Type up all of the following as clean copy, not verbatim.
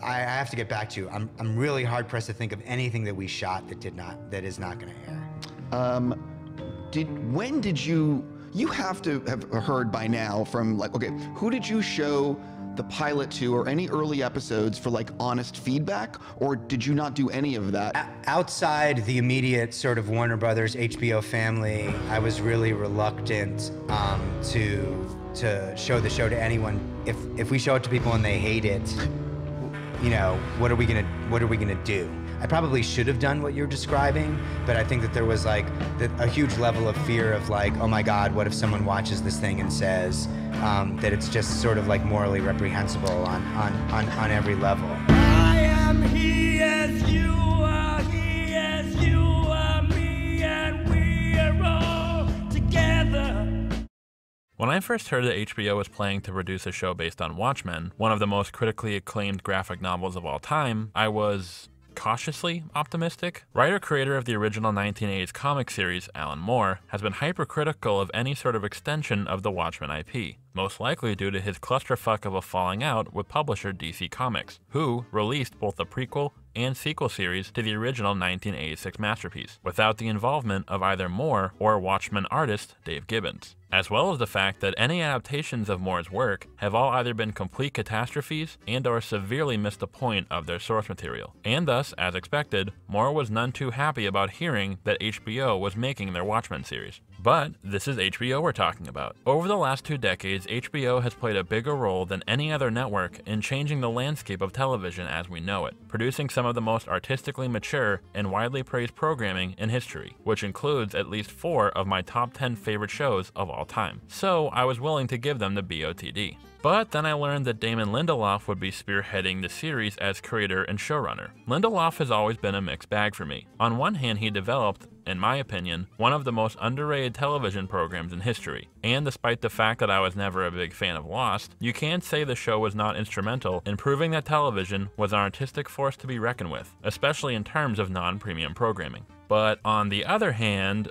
I have to get back to you. I'm really hard pressed to think of anything that we shot that is not going to air. When did you have to have heard by now from, like, okay, who did you show the pilot to or any early episodes for, like, honest feedback, or did you not do any of that? Outside the immediate sort of Warner Brothers, HBO family, I was really reluctant to show the show to anyone. If we show it to people and they hate it, you know, what are we gonna do? I probably should have done what you're describing, but I think that there was like a huge level of fear of like, oh my God, what if someone watches this thing and says that it's just sort of like morally reprehensible on every level. I am he as you are, he as you are me, and we are all together. When I first heard that HBO was planning to produce a show based on Watchmen, one of the most critically acclaimed graphic novels of all time, I was cautiously optimistic. Writer-creator of the original 1980s comic series, Alan Moore, has been hypercritical of any sort of extension of the Watchmen IP, most likely due to his clusterfuck of a falling out with publisher DC Comics, who released both the prequel and sequel series to the original 1986 masterpiece, without the involvement of either Moore or Watchmen artist Dave Gibbons, as well as the fact that any adaptations of Moore's work have all either been complete catastrophes and or severely missed the point of their source material. And thus, as expected, Moore was none too happy about hearing that HBO was making their Watchmen series. But this is HBO we're talking about. Over the last 2 decades, HBO has played a bigger role than any other network in changing the landscape of television as we know it, producing some of the most artistically mature and widely praised programming in history, which includes at least 4 of my top 10 favorite shows of all time. So I was willing to give them the BOTD. But then I learned that Damon Lindelof would be spearheading the series as creator and showrunner. Lindelof has always been a mixed bag for me. On one hand, he developed, in my opinion, one of the most underrated television programs in history. And despite the fact that I was never a big fan of Lost, you can't say the show was not instrumental in proving that television was an artistic force to be reckoned with, especially in terms of non-premium programming. But on the other hand,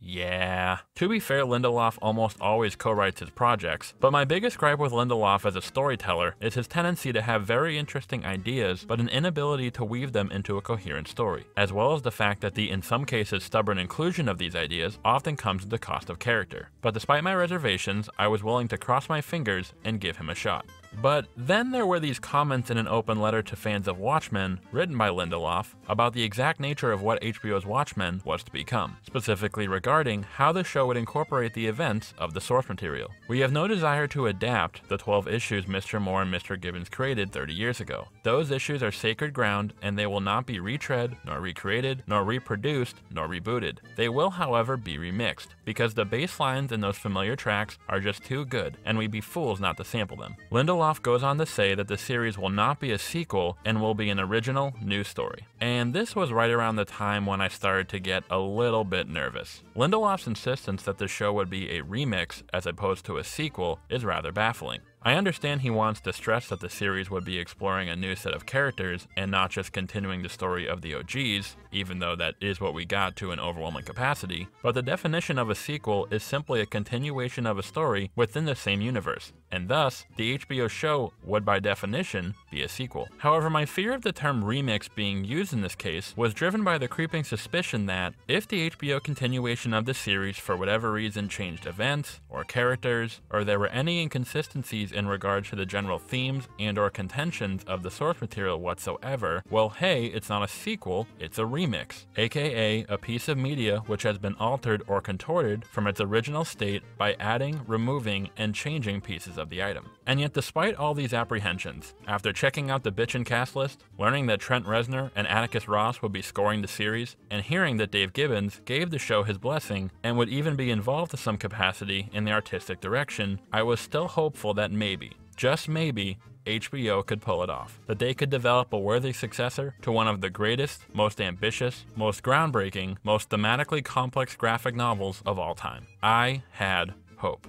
yeah. To be fair, Lindelof almost always co-writes his projects, but my biggest gripe with Lindelof as a storyteller is his tendency to have very interesting ideas, but an inability to weave them into a coherent story, as well as the fact that the in some cases stubborn inclusion of these ideas often comes at the cost of character. But despite my reservations, I was willing to cross my fingers and give him a shot. But then there were these comments in an open letter to fans of Watchmen, written by Lindelof, about the exact nature of what HBO's Watchmen was to become, specifically regarding how the show would incorporate the events of the source material. We have no desire to adapt the 12 issues Mr. Moore and Mr. Gibbons created 30 years ago. Those issues are sacred ground, and they will not be retread, nor recreated, nor reproduced, nor rebooted. They will, however, be remixed, because the bass lines in those familiar tracks are just too good, and we'd be fools not to sample them. Lindelof goes on to say that the series will not be a sequel and will be an original new story. And this was right around the time when I started to get a little bit nervous. Lindelof's insistence that the show would be a remix as opposed to a sequel is rather baffling. I understand he wants to stress that the series would be exploring a new set of characters and not just continuing the story of the OGs, even though that is what we got to an overwhelming capacity, but the definition of a sequel is simply a continuation of a story within the same universe, and thus, the HBO show would by definition be a sequel. However, my fear of the term remix being used in this case was driven by the creeping suspicion that if the HBO continuation of the series for whatever reason changed events, or characters, or there were any inconsistencies in regard to the general themes and or contentions of the source material whatsoever, well hey, it's not a sequel, it's a remix, aka a piece of media which has been altered or contorted from its original state by adding, removing, and changing pieces of the item. And yet despite all these apprehensions, after checking out the bitchin' cast list, learning that Trent Reznor and Atticus Ross would be scoring the series, and hearing that Dave Gibbons gave the show his blessing and would even be involved to some capacity in the artistic direction, I was still hopeful that maybe, just maybe, HBO could pull it off. That they could develop a worthy successor to one of the greatest, most ambitious, most groundbreaking, most thematically complex graphic novels of all time. I had hope.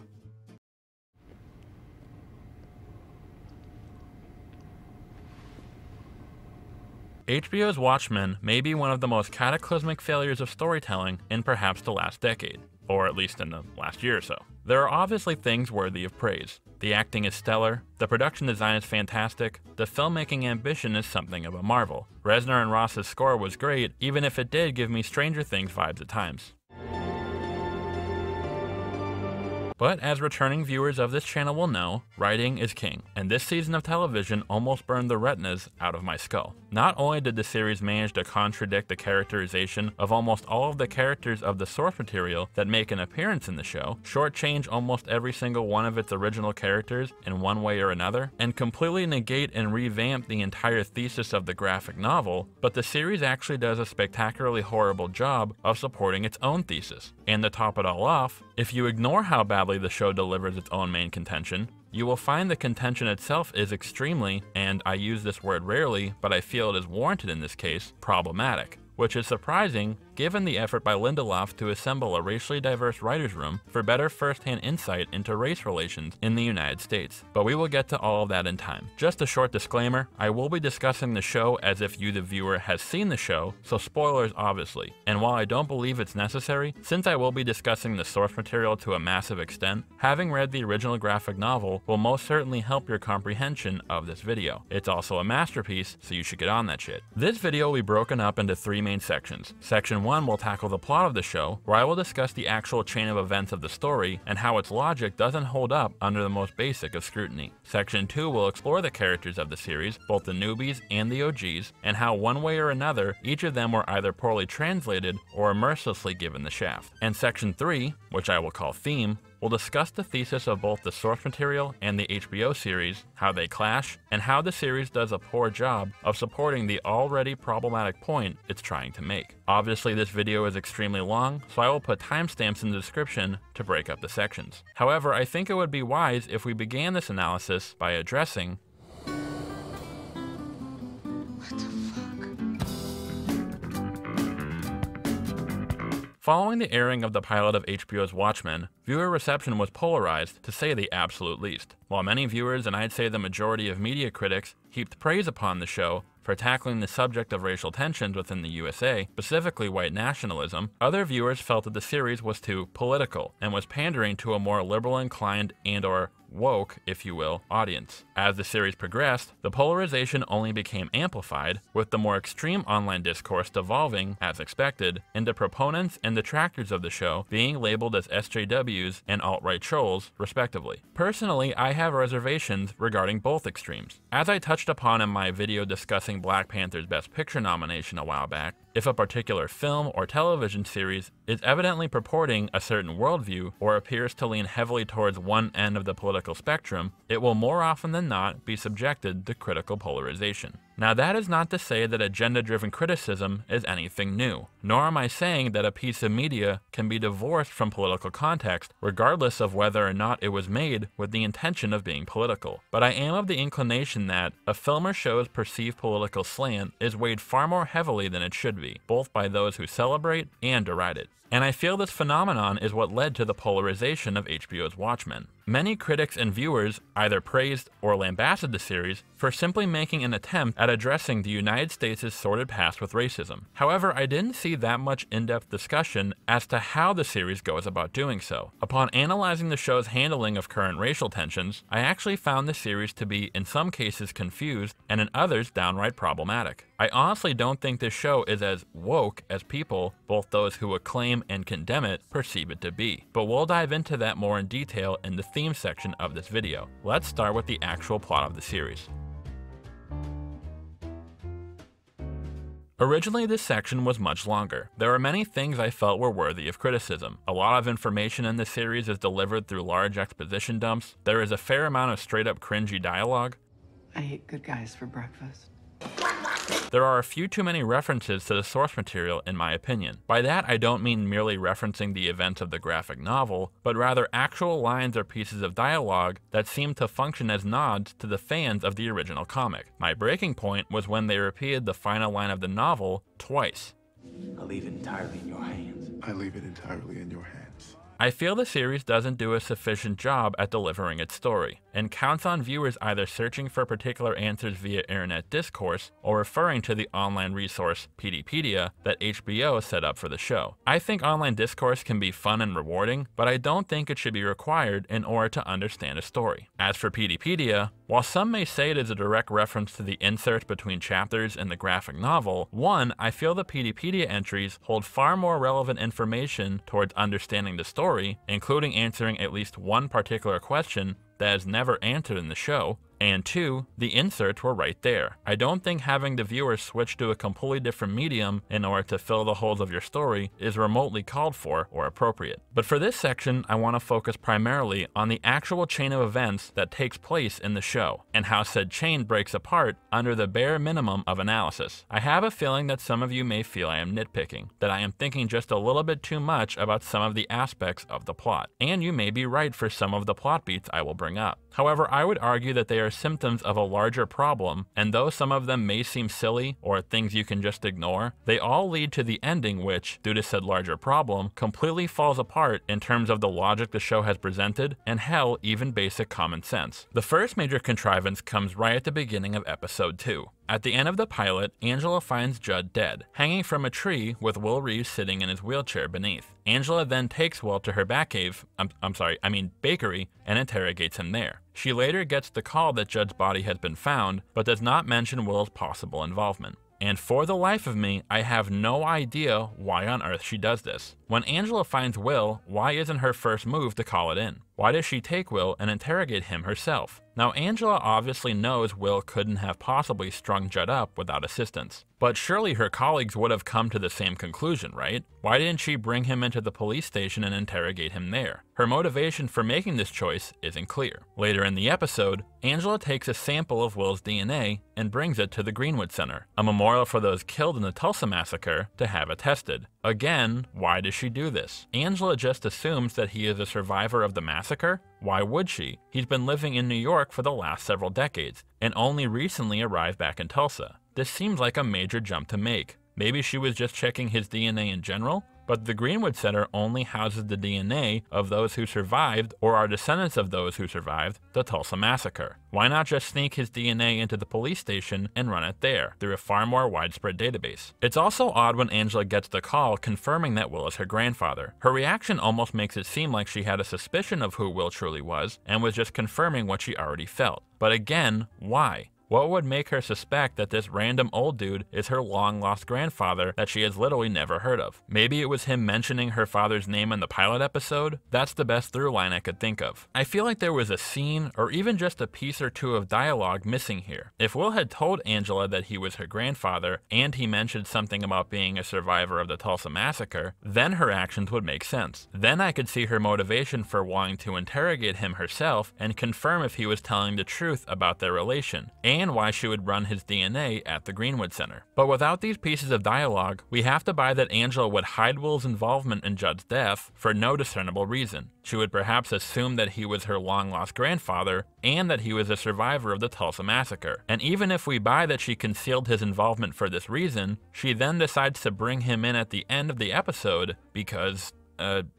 HBO's Watchmen may be one of the most cataclysmic failures of storytelling in perhaps the last decade, or at least in the last year or so. There are obviously things worthy of praise. The acting is stellar, the production design is fantastic, the filmmaking ambition is something of a marvel. Reznor and Ross's score was great, even if it did give me Stranger Things vibes at times. But as returning viewers of this channel will know, writing is king, and this season of television almost burned the retinas out of my skull. Not only did the series manage to contradict the characterization of almost all of the characters of the source material that make an appearance in the show, shortchange almost every single one of its original characters in one way or another, and completely negate and revamp the entire thesis of the graphic novel, but the series actually does a spectacularly horrible job of supporting its own thesis. And to top it all off, if you ignore how badly the show delivers its own main contention, you will find the contention itself is extremely, and I use this word rarely, but I feel it is warranted in this case, problematic. Which is surprising given the effort by Lindelof to assemble a racially diverse writer's room for better first-hand insight into race relations in the United States. But we will get to all of that in time. Just a short disclaimer, I will be discussing the show as if you the viewer has seen the show, so spoilers obviously. And while I don't believe it's necessary, since I will be discussing the source material to a massive extent, having read the original graphic novel will most certainly help your comprehension of this video. It's also a masterpiece, so you should get on that shit. This video will be broken up into 3 main sections. Section 1 will tackle the plot of the show, where I will discuss the actual chain of events of the story and how its logic doesn't hold up under the most basic of scrutiny. Section 2 will explore the characters of the series, both the newbies and the OGs, and how one way or another each of them were either poorly translated or mercilessly given the shaft. And Section 3, which I will call Theme, will discuss the thesis of both the source material and the HBO series, how they clash, and how the series does a poor job of supporting the already problematic point it's trying to make. Obviously this video is extremely long, so I will put timestamps in the description to break up the sections. However, I think it would be wise if we began this analysis by addressing Following the airing of the pilot of HBO's Watchmen, viewer reception was polarized, to say the absolute least. While many viewers, and I'd say the majority of media critics, heaped praise upon the show for tackling the subject of racial tensions within the USA, specifically white nationalism, other viewers felt that the series was too political and was pandering to a more liberal inclined and/or woke, if you will, audience. As the series progressed, the polarization only became amplified, with the more extreme online discourse devolving, as expected, into proponents and detractors of the show being labeled as SJWs and alt-right trolls, respectively. Personally, I have reservations regarding both extremes. As I touched upon in my video discussing Black Panther's Best Picture nomination a while back, if a particular film or television series is evidently purporting a certain worldview or appears to lean heavily towards one end of the political spectrum, it will more often than not be subjected to critical polarization. Now that is not to say that agenda-driven criticism is anything new, nor am I saying that a piece of media can be divorced from political context, regardless of whether or not it was made with the intention of being political. But I am of the inclination that a film or show's perceived political slant is weighed far more heavily than it should be, both by those who celebrate and deride it. And I feel this phenomenon is what led to the polarization of HBO's Watchmen. Many critics and viewers either praised or lambasted the series for simply making an attempt at addressing the United States' sordid past with racism. However, I didn't see that much in-depth discussion as to how the series goes about doing so. Upon analyzing the show's handling of current racial tensions, I actually found the series to be in some cases confused and in others downright problematic. I honestly don't think this show is as woke as people, both those who acclaim and condemn it, perceive it to be. But we'll dive into that more in detail in the theme section of this video. Let's start with the actual plot of the series. Originally, this section was much longer. There are many things I felt were worthy of criticism. A lot of information in this series is delivered through large exposition dumps. There is a fair amount of straight-up cringy dialogue. I eat good guys for breakfast. There are a few too many references to the source material in my opinion. By that I don't mean merely referencing the events of the graphic novel, but rather actual lines or pieces of dialogue that seem to function as nods to the fans of the original comic. My breaking point was when they repeated the final line of the novel twice. I leave it entirely in your hands. I leave it entirely in your hands. I feel the series doesn't do a sufficient job at delivering its story, and counts on viewers either searching for particular answers via internet discourse or referring to the online resource PDpedia that HBO set up for the show. I think online discourse can be fun and rewarding, but I don't think it should be required in order to understand a story. As for PDpedia, while some may say it is a direct reference to the inserts between chapters in the graphic novel, one, I feel the PDpedia entries hold far more relevant information towards understanding the story, including answering at least one particular question that is never answered in the show, and two, the inserts were right there. I don't think having the viewer switch to a completely different medium in order to fill the holes of your story is remotely called for or appropriate. But for this section, I want to focus primarily on the actual chain of events that takes place in the show, and how said chain breaks apart under the bare minimum of analysis. I have a feeling that some of you may feel I am nitpicking, that I am thinking just a little bit too much about some of the aspects of the plot, and you may be right for some of the plot beats I will bring up. However, I would argue that they are symptoms of a larger problem, and though some of them may seem silly or things you can just ignore, they all lead to the ending which, due to said larger problem, completely falls apart in terms of the logic the show has presented, and hell, even basic common sense. The first major contrivance comes right at the beginning of episode 2. At the end of the pilot, Angela finds Judd dead, hanging from a tree with Will Reeves sitting in his wheelchair beneath. Angela then takes Will to her bakery, and interrogates him there. She later gets the call that Judd's body has been found, but does not mention Will's possible involvement. And for the life of me, I have no idea why on earth she does this. When Angela finds Will, why isn't her first move to call it in? Why does she take Will and interrogate him herself? Now, Angela obviously knows Will couldn't have possibly strung Judd up without assistance. But surely her colleagues would have come to the same conclusion, right? Why didn't she bring him into the police station and interrogate him there? Her motivation for making this choice isn't clear. Later in the episode, Angela takes a sample of Will's DNA and brings it to the Greenwood Center, a memorial for those killed in the Tulsa massacre, to have it tested. Again, why does she do this? Angela just assumes that he is a survivor of the massacre? Why would she? He's been living in New York for the last several decades, and only recently arrived back in Tulsa. This seems like a major jump to make. Maybe she was just checking his DNA in general? But the Greenwood Center only houses the DNA of those who survived or are descendants of those who survived the Tulsa massacre. Why not just sneak his DNA into the police station and run it there through a far more widespread database? It's also odd when Angela gets the call confirming that Will is her grandfather. Her reaction almost makes it seem like she had a suspicion of who Will truly was and was just confirming what she already felt. But again, why? What would make her suspect that this random old dude is her long-lost grandfather that she has literally never heard of? Maybe it was him mentioning her father's name in the pilot episode? That's the best through line I could think of. I feel like there was a scene, or even just a piece or two of dialogue missing here. If Will had told Angela that he was her grandfather, and he mentioned something about being a survivor of the Tulsa massacre, then her actions would make sense. Then I could see her motivation for wanting to interrogate him herself and confirm if he was telling the truth about their relation, and why she would run his DNA at the Greenwood Center. But without these pieces of dialogue, we have to buy that Angela would hide Will's involvement in Judd's death for no discernible reason. She would perhaps assume that he was her long-lost grandfather and that he was a survivor of the Tulsa massacre. And even if we buy that she concealed his involvement for this reason, she then decides to bring him in at the end of the episode because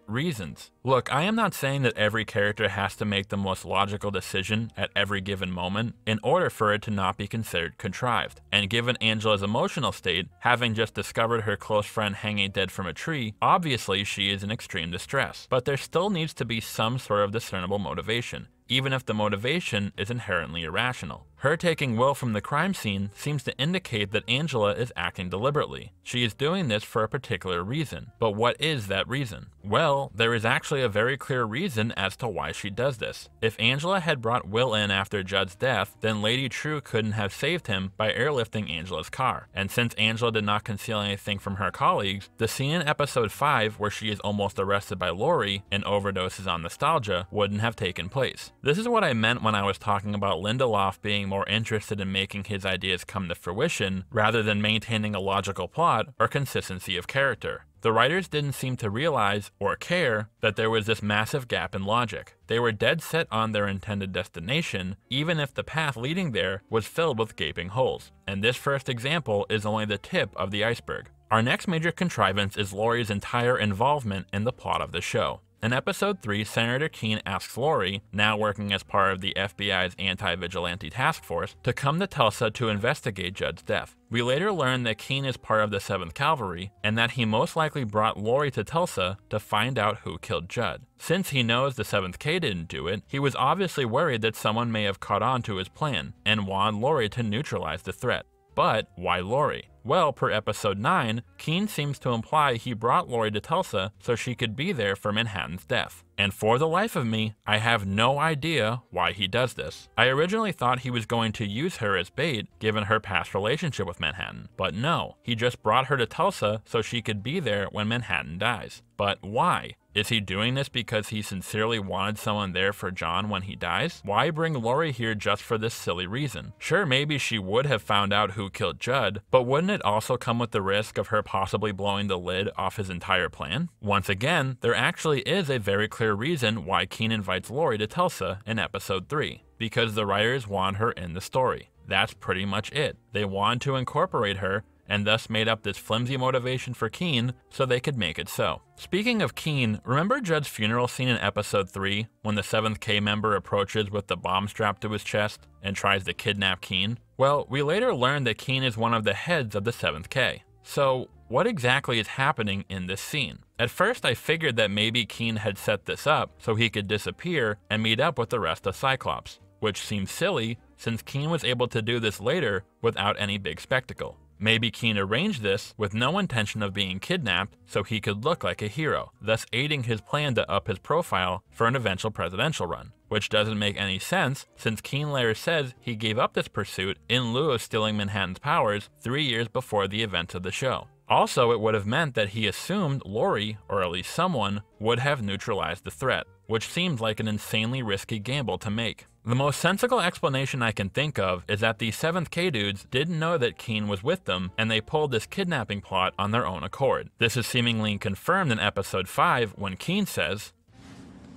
reasons. Look, I am not saying that every character has to make the most logical decision at every given moment in order for it to not be considered contrived. And given Angela's emotional state, having just discovered her close friend hanging dead from a tree, obviously she is in extreme distress. But there still needs to be some sort of discernible motivation, even if the motivation is inherently irrational. Her taking Will from the crime scene seems to indicate that Angela is acting deliberately. She is doing this for a particular reason. But what is that reason? Well, there is actually a very clear reason as to why she does this. If Angela had brought Will in after Judd's death, then Lady Trieu couldn't have saved him by airlifting Angela's car. And since Angela did not conceal anything from her colleagues, the scene in episode 5 where she is almost arrested by Laurie and overdoses on nostalgia wouldn't have taken place. This is what I meant when I was talking about Lindelof being more interested in making his ideas come to fruition rather than maintaining a logical plot or consistency of character. The writers didn't seem to realize or care that there was this massive gap in logic. They were dead set on their intended destination, even if the path leading there was filled with gaping holes. And this first example is only the tip of the iceberg. Our next major contrivance is Laurie's entire involvement in the plot of the show. In episode 3, Senator Keene asks Laurie, now working as part of the FBI's anti-vigilante task force, to come to Tulsa to investigate Judd's death. We later learn that Keene is part of the 7th Cavalry, and that he most likely brought Laurie to Tulsa to find out who killed Judd. Since he knows the 7th K didn't do it, he was obviously worried that someone may have caught on to his plan, and wanted Laurie to neutralize the threat. But why Laurie? Well, per episode 9, Keene seems to imply he brought Laurie to Tulsa so she could be there for Manhattan's death. And for the life of me, I have no idea why he does this. I originally thought he was going to use her as bait, given her past relationship with Manhattan. But no, he just brought her to Tulsa so she could be there when Manhattan dies. But why? Is he doing this because he sincerely wanted someone there for John when he dies? Why bring Laurie here just for this silly reason? Sure, maybe she would have found out who killed Judd, but wouldn't it also come with the risk of her possibly blowing the lid off his entire plan? Once again, there actually is a very clear reason why Keene invites Laurie to Tulsa in episode 3. Because the writers want her in the story. That's pretty much it. They want to incorporate her, and thus made up this flimsy motivation for Keene so they could make it so. Speaking of Keene, remember Judd's funeral scene in episode 3 when the 7th K member approaches with the bomb strapped to his chest and tries to kidnap Keene? Well, we later learned that Keene is one of the heads of the 7th K. So what exactly is happening in this scene? At first I figured that maybe Keene had set this up so he could disappear and meet up with the rest of Cyclops, which seems silly since Keene was able to do this later without any big spectacle. Maybe Keene arranged this with no intention of being kidnapped so he could look like a hero, thus aiding his plan to up his profile for an eventual presidential run. Which doesn't make any sense since Keene later says he gave up this pursuit in lieu of stealing Manhattan's powers 3 years before the events of the show. Also, it would have meant that he assumed Laurie, or at least someone, would have neutralized the threat, which seemed like an insanely risky gamble to make. The most sensible explanation I can think of is that the 7th K dudes didn't know that Keene was with them and they pulled this kidnapping plot on their own accord. This is seemingly confirmed in episode 5 when Keene says,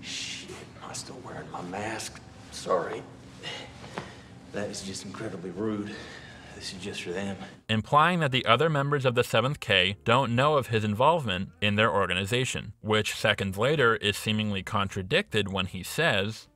"Shit, I'm still wearing my mask. Sorry. That is just incredibly rude. This is just for them." Implying that the other members of the 7th K don't know of his involvement in their organization, which seconds later is seemingly contradicted when he says,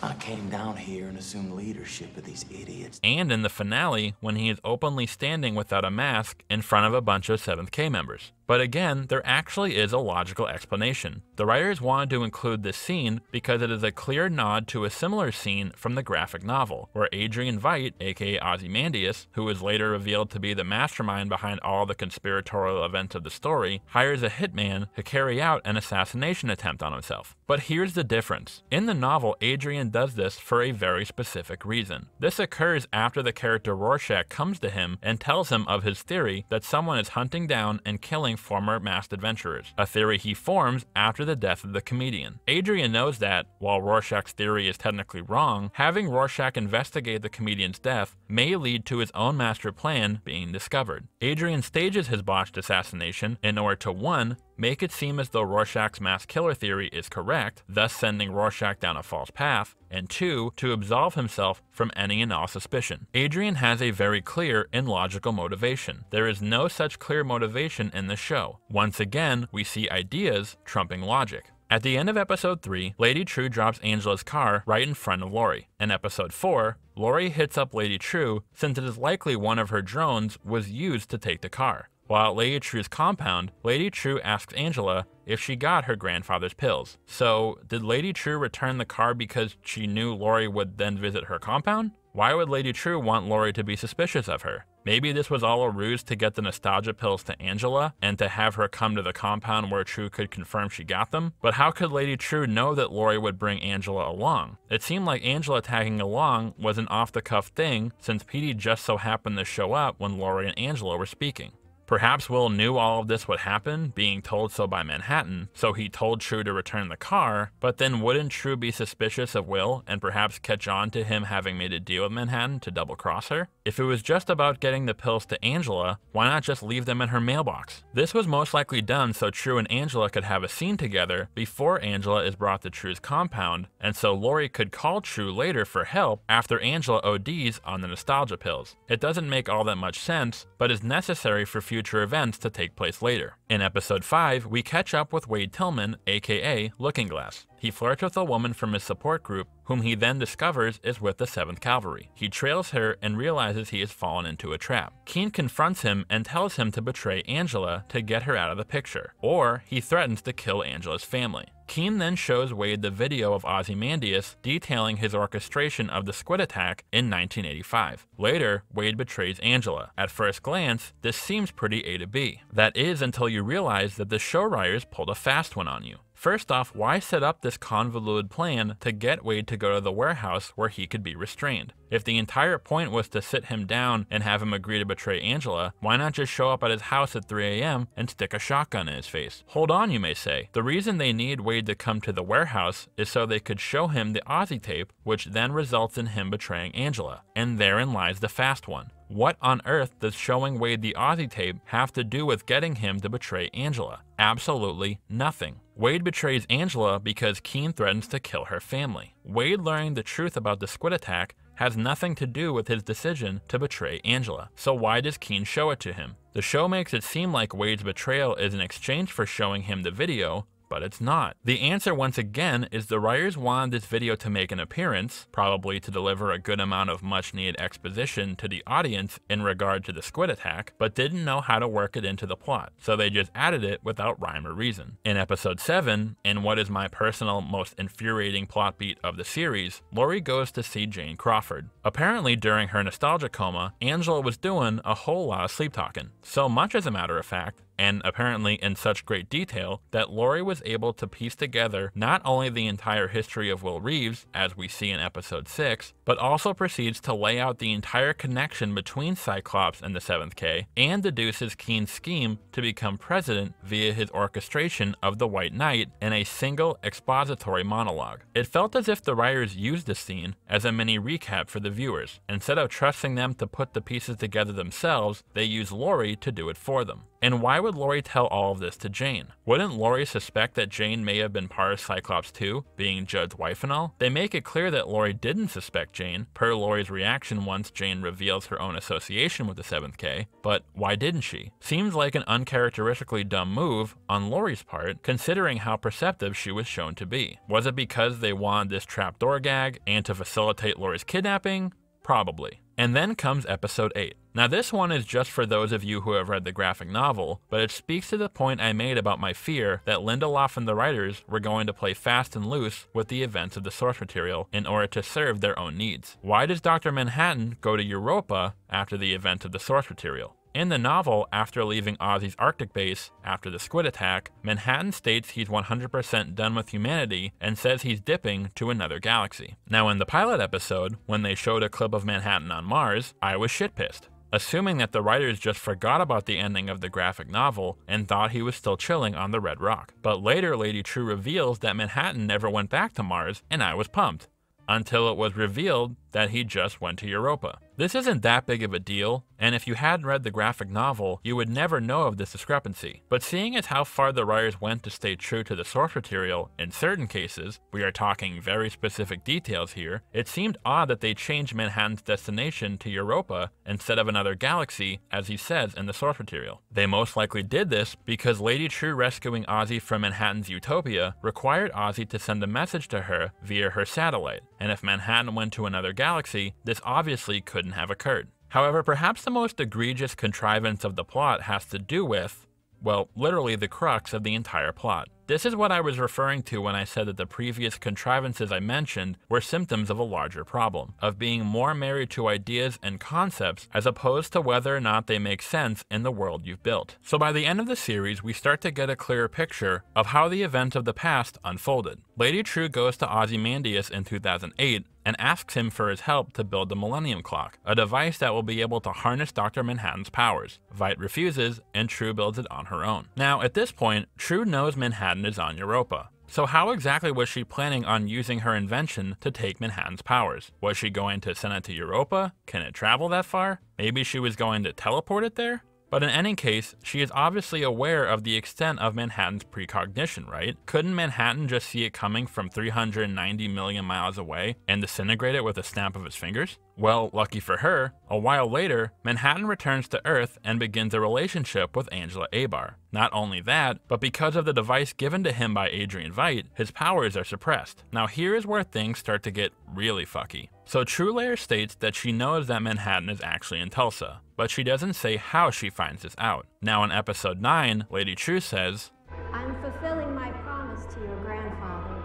"I came down here and assumed leadership of these idiots." And in the finale when he is openly standing without a mask in front of a bunch of 7th K members. But again, there actually is a logical explanation. The writers wanted to include this scene because it is a clear nod to a similar scene from the graphic novel, where Adrian Veidt, aka Ozymandias, who is later revealed to be the mastermind behind all the conspiratorial events of the story, hires a hitman to carry out an assassination attempt on himself. But here's the difference. In the novel, Adrian does this for a very specific reason. This occurs after the character Rorschach comes to him and tells him of his theory that someone is hunting down and killing former masked adventurers, a theory he forms after the death of the comedian. Adrian knows that, while Rorschach's theory is technically wrong, having Rorschach investigate the comedian's death may lead to his own master plan being discovered. Adrian stages his botched assassination in order to 1. Make it seem as though Rorschach's mass killer theory is correct, thus sending Rorschach down a false path, and 2. To absolve himself from any and all suspicion. Adrian has a very clear and logical motivation. There is no such clear motivation in the show. Once again, we see ideas trumping logic. At the end of episode 3, Lady Trieu drops Angela's car right in front of Laurie. In episode 4, Laurie hits up Lady Trieu since it is likely one of her drones was used to take the car. While at Lady Trieu's compound, Lady Trieu asks Angela if she got her grandfather's pills. So, did Lady Trieu return the car because she knew Laurie would then visit her compound? Why would Lady Trieu want Laurie to be suspicious of her? Maybe this was all a ruse to get the nostalgia pills to Angela and to have her come to the compound where Trieu could confirm she got them? But how could Lady Trieu know that Laurie would bring Angela along? It seemed like Angela tagging along was an off-the-cuff thing since Petey just so happened to show up when Laurie and Angela were speaking. Perhaps Will knew all of this would happen, being told so by Manhattan, so he told Trieu to return the car, but then wouldn't Trieu be suspicious of Will and perhaps catch on to him having made a deal with Manhattan to double-cross her? If it was just about getting the pills to Angela, why not just leave them in her mailbox? This was most likely done so Trieu and Angela could have a scene together before Angela is brought to Trieu's compound, and so Laurie could call Trieu later for help after Angela ODs on the nostalgia pills. It doesn't make all that much sense, but is necessary for future future events to take place later. In episode 5, we catch up with Wade Tillman, aka Looking Glass. He flirts with a woman from his support group, whom he then discovers is with the 7th Cavalry. He trails her and realizes he has fallen into a trap. Keen confronts him and tells him to betray Angela to get her out of the picture, or he threatens to kill Angela's family. Keen then shows Wade the video of Ozymandias detailing his orchestration of the squid attack in 1985. Later, Wade betrays Angela. At first glance, this seems pretty A to B. That is until you realize that the show writers pulled a fast one on you. First off, why set up this convoluted plan to get Wade to go to the warehouse where he could be restrained? If the entire point was to sit him down and have him agree to betray Angela, why not just show up at his house at 3 a.m. and stick a shotgun in his face? Hold on, you may say. The reason they need Wade to come to the warehouse is so they could show him the Ozzy tape, which then results in him betraying Angela. And therein lies the fast one. What on earth does showing Wade the Ozzy tape have to do with getting him to betray Angela? Absolutely nothing. Wade betrays Angela because Keen threatens to kill her family. Wade learning the truth about the squid attack has nothing to do with his decision to betray Angela. So why does Keen show it to him? The show makes it seem like Wade's betrayal is in exchange for showing him the video, but it's not. The answer once again is the writers wanted this video to make an appearance, probably to deliver a good amount of much needed exposition to the audience in regard to the squid attack, but didn't know how to work it into the plot, so they just added it without rhyme or reason. In episode 7, in what is my personal most infuriating plot beat of the series, Laurie goes to see Jane Crawford. Apparently during her nostalgia coma, Angela was doing a whole lot of sleep talking. So much as a matter of fact, and apparently in such great detail, that Laurie was able to piece together not only the entire history of Will Reeves, as we see in episode 6, but also proceeds to lay out the entire connection between Cyclops and the 7th K, and deduces Keen's scheme to become president via his orchestration of the White Knight in a single expository monologue. It felt as if the writers used this scene as a mini recap for the viewers. Instead of trusting them to put the pieces together themselves, they used Laurie to do it for them. And why would Laurie tell all of this to Jane? Wouldn't Laurie suspect that Jane may have been part of Cyclops too, being Judd's wife and all? They make it clear that Laurie didn't suspect Jane, per Laurie's reaction once Jane reveals her own association with the 7th K, but why didn't she? Seems like an uncharacteristically dumb move on Laurie's part, considering how perceptive she was shown to be. Was it because they wanted this trapdoor gag and to facilitate Laurie's kidnapping? Probably. And then comes episode 8. Now this one is just for those of you who have read the graphic novel, but it speaks to the point I made about my fear that Lindelof and the writers were going to play fast and loose with the events of the source material in order to serve their own needs. Why does Dr. Manhattan go to Europa after the event of the source material? In the novel, after leaving Ozzy's Arctic base after the squid attack, Manhattan states he's 100% done with humanity and says he's dipping to another galaxy. Now in the pilot episode, when they showed a clip of Manhattan on Mars, I was shit-pissed, assuming that the writers just forgot about the ending of the graphic novel and thought he was still chilling on the Red Rock. But later Lady Trieu reveals that Manhattan never went back to Mars, and I was pumped, until it was revealed that he just went to Europa. This isn't that big of a deal, and if you hadn't read the graphic novel, you would never know of this discrepancy. But seeing as how far the writers went to stay true to the source material, in certain cases, we are talking very specific details here, it seemed odd that they changed Manhattan's destination to Europa instead of another galaxy, as he says in the source material. They most likely did this because Lady Trieu rescuing Ozzy from Manhattan's utopia required Ozzy to send a message to her via her satellite, and if Manhattan went to another galaxy, this obviously couldn't have occurred. However, perhaps the most egregious contrivance of the plot has to do with, well, literally the crux of the entire plot. This is what I was referring to when I said that the previous contrivances I mentioned were symptoms of a larger problem, of being more married to ideas and concepts as opposed to whether or not they make sense in the world you've built. So by the end of the series, we start to get a clearer picture of how the events of the past unfolded. Lady Trieu goes to Ozymandias in 2008 and asks him for his help to build the Millennium Clock, a device that will be able to harness Dr. Manhattan's powers. Veidt refuses, and Trieu builds it on her own. Now, at this point, Trieu knows Manhattan is on Europa. So how exactly was she planning on using her invention to take Manhattan's powers? Was she going to send it to Europa? Can it travel that far? Maybe she was going to teleport it there? But in any case, she is obviously aware of the extent of Manhattan's precognition, right? Couldn't Manhattan just see it coming from 390 million miles away and disintegrate it with a snap of his fingers? Well, lucky for her, a while later, Manhattan returns to Earth and begins a relationship with Angela Abar. Not only that, but because of the device given to him by Adrian Veidt, his powers are suppressed. Now here is where things start to get really fucky. So Trieu states that she knows that Manhattan is actually in Tulsa, but she doesn't say how she finds this out. Now in episode 9, Lady Trieu says, I'm fulfilling my promise to your grandfather.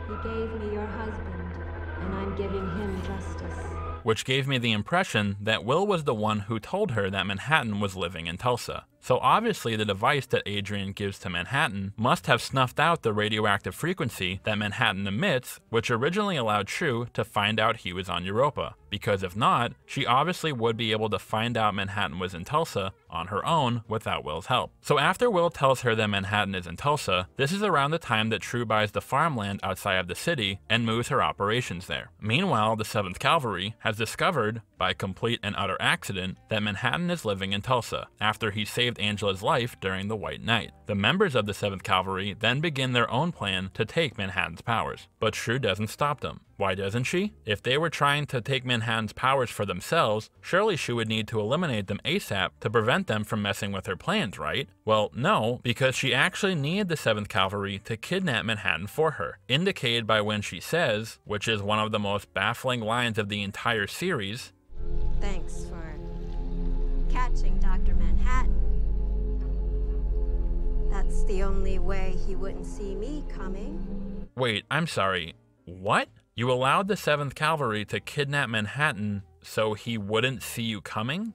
He gave me your husband, and I'm giving him justice. Which gave me the impression that Will was the one who told her that Manhattan was living in Tulsa. So obviously the device that Adrian gives to Manhattan must have snuffed out the radioactive frequency that Manhattan emits, which originally allowed Trieu to find out he was on Europa. Because if not, she obviously would be able to find out Manhattan was in Tulsa on her own without Will's help. So after Will tells her that Manhattan is in Tulsa, this is around the time that Trieu buys the farmland outside of the city and moves her operations there. Meanwhile, the 7th Cavalry has discovered, by complete and utter accident, that Manhattan is living in Tulsa, after he saved Angela's life during the White Night. The members of the 7th Cavalry then begin their own plan to take Manhattan's powers, but Trieu doesn't stop them. Why doesn't she? If they were trying to take Manhattan's powers for themselves, surely she would need to eliminate them ASAP to prevent them from messing with her plans, right? Well, no, because she actually needed the 7th Cavalry to kidnap Manhattan for her, indicated by when she says, which is one of the most baffling lines of the entire series, Thanks for catching Dr. Manhattan. That's the only way he wouldn't see me coming. Wait, I'm sorry, what? You allowed the 7th Cavalry to kidnap Manhattan so he wouldn't see you coming?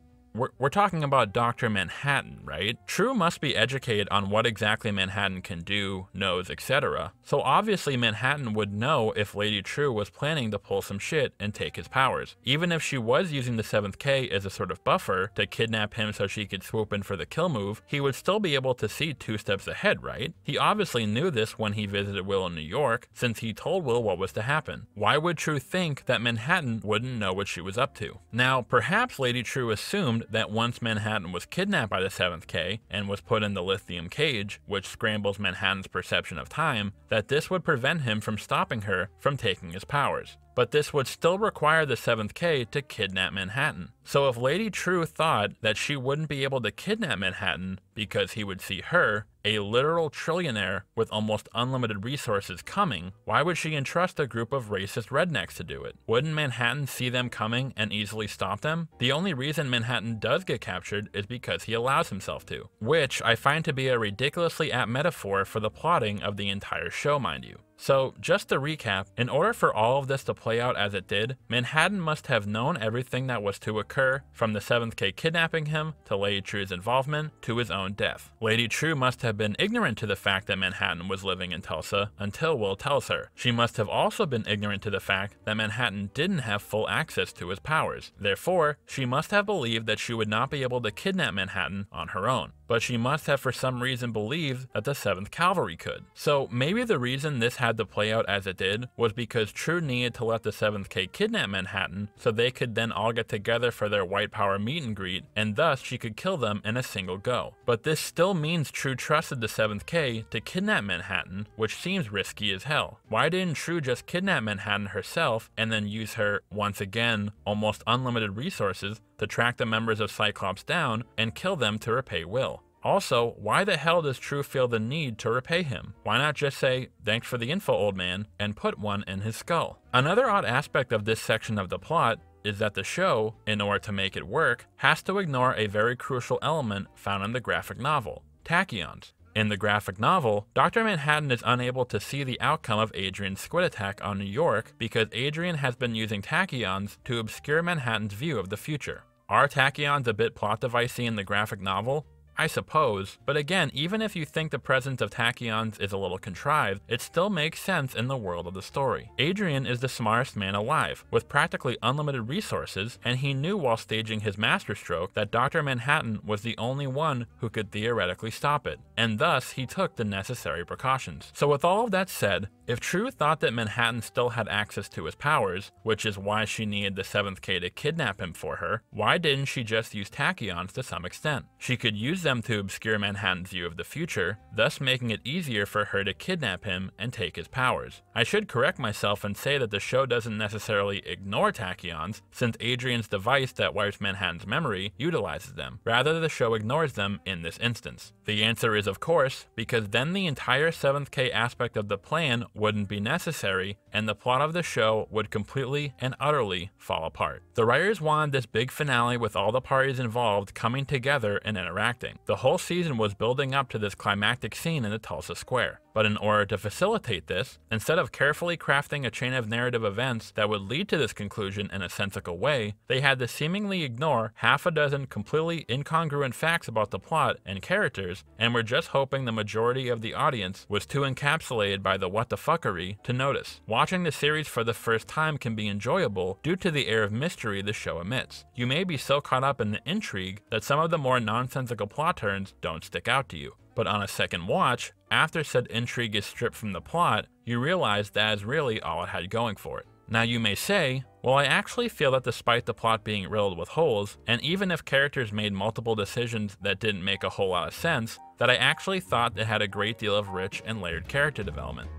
We're talking about Dr. Manhattan, right? Trieu must be educated on what exactly Manhattan can do, knows, etc. So obviously Manhattan would know if Lady Trieu was planning to pull some shit and take his powers. Even if she was using the 7th K as a sort of buffer to kidnap him so she could swoop in for the kill move, he would still be able to see 2 steps ahead, right? He obviously knew this when he visited Will in New York, since he told Will what was to happen. Why would Trieu think that Manhattan wouldn't know what she was up to? Now, perhaps Lady Trieu assumed that once Manhattan was kidnapped by the 7th K and was put in the lithium cage, which scrambles Manhattan's perception of time, that this would prevent him from stopping her from taking his powers. But this would still require the 7th K to kidnap Manhattan. So if Lady Trieu thought that she wouldn't be able to kidnap Manhattan because he would see her, a literal trillionaire with almost unlimited resources, coming, why would she entrust a group of racist rednecks to do it? Wouldn't Manhattan see them coming and easily stop them? The only reason Manhattan does get captured is because he allows himself to, which I find to be a ridiculously apt metaphor for the plotting of the entire show, mind you. So, just to recap, in order for all of this to play out as it did, Manhattan must have known everything that was to occur, from the 7th K kidnapping him, to Lady Trieu's involvement, to his own death. Lady Trieu must have been ignorant to the fact that Manhattan was living in Tulsa until Will tells her. She must have also been ignorant to the fact that Manhattan didn't have full access to his powers. Therefore, she must have believed that she would not be able to kidnap Manhattan on her own. But she must have for some reason believed that the 7th Cavalry could. So maybe the reason this had to play out as it did was because Trieu needed to let the 7th K kidnap Manhattan so they could then all get together for their white power meet and greet, and thus she could kill them in a single go. But this still means Trieu trusted the 7th K to kidnap Manhattan, which seems risky as hell. Why didn't Trieu just kidnap Manhattan herself and then use her, once again, almost unlimited resources to track the members of Cyclops down and kill them to repay Will? Also, why the hell does Trieu feel the need to repay him? Why not just say, "Thanks for the info, old man," and put one in his skull? Another odd aspect of this section of the plot is that the show, in order to make it work, has to ignore a very crucial element found in the graphic novel: tachyons. In the graphic novel, Dr. Manhattan is unable to see the outcome of Adrian's squid attack on New York because Adrian has been using tachyons to obscure Manhattan's view of the future. Are tachyons a bit plot devicey in the graphic novel? I suppose, but again, even if you think the presence of tachyons is a little contrived, it still makes sense in the world of the story. Adrian is the smartest man alive, with practically unlimited resources, and he knew while staging his masterstroke that Dr. Manhattan was the only one who could theoretically stop it, and thus he took the necessary precautions. So with all of that said, If Trieu thought that Manhattan still had access to his powers, which is why she needed the 7th K to kidnap him for her, why didn't she just use tachyons to some extent? She could use them to obscure Manhattan's view of the future, thus making it easier for her to kidnap him and take his powers. I should correct myself and say that the show doesn't necessarily ignore tachyons, since Adrian's device that wipes Manhattan's memory utilizes them. Rather, the show ignores them in this instance. The answer is of course, because then the entire 7th K aspect of the plan wouldn't be necessary, and the plot of the show would completely and utterly fall apart. The writers wanted this big finale with all the parties involved coming together and interacting. The whole season was building up to this climactic scene in the Tulsa Square. But in order to facilitate this, instead of carefully crafting a chain of narrative events that would lead to this conclusion in a sensical way, they had to seemingly ignore half a dozen completely incongruent facts about the plot and characters, and were just hoping the majority of the audience was too encapsulated by the what the fuckery to notice. Watching the series for the first time can be enjoyable due to the air of mystery the show emits. You may be so caught up in the intrigue that some of the more nonsensical plot turns don't stick out to you. But on a second watch, after said intrigue is stripped from the plot, you realize that is really all it had going for it. Now you may say, well, I actually feel that despite the plot being riddled with holes, and even if characters made multiple decisions that didn't make a whole lot of sense, that I actually thought it had a great deal of rich and layered character development.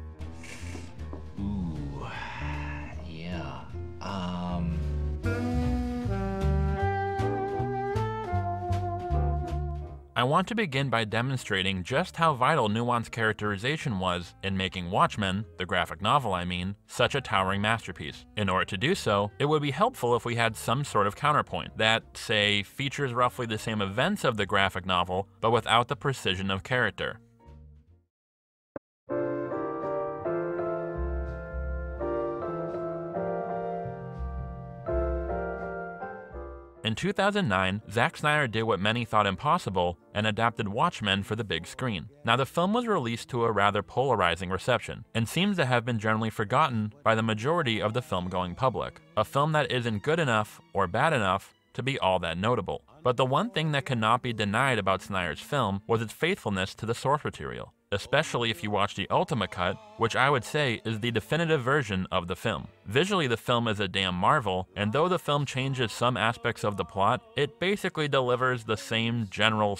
Ooh, yeah, I want to begin by demonstrating just how vital nuanced characterization was in making Watchmen, the graphic novel I mean, such a towering masterpiece. In order to do so, it would be helpful if we had some sort of counterpoint that, say, features roughly the same events of the graphic novel, but without the precision of character. In 2009, Zack Snyder did what many thought impossible and adapted Watchmen for the big screen. Now the film was released to a rather polarizing reception, and seems to have been generally forgotten by the majority of the film-going public. A film that isn't good enough or bad enough to be all that notable. But the one thing that cannot be denied about Snyder's film was its faithfulness to the source material, especially if you watch the Ultimate Cut, which I would say is the definitive version of the film. Visually, the film is a damn marvel, and though the film changes some aspects of the plot, it basically delivers the same general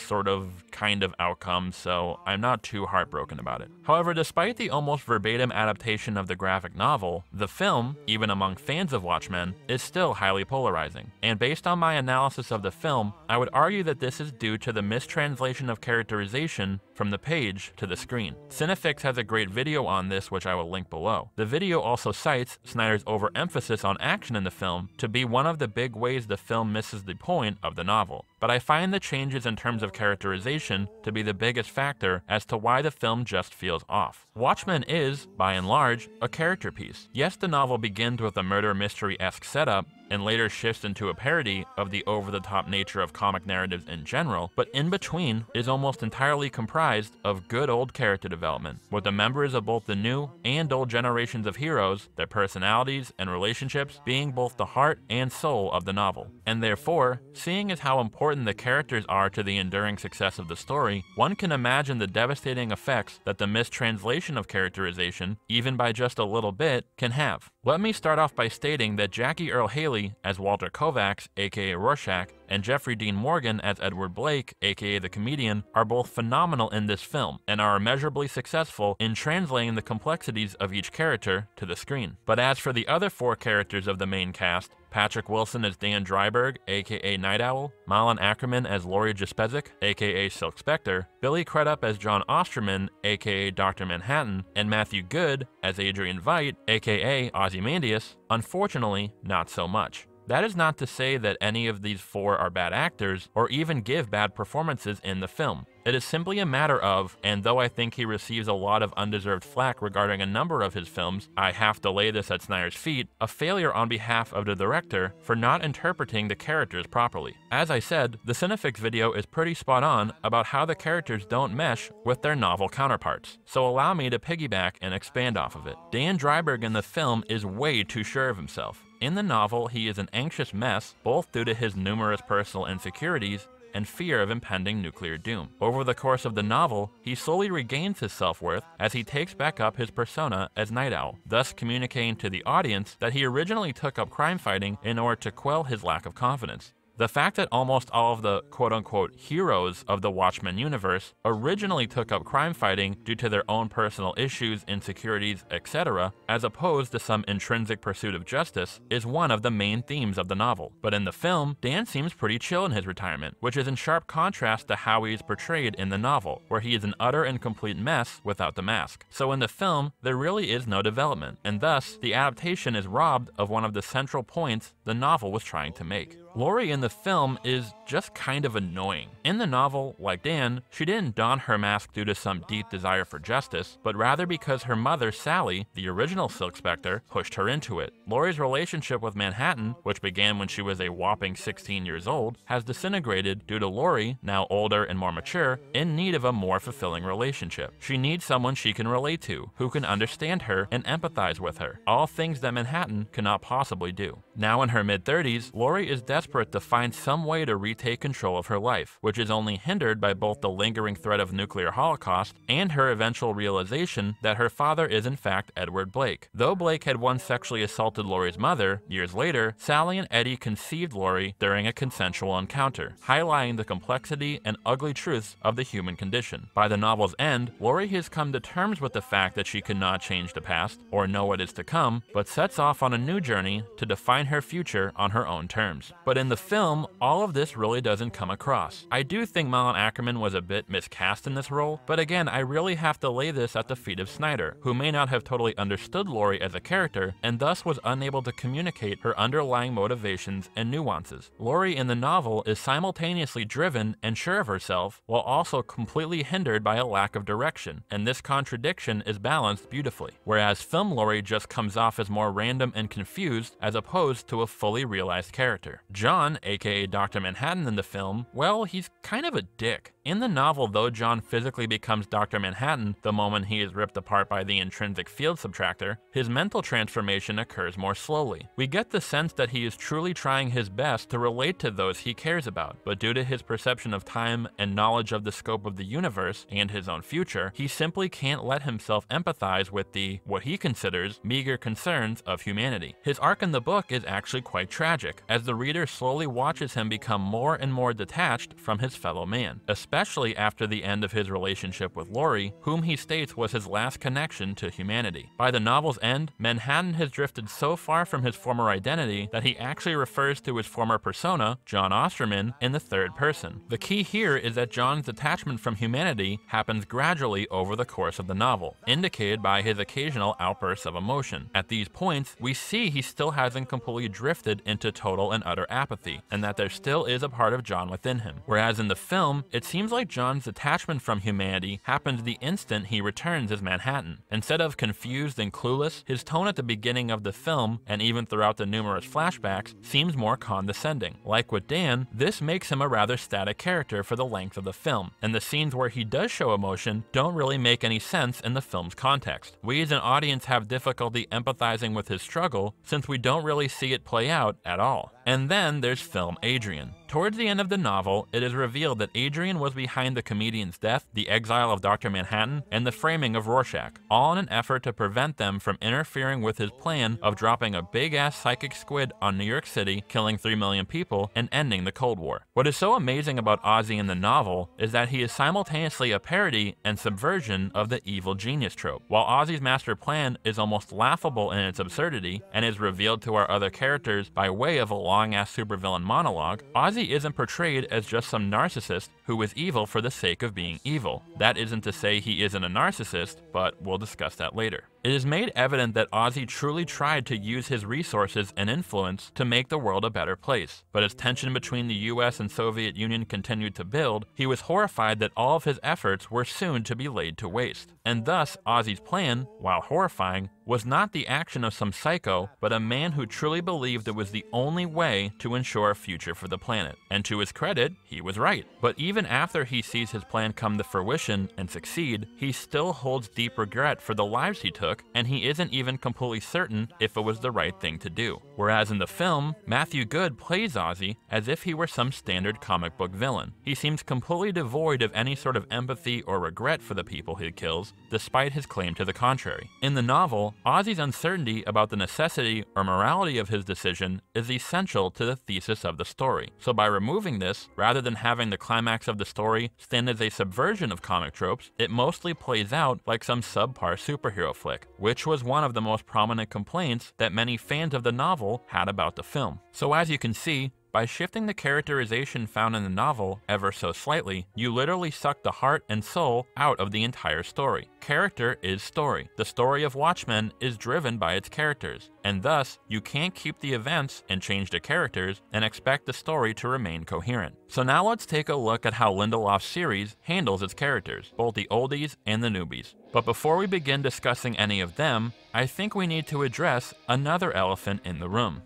kind of outcome, so I'm not too heartbroken about it. However, despite the almost verbatim adaptation of the graphic novel, the film, even among fans of Watchmen, is still highly polarizing. And based on my analysis of the film, I would argue that this is due to the mistranslation of characterization from the page to the screen. Cinefix has a great video on this, which I will link below. The video also cites Snyder's overemphasis on action in the film to be one of the big ways the film misses the point of the novel. But I find the changes in terms of characterization to be the biggest factor as to why the film just feels off. Watchmen is, by and large, a character piece. Yes, the novel begins with a murder mystery-esque setup, and later shifts into a parody of the over-the-top nature of comic narratives in general, but in between is almost entirely comprised of good old character development, with the members of both the new and old generations of heroes, their personalities and relationships being both the heart and soul of the novel. And therefore, seeing as how important the characters are to the enduring success of the story, one can imagine the devastating effects that the mistranslation of characterization, even by just a little bit, can have. Let me start off by stating that Jackie Earle Haley as Walter Kovacs, aka Rorschach, and Jeffrey Dean Morgan as Edward Blake, aka the comedian, are both phenomenal in this film, and are immeasurably successful in translating the complexities of each character to the screen. But as for the other four characters of the main cast, Patrick Wilson as Dan Dreiberg, aka Night Owl, Malin Ackerman as Laurie Jaspezek, aka Silk Spectre, Billy Crudup as John Osterman, aka Dr. Manhattan, and Matthew Goode as Adrian Veidt, aka Ozymandias, unfortunately, not so much. That is not to say that any of these four are bad actors, or even give bad performances in the film. It is simply a matter of, and though I think he receives a lot of undeserved flack regarding a number of his films, I have to lay this at Snyder's feet, a failure on behalf of the director for not interpreting the characters properly. As I said, the Cinefix video is pretty spot on about how the characters don't mesh with their novel counterparts, so allow me to piggyback and expand off of it. Dan Dreiberg in the film is way too sure of himself. In the novel, he is an anxious mess, both due to his numerous personal insecurities and fear of impending nuclear doom. Over the course of the novel, he slowly regains his self-worth as he takes back up his persona as Night Owl, thus communicating to the audience that he originally took up crime fighting in order to quell his lack of confidence. The fact that almost all of the quote-unquote heroes of the Watchmen universe originally took up crime fighting due to their own personal issues, insecurities, etc., as opposed to some intrinsic pursuit of justice, is one of the main themes of the novel. But in the film, Dan seems pretty chill in his retirement, which is in sharp contrast to how he is portrayed in the novel, where he is an utter and complete mess without the mask. So in the film, there really is no development, and thus, the adaptation is robbed of one of the central points the novel was trying to make. Laurie in the film is just kind of annoying. In the novel, like Dan, she didn't don her mask due to some deep desire for justice, but rather because her mother, Sally, the original Silk Spectre, pushed her into it. Laurie's relationship with Manhattan, which began when she was a whopping 16 years old, has disintegrated due to Laurie, now older and more mature, in need of a more fulfilling relationship. She needs someone she can relate to, who can understand her and empathize with her, all things that Manhattan cannot possibly do. Now in her mid-30s, Laurie is desperate to find some way to retake control of her life, which is only hindered by both the lingering threat of nuclear holocaust and her eventual realization that her father is in fact Edward Blake. Though Blake had once sexually assaulted Laurie's mother, years later, Sally and Eddie conceived Laurie during a consensual encounter, highlighting the complexity and ugly truths of the human condition. By the novel's end, Laurie has come to terms with the fact that she cannot change the past or know what is to come, but sets off on a new journey to define her future on her own terms. But in the film, all of this really doesn't come across. I do think Malin Ackerman was a bit miscast in this role, but again, I really have to lay this at the feet of Snyder, who may not have totally understood Laurie as a character, and thus was unable to communicate her underlying motivations and nuances. Laurie in the novel is simultaneously driven and sure of herself, while also completely hindered by a lack of direction, and this contradiction is balanced beautifully. Whereas film Laurie just comes off as more random and confused, as opposed to a fully realized character. John, aka Dr. Manhattan in the film, well, he's kind of a dick. In the novel, though John physically becomes Dr. Manhattan the moment he is ripped apart by the intrinsic field subtractor, his mental transformation occurs more slowly. We get the sense that he is truly trying his best to relate to those he cares about, but due to his perception of time and knowledge of the scope of the universe and his own future, he simply can't let himself empathize with the, what he considers, meager concerns of humanity. His arc in the book is actually quite tragic, as the reader slowly watches him become more and more detached from his fellow man, especially after the end of his relationship with Laurie, whom he states was his last connection to humanity. By the novel's end, Manhattan has drifted so far from his former identity that he actually refers to his former persona, John Osterman, in the third person. The key here is that John's detachment from humanity happens gradually over the course of the novel, indicated by his occasional outbursts of emotion. At these points, we see he still hasn't completely drifted into total and utter apathy, and that there still is a part of John within him. Whereas in the film, it seems like John's detachment from humanity happens the instant he returns as Manhattan. Instead of confused and clueless, his tone at the beginning of the film, and even throughout the numerous flashbacks, seems more condescending. Like with Dan, this makes him a rather static character for the length of the film, and the scenes where he does show emotion don't really make any sense in the film's context. We as an audience have difficulty empathizing with his struggle since we don't really see it play out at all. And then there's film Adrian. Towards the end of the novel, it is revealed that Adrian was behind the comedian's death, the exile of Dr. Manhattan, and the framing of Rorschach, all in an effort to prevent them from interfering with his plan of dropping a big-ass psychic squid on New York City, killing 3 million people, and ending the Cold War. What is so amazing about Ozzy in the novel is that he is simultaneously a parody and subversion of the evil genius trope. While Ozzy's master plan is almost laughable in its absurdity, and is revealed to our other characters by way of a long-ass supervillain monologue, Ozzy isn't portrayed as just some narcissist who is evil for the sake of being evil. That isn't to say he isn't a narcissist, but we'll discuss that later. It is made evident that Ozzy truly tried to use his resources and influence to make the world a better place, but as tension between the US and Soviet Union continued to build, he was horrified that all of his efforts were soon to be laid to waste. And thus, Ozzy's plan, while horrifying, was not the action of some psycho, but a man who truly believed it was the only way to ensure a future for the planet. And to his credit, he was right. But even after he sees his plan come to fruition and succeed, he still holds deep regret for the lives he took took, and he isn't even completely certain if it was the right thing to do. Whereas in the film, Matthew Goode plays Ozzy as if he were some standard comic book villain. He seems completely devoid of any sort of empathy or regret for the people he kills, despite his claim to the contrary. In the novel, Ozzy's uncertainty about the necessity or morality of his decision is essential to the thesis of the story. So by removing this, rather than having the climax of the story stand as a subversion of comic tropes, it mostly plays out like some subpar superhero flick, which was one of the most prominent complaints that many fans of the novel had about the film. So as you can see, by shifting the characterization found in the novel ever so slightly, you literally suck the heart and soul out of the entire story. Character is story. The story of Watchmen is driven by its characters, and thus, you can't keep the events and change the characters and expect the story to remain coherent. So now let's take a look at how Lindelof's series handles its characters, both the oldies and the newbies. But before we begin discussing any of them, I think we need to address another elephant in the room.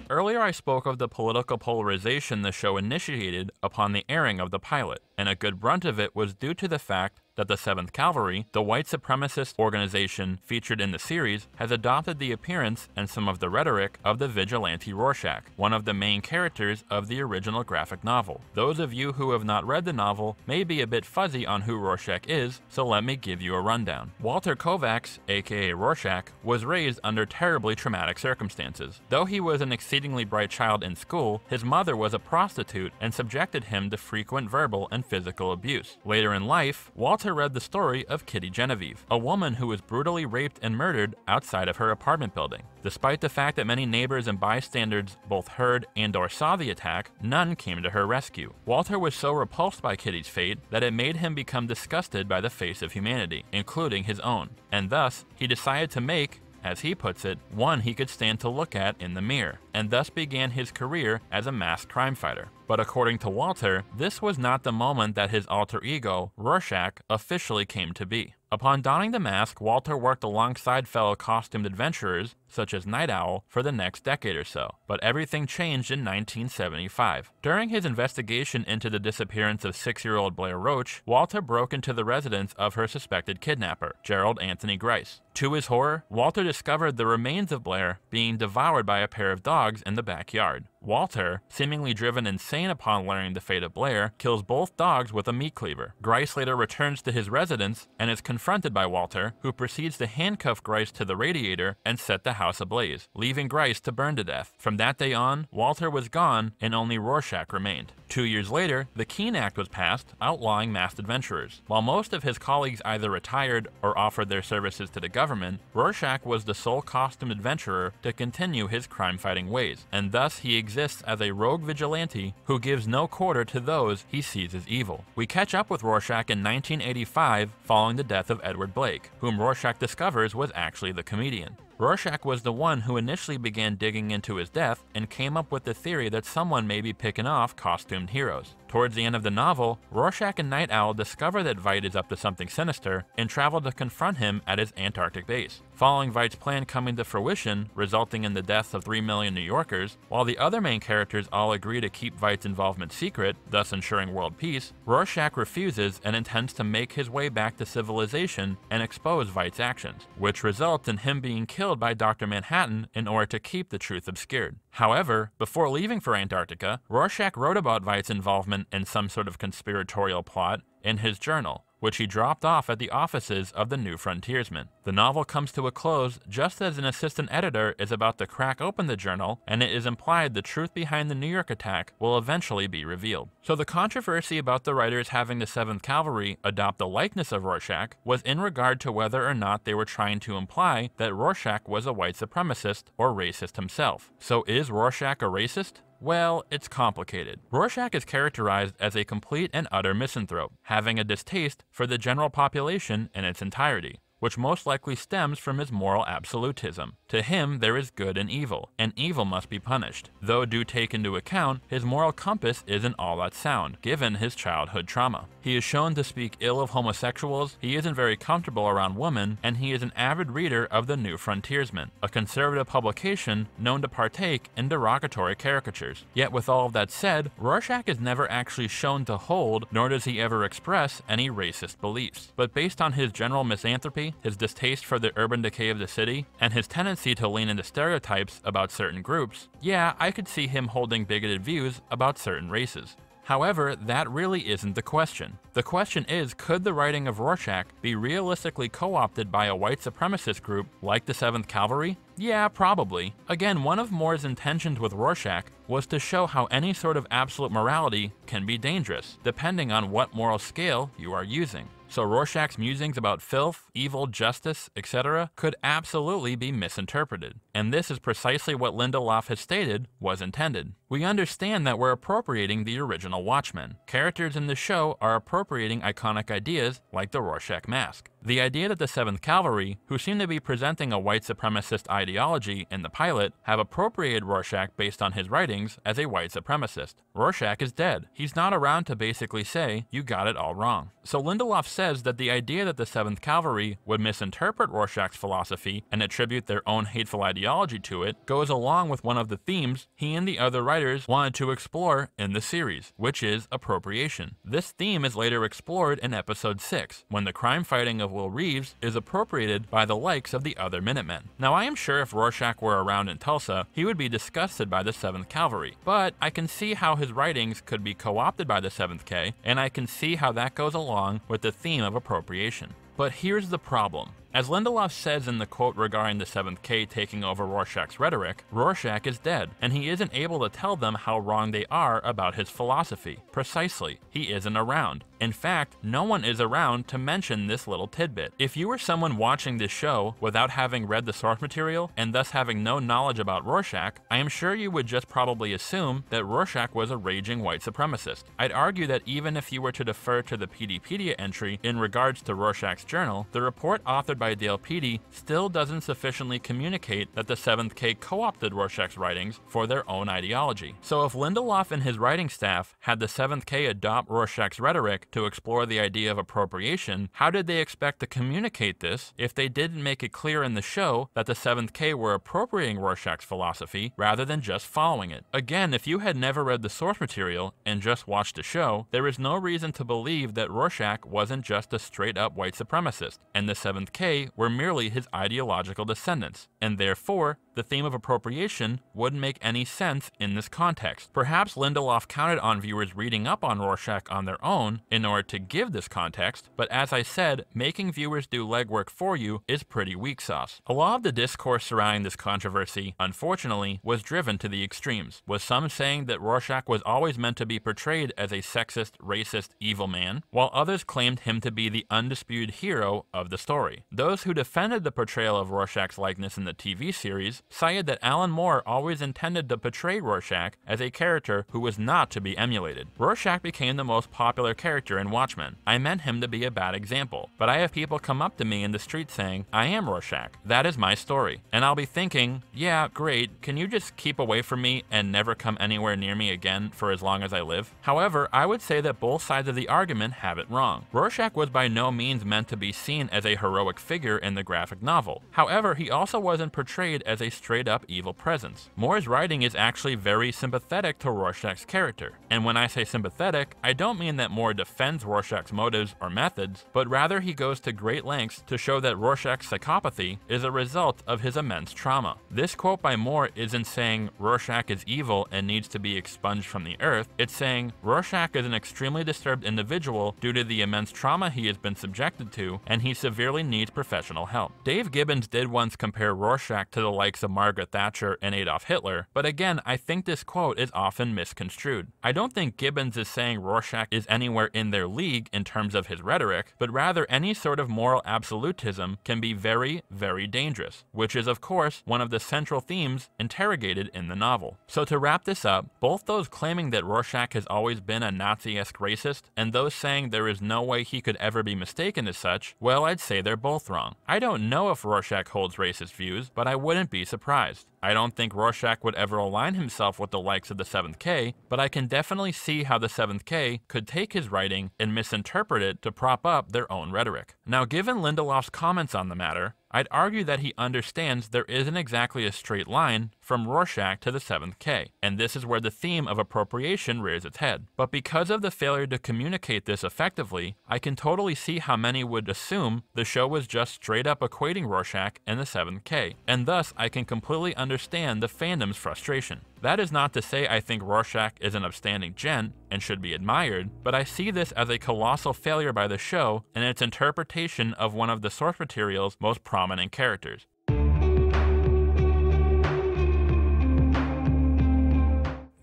Earlier I spoke of the political polarization the show initiated upon the airing of the pilot, and a good brunt of it was due to the fact that the 7th Cavalry, the white supremacist organization featured in the series, has adopted the appearance and some of the rhetoric of the vigilante Rorschach, one of the main characters of the original graphic novel. Those of you who have not read the novel may be a bit fuzzy on who Rorschach is, so let me give you a rundown. Walter Kovacs, aka Rorschach, was raised under terribly traumatic circumstances. Though he was an exceedingly bright child in school, his mother was a prostitute and subjected him to frequent verbal and physical abuse. Later in life, Walter read the story of Kitty Genevieve, a woman who was brutally raped and murdered outside of her apartment building. Despite the fact that many neighbors and bystanders both heard and/or saw the attack, none came to her rescue. Walter was so repulsed by Kitty's fate that it made him become disgusted by the face of humanity, including his own, and thus he decided to make, as he puts it, one he could stand to look at in the mirror, and thus began his career as a masked crime fighter. But according to Walter, this was not the moment that his alter ego, Rorschach, officially came to be. Upon donning the mask, Walter worked alongside fellow costumed adventurers, such as Night Owl, for the next decade or so. But everything changed in 1975. During his investigation into the disappearance of 6-year-old Blair Roach, Walter broke into the residence of her suspected kidnapper, Gerald Anthony Grice. To his horror, Walter discovered the remains of Blair being devoured by a pair of dogs in the backyard. Walter, seemingly driven insane upon learning the fate of Blair, kills both dogs with a meat cleaver. Grice later returns to his residence and is confronted by Walter, who proceeds to handcuff Grice to the radiator and set the house ablaze, leaving Grice to burn to death. From that day on, Walter was gone and only Rorschach remained. 2 years later, the Keene Act was passed, outlawing masked adventurers. While most of his colleagues either retired or offered their services to the government, Rorschach was the sole costumed adventurer to continue his crime-fighting ways, and thus he exists as a rogue vigilante who gives no quarter to those he sees as evil. We catch up with Rorschach in 1985 following the death of Edward Blake, whom Rorschach discovers was actually the comedian. Rorschach was the one who initially began digging into his death and came up with the theory that someone may be picking off costumed heroes. Towards the end of the novel, Rorschach and Night Owl discover that Veidt is up to something sinister and travel to confront him at his Antarctic base. Following Veidt's plan coming to fruition, resulting in the deaths of 3 million New Yorkers, while the other main characters all agree to keep Veidt's involvement secret, thus ensuring world peace, Rorschach refuses and intends to make his way back to civilization and expose Veidt's actions, which results in him being killed by Dr. Manhattan in order to keep the truth obscured. However, before leaving for Antarctica, Rorschach wrote about Veidt's involvement in some sort of conspiratorial plot in his journal, which he dropped off at the offices of the New Frontiersman. The novel comes to a close just as an assistant editor is about to crack open the journal, and it is implied the truth behind the New York attack will eventually be revealed. So the controversy about the writers having the 7th Cavalry adopt the likeness of Rorschach was in regard to whether or not they were trying to imply that Rorschach was a white supremacist or racist himself. So is Rorschach a racist? Well, it's complicated. Rorschach is characterized as a complete and utter misanthrope, having a distaste for the general population in its entirety. which most likely stems from his moral absolutism. To him, there is good and evil must be punished, though do take into account his moral compass isn't all that sound, given his childhood trauma. He is shown to speak ill of homosexuals, he isn't very comfortable around women, and he is an avid reader of The New Frontiersman, a conservative publication known to partake in derogatory caricatures. Yet with all of that said, Rorschach is never actually shown to hold, nor does he ever express any racist beliefs. But based on his general misanthropy, his distaste for the urban decay of the city, and his tendency to lean into stereotypes about certain groups, yeah, I could see him holding bigoted views about certain races. However, that really isn't the question. The question is, could the writing of Rorschach be realistically co-opted by a white supremacist group like the 7th Cavalry? Yeah, probably. Again, one of Moore's intentions with Rorschach was to show how any sort of absolute morality can be dangerous, depending on what moral scale you are using. So Rorschach's musings about filth, evil, justice, etc. could absolutely be misinterpreted. And this is precisely what Lindelof has stated was intended. We understand that we're appropriating the original Watchmen. Characters in the show are appropriating iconic ideas like the Rorschach mask. The idea that the 7th Cavalry, who seem to be presenting a white supremacist ideology in the pilot, have appropriated Rorschach based on his writings as a white supremacist. Rorschach is dead. He's not around to basically say, you got it all wrong. So Lindelof says that the idea that the 7th Cavalry would misinterpret Rorschach's philosophy and attribute their own hateful ideology to it goes along with one of the themes he and the other writers wanted to explore in the series, which is appropriation. This theme is later explored in episode 6, when the crime fighting of Will Reeves is appropriated by the likes of the other Minutemen. Now, I am sure if Rorschach were around in Tulsa, he would be disgusted by the 7th Cavalry, but I can see how his writings could be co-opted by the 7th K, and I can see how that goes along with the theme of appropriation. But here's the problem. As Lindelof says in the quote regarding the 7th K taking over Rorschach's rhetoric, Rorschach is dead, and he isn't able to tell them how wrong they are about his philosophy. Precisely, he isn't around. In fact, no one is around to mention this little tidbit. If you were someone watching this show without having read the source material, and thus having no knowledge about Rorschach, I am sure you would just probably assume that Rorschach was a raging white supremacist. I'd argue that even if you were to defer to the PDpedia entry in regards to Rorschach's journal, the report authored by Dale Petey still doesn't sufficiently communicate that the 7th K co-opted Rorschach's writings for their own ideology. So if Lindelof and his writing staff had the 7th K adopt Rorschach's rhetoric to explore the idea of appropriation, how did they expect to communicate this if they didn't make it clear in the show that the 7th K were appropriating Rorschach's philosophy rather than just following it? Again, if you had never read the source material and just watched the show, there is no reason to believe that Rorschach wasn't just a straight-up white supremacist, and the 7th K were merely his ideological descendants, and therefore, the theme of appropriation wouldn't make any sense in this context. Perhaps Lindelof counted on viewers reading up on Rorschach on their own in order to give this context, but as I said, making viewers do legwork for you is pretty weak sauce. A lot of the discourse surrounding this controversy, unfortunately, was driven to the extremes, with some saying that Rorschach was always meant to be portrayed as a sexist, racist, evil man, while others claimed him to be the undisputed hero of the story. Those who defended the portrayal of Rorschach's likeness in the TV series cited that Alan Moore always intended to portray Rorschach as a character who was not to be emulated. Rorschach became the most popular character in Watchmen. I meant him to be a bad example, but I have people come up to me in the street saying, I am Rorschach. That is my story. And I'll be thinking, yeah, great, can you just keep away from me and never come anywhere near me again for as long as I live? However, I would say that both sides of the argument have it wrong. Rorschach was by no means meant to be seen as a heroic figure in the graphic novel. However, he also wasn't portrayed as a straight-up evil presence. Moore's writing is actually very sympathetic to Rorschach's character. And when I say sympathetic, I don't mean that Moore defends Rorschach's motives or methods, but rather he goes to great lengths to show that Rorschach's psychopathy is a result of his immense trauma. This quote by Moore isn't saying Rorschach is evil and needs to be expunged from the earth, it's saying Rorschach is an extremely disturbed individual due to the immense trauma he has been subjected to, and he severely needs professional help. Dave Gibbons did once compare Rorschach to the likes likes of Margaret Thatcher and Adolf Hitler, but again, I think this quote is often misconstrued. I don't think Gibbons is saying Rorschach is anywhere in their league in terms of his rhetoric, but rather any sort of moral absolutism can be very, very dangerous, which is of course one of the central themes interrogated in the novel. So to wrap this up, both those claiming that Rorschach has always been a Nazi-esque racist, and those saying there is no way he could ever be mistaken as such, well, I'd say they're both wrong. I don't know if Rorschach holds racist views, but I wouldn't be surprised. I don't think Rorschach would ever align himself with the likes of the 7th K, but I can definitely see how the 7th K could take his writing and misinterpret it to prop up their own rhetoric. Now, given Lindelof's comments on the matter, I'd argue that he understands there isn't exactly a straight line from Rorschach to the 7th K, and this is where the theme of appropriation rears its head. But because of the failure to communicate this effectively, I can totally see how many would assume the show was just straight up equating Rorschach and the 7th K, and thus I can completely understand the fandom's frustration. That is not to say I think Rorschach is an upstanding gent and should be admired, but I see this as a colossal failure by the show in its interpretation of one of the source material's most prominent characters.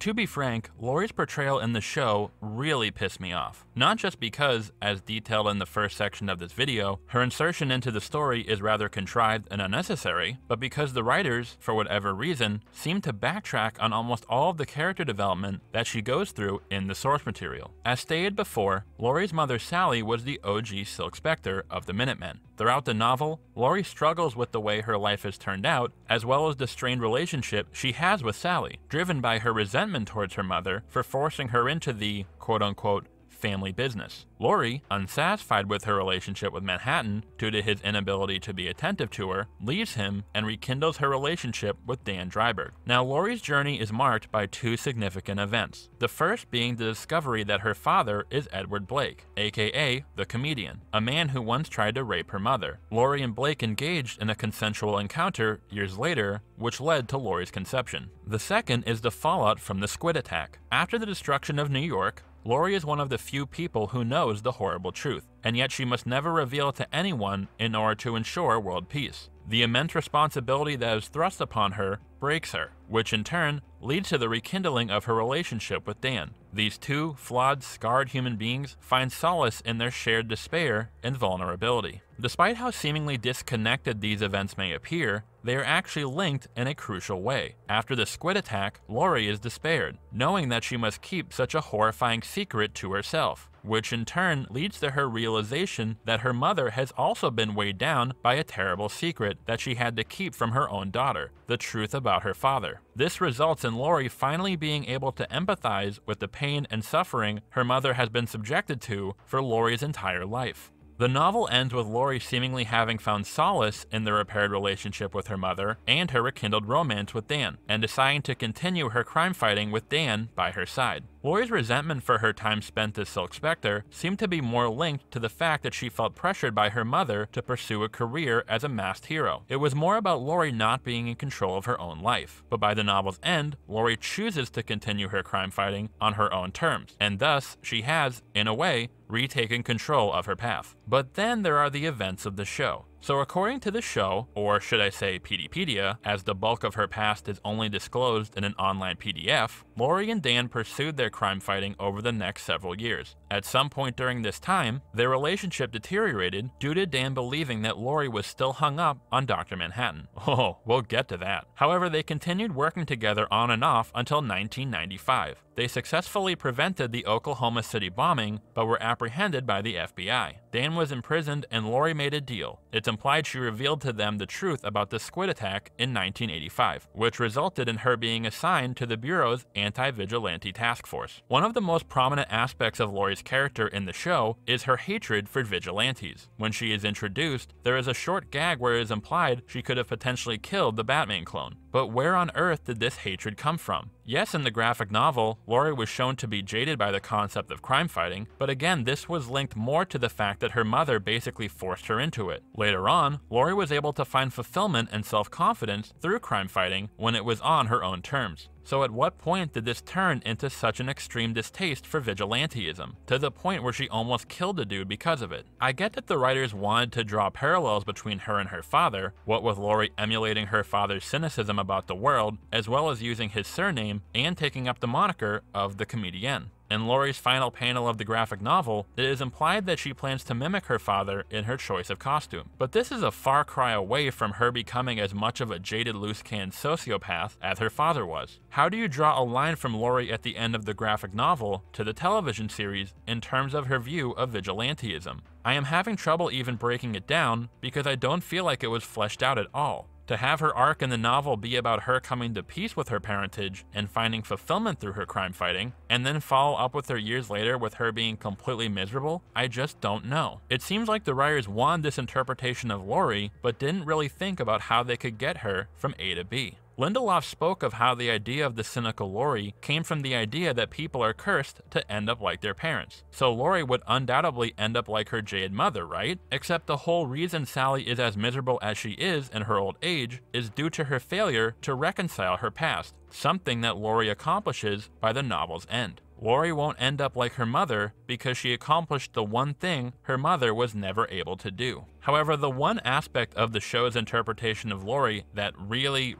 To be frank, Laurie's portrayal in the show really pissed me off. Not just because, as detailed in the first section of this video, her insertion into the story is rather contrived and unnecessary, but because the writers, for whatever reason, seem to backtrack on almost all of the character development that she goes through in the source material. As stated before, Laurie's mother Sally was the OG Silk Spectre of the Minutemen. Throughout the novel, Laurie struggles with the way her life has turned out, as well as the strained relationship she has with Sally, driven by her resentment towards her mother for forcing her into the quote-unquote family business. Laurie, unsatisfied with her relationship with Manhattan due to his inability to be attentive to her, leaves him and rekindles her relationship with Dan Dreiberg. Now, Laurie's journey is marked by two significant events. The first being the discovery that her father is Edward Blake, aka the comedian, a man who once tried to rape her mother. Laurie and Blake engaged in a consensual encounter years later, which led to Laurie's conception. The second is the fallout from the squid attack. After the destruction of New York, Laurie is one of the few people who knows the horrible truth, and yet she must never reveal it to anyone in order to ensure world peace. The immense responsibility that is thrust upon her breaks her, which in turn leads to the rekindling of her relationship with Dan. These two flawed, scarred human beings find solace in their shared despair and vulnerability. Despite how seemingly disconnected these events may appear, they are actually linked in a crucial way. After the squid attack, Laurie is despaired, knowing that she must keep such a horrifying secret to herself, which in turn leads to her realization that her mother has also been weighed down by a terrible secret that she had to keep from her own daughter, the truth about her father. This results in Laurie finally being able to empathize with the pain and suffering her mother has been subjected to for Laurie's entire life. The novel ends with Laurie seemingly having found solace in the repaired relationship with her mother and her rekindled romance with Dan, and deciding to continue her crime fighting with Dan by her side. Laurie's resentment for her time spent as Silk Spectre seemed to be more linked to the fact that she felt pressured by her mother to pursue a career as a masked hero. It was more about Laurie not being in control of her own life. But by the novel's end, Laurie chooses to continue her crime fighting on her own terms, and thus she has, in a way, retaken control of her path. But then there are the events of the show. So according to the show, or should I say PDpedia, as the bulk of her past is only disclosed in an online PDF, Laurie and Dan pursued their crime fighting over the next several years. At some point during this time, their relationship deteriorated due to Dan believing that Laurie was still hung up on Dr. Manhattan. Oh, we'll get to that. However, they continued working together on and off until 1995. They successfully prevented the Oklahoma City bombing, but were apprehended by the FBI. Dan was imprisoned and Laurie made a deal. It's implied she revealed to them the truth about the squid attack in 1985, which resulted in her being assigned to the Bureau's anti-vigilante task force. One of the most prominent aspects of Laurie's character in the show is her hatred for vigilantes. When she is introduced, there is a short gag where it is implied she could have potentially killed the Batman clone. But where on earth did this hatred come from? Yes, in the graphic novel, Laurie was shown to be jaded by the concept of crime fighting, but again, this was linked more to the fact that her mother basically forced her into it. Later on, Laurie was able to find fulfillment and self-confidence through crime fighting when it was on her own terms. So at what point did this turn into such an extreme distaste for vigilanteism, to the point where she almost killed a dude because of it? I get that the writers wanted to draw parallels between her and her father, what with Laurie emulating her father's cynicism about the world, as well as using his surname and taking up the moniker of the comedienne. In Laurie's final panel of the graphic novel, it is implied that she plans to mimic her father in her choice of costume. But this is a far cry away from her becoming as much of a jaded loose-cannon sociopath as her father was. How do you draw a line from Laurie at the end of the graphic novel to the television series in terms of her view of vigilanteism? I am having trouble even breaking it down because I don't feel like it was fleshed out at all. To have her arc in the novel be about her coming to peace with her parentage and finding fulfillment through her crime fighting, and then follow up with her years later with her being completely miserable, I just don't know. It seems like the writers wanted this interpretation of Laurie, but didn't really think about how they could get her from A to B. Lindelof spoke of how the idea of the cynical Laurie came from the idea that people are cursed to end up like their parents. So Laurie would undoubtedly end up like her jaded mother, right? Except the whole reason Sally is as miserable as she is in her old age is due to her failure to reconcile her past, something that Laurie accomplishes by the novel's end. Laurie won't end up like her mother because she accomplished the one thing her mother was never able to do. However, the one aspect of the show's interpretation of Laurie that really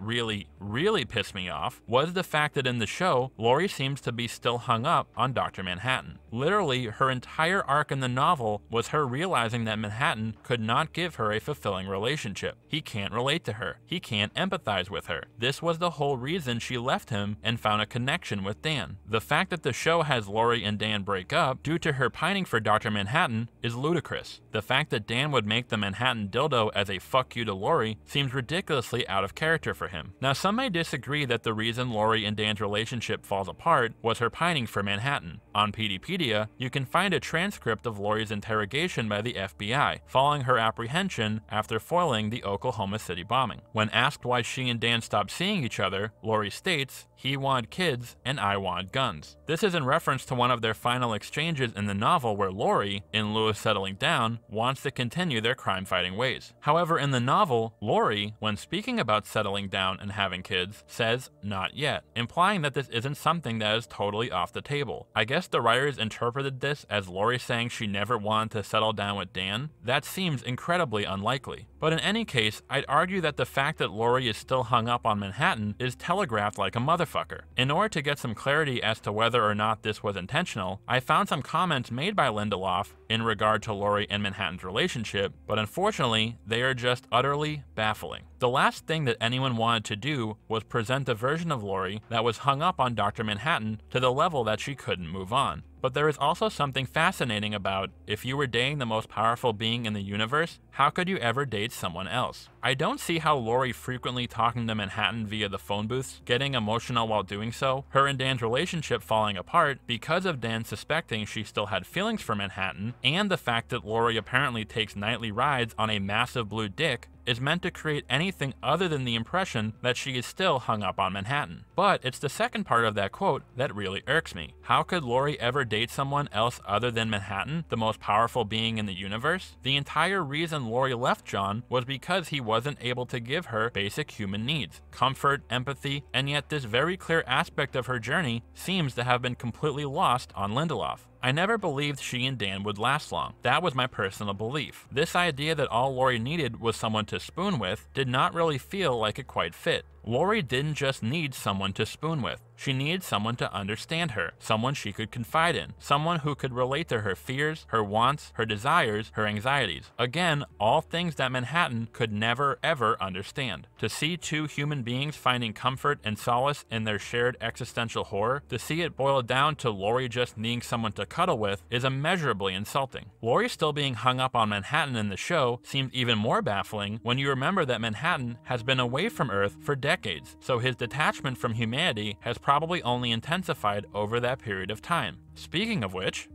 pissed me off was the fact that in the show, Laurie seems to be still hung up on Dr. Manhattan. Literally, her entire arc in the novel was her realizing that Manhattan could not give her a fulfilling relationship. He can't relate to her. He can't empathize with her. This was the whole reason she left him and found a connection with Dan. The fact that the show has Laurie and Dan break up due to her pining for Dr. Manhattan is ludicrous. The fact that Dan would make the Manhattan dildo as a fuck you to Laurie seems ridiculously out of character for him. Now, some may disagree that the reason Laurie and Dan's relationship falls apart was her pining for Manhattan. On PDpedia, you can find a transcript of Laurie's interrogation by the FBI, following her apprehension after foiling the Oklahoma City bombing. When asked why she and Dan stopped seeing each other, Laurie states, "He wanted kids and I wanted guns." This is in reference to one of their final exchanges in the novel where Laurie, in lieu of settling down, wants to continue their crime-fighting ways. However, in the novel, Laurie, when speaking about settling down and having kids, says not yet, implying that this isn't something that is totally off the table. I guess the writers interpreted this as Laurie saying she never wanted to settle down with Dan. That seems incredibly unlikely. But in any case, I'd argue that the fact that Laurie is still hung up on Manhattan is telegraphed like a motherfucker. In order to get some clarity as to whether or not this was intentional, I found some comments made by Lindelof in regard to Laurie and Manhattan's relationship, but unfortunately, they are just utterly baffling. The last thing that anyone wanted to do was present a version of Laurie that was hung up on Dr. Manhattan to the level that she couldn't move on. But there is also something fascinating about, if you were dating the most powerful being in the universe, how could you ever date someone else? I don't see how Laurie frequently talking to Manhattan via the phone booths, getting emotional while doing so, her and Dan's relationship falling apart because of Dan suspecting she still had feelings for Manhattan, and the fact that Laurie apparently takes nightly rides on a massive blue dick is meant to create anything other than the impression that she is still hung up on Manhattan. But it's the second part of that quote that really irks me. How could Laurie ever date someone else other than Manhattan, the most powerful being in the universe? The entire reason Laurie left John was because he wasn't able to give her basic human needs, comfort, empathy, and yet this very clear aspect of her journey seems to have been completely lost on Lindelof. I never believed she and Dan would last long. That was my personal belief. This idea that all Laurie needed was someone to spoon with did not really feel like it quite fit. Laurie didn't just need someone to spoon with. She needed someone to understand her, someone she could confide in, someone who could relate to her fears, her wants, her desires, her anxieties. Again, all things that Manhattan could never ever understand. To see two human beings finding comfort and solace in their shared existential horror, to see it boil down to Laurie just needing someone to cuddle with is immeasurably insulting. Laurie still being hung up on Manhattan in the show seems even more baffling when you remember that Manhattan has been away from Earth for decades, so his detachment from humanity has probably only intensified over that period of time. Speaking of which,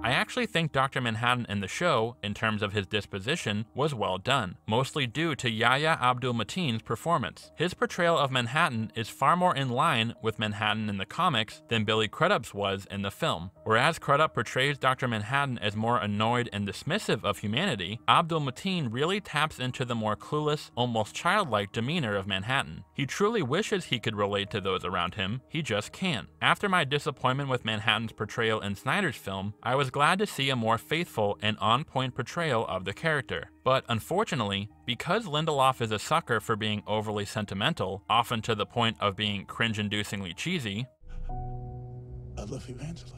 I actually think Dr. Manhattan in the show, in terms of his disposition, was well done, mostly due to Yahya Abdul-Mateen's performance. His portrayal of Manhattan is far more in line with Manhattan in the comics than Billy Crudup's was in the film. Whereas Crudup portrays Dr. Manhattan as more annoyed and dismissive of humanity, Abdul-Mateen really taps into the more clueless, almost childlike demeanor of Manhattan. He truly wishes he could relate to those around him, he just can't. After my disappointment with Manhattan's portrayal in Snyder's film, I was glad to see a more faithful and on-point portrayal of the character. But unfortunately, because Lindelof is a sucker for being overly sentimental, often to the point of being cringe-inducingly cheesy, I love you, Angela.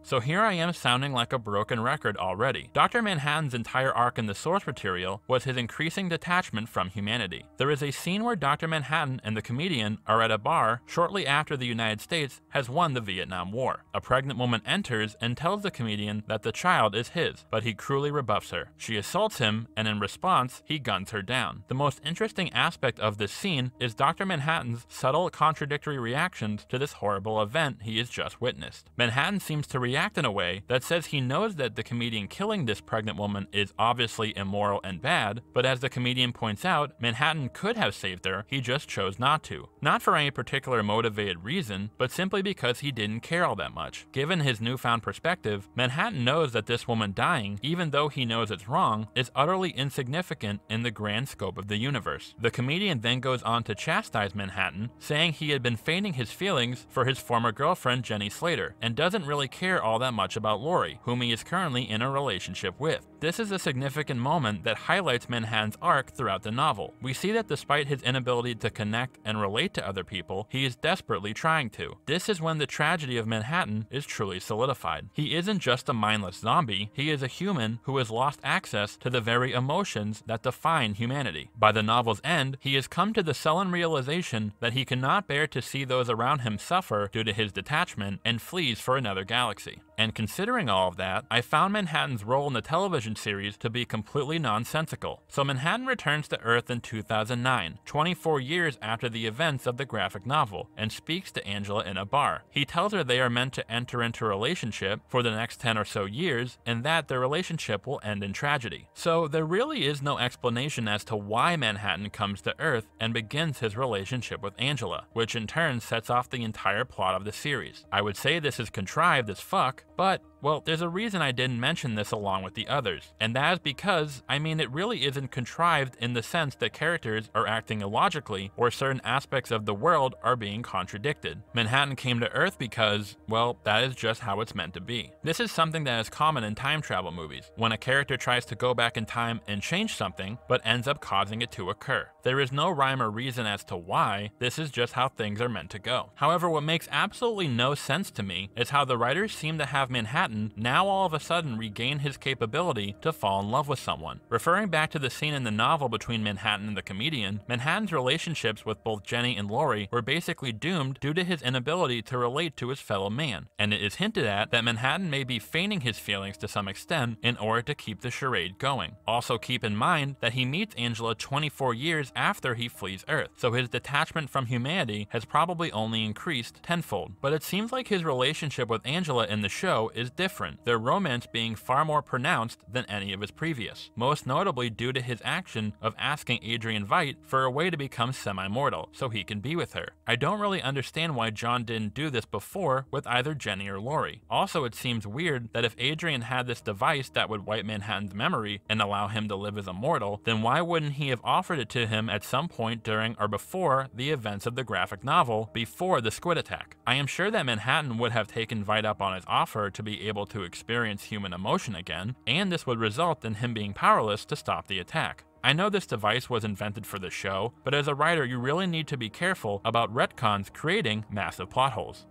So here I am sounding like a broken record already. Dr. Manhattan's entire arc in the source material was his increasing detachment from humanity. There is a scene where Dr. Manhattan and the comedian are at a bar shortly after the United States has won the Vietnam War. A pregnant woman enters and tells the comedian that the child is his, but he cruelly rebuffs her. She assaults him, and in response, he guns her down. The most interesting aspect of this scene is Dr. Manhattan's subtle contradictory reactions to this horrible event he has just witnessed. Manhattan seems to react in a way that says he knows that the comedian killing this pregnant woman is obviously immoral and bad, but as the comedian points out, Manhattan could have saved her, he just chose not to. Not for any particular motivated reason, but simply because he didn't care all that much. Given his newfound perspective, Manhattan knows that this woman dying, even though he knows it's wrong, is utterly insignificant in the grand scope of the universe. The comedian then goes on to chastise Manhattan, saying he had been feigning his feelings for his former girlfriend Jenny Slater, and doesn't really care all that much about Laurie, whom he is currently in a relationship with. This is a significant moment that highlights Manhattan's arc throughout the novel. We see that despite his inability to connect and relate to other people, he is desperately trying to. This is when the tragedy of Manhattan is truly solidified. He isn't just a mindless zombie, he is a human who has lost access to the very emotions that define humanity. By the novel's end, he has come to the sullen realization that he cannot bear to see those around him suffer due to his detachment and flees for another galaxy. And considering all of that, I found Manhattan's role in the television series to be completely nonsensical. So Manhattan returns to Earth in 2009, 24 years after the events of the graphic novel, and speaks to Angela in a bar. He tells her they are meant to enter into a relationship for the next 10 or so years, and that their relationship will end in tragedy. So there really is no explanation as to why Manhattan comes to Earth and begins his relationship with Angela, which in turn sets off the entire plot of the series. I would say this is contrived as fuck, but well, there's a reason I didn't mention this along with the others, and that is because, I mean, it really isn't contrived in the sense that characters are acting illogically or certain aspects of the world are being contradicted. Manhattan came to Earth because, well, that is just how it's meant to be. This is something that is common in time travel movies, when a character tries to go back in time and change something, but ends up causing it to occur. There is no rhyme or reason as to why, this is just how things are meant to go. However, what makes absolutely no sense to me is how the writers seem to have Manhattan now all of a sudden regain his capability to fall in love with someone. Referring back to the scene in the novel between Manhattan and the comedian, Manhattan's relationships with both Jenny and Laurie were basically doomed due to his inability to relate to his fellow man, and it is hinted at that Manhattan may be feigning his feelings to some extent in order to keep the charade going. Also keep in mind that he meets Angela 24 years after he flees Earth, so his detachment from humanity has probably only increased tenfold. But it seems like his relationship with Angela in the show is different, their romance being far more pronounced than any of his previous, most notably due to his action of asking Adrian Veidt for a way to become semi-mortal so he can be with her. I don't really understand why John didn't do this before with either Jenny or Laurie. Also, it seems weird that if Adrian had this device that would wipe Manhattan's memory and allow him to live as a mortal, then why wouldn't he have offered it to him at some point during or before the events of the graphic novel, before the squid attack? I am sure that Manhattan would have taken Veidt up on his offer to be able to experience human emotion again, and this would result in him being powerless to stop the attack. I know this device was invented for the show, but as a writer you really need to be careful about retcons creating massive plot holes.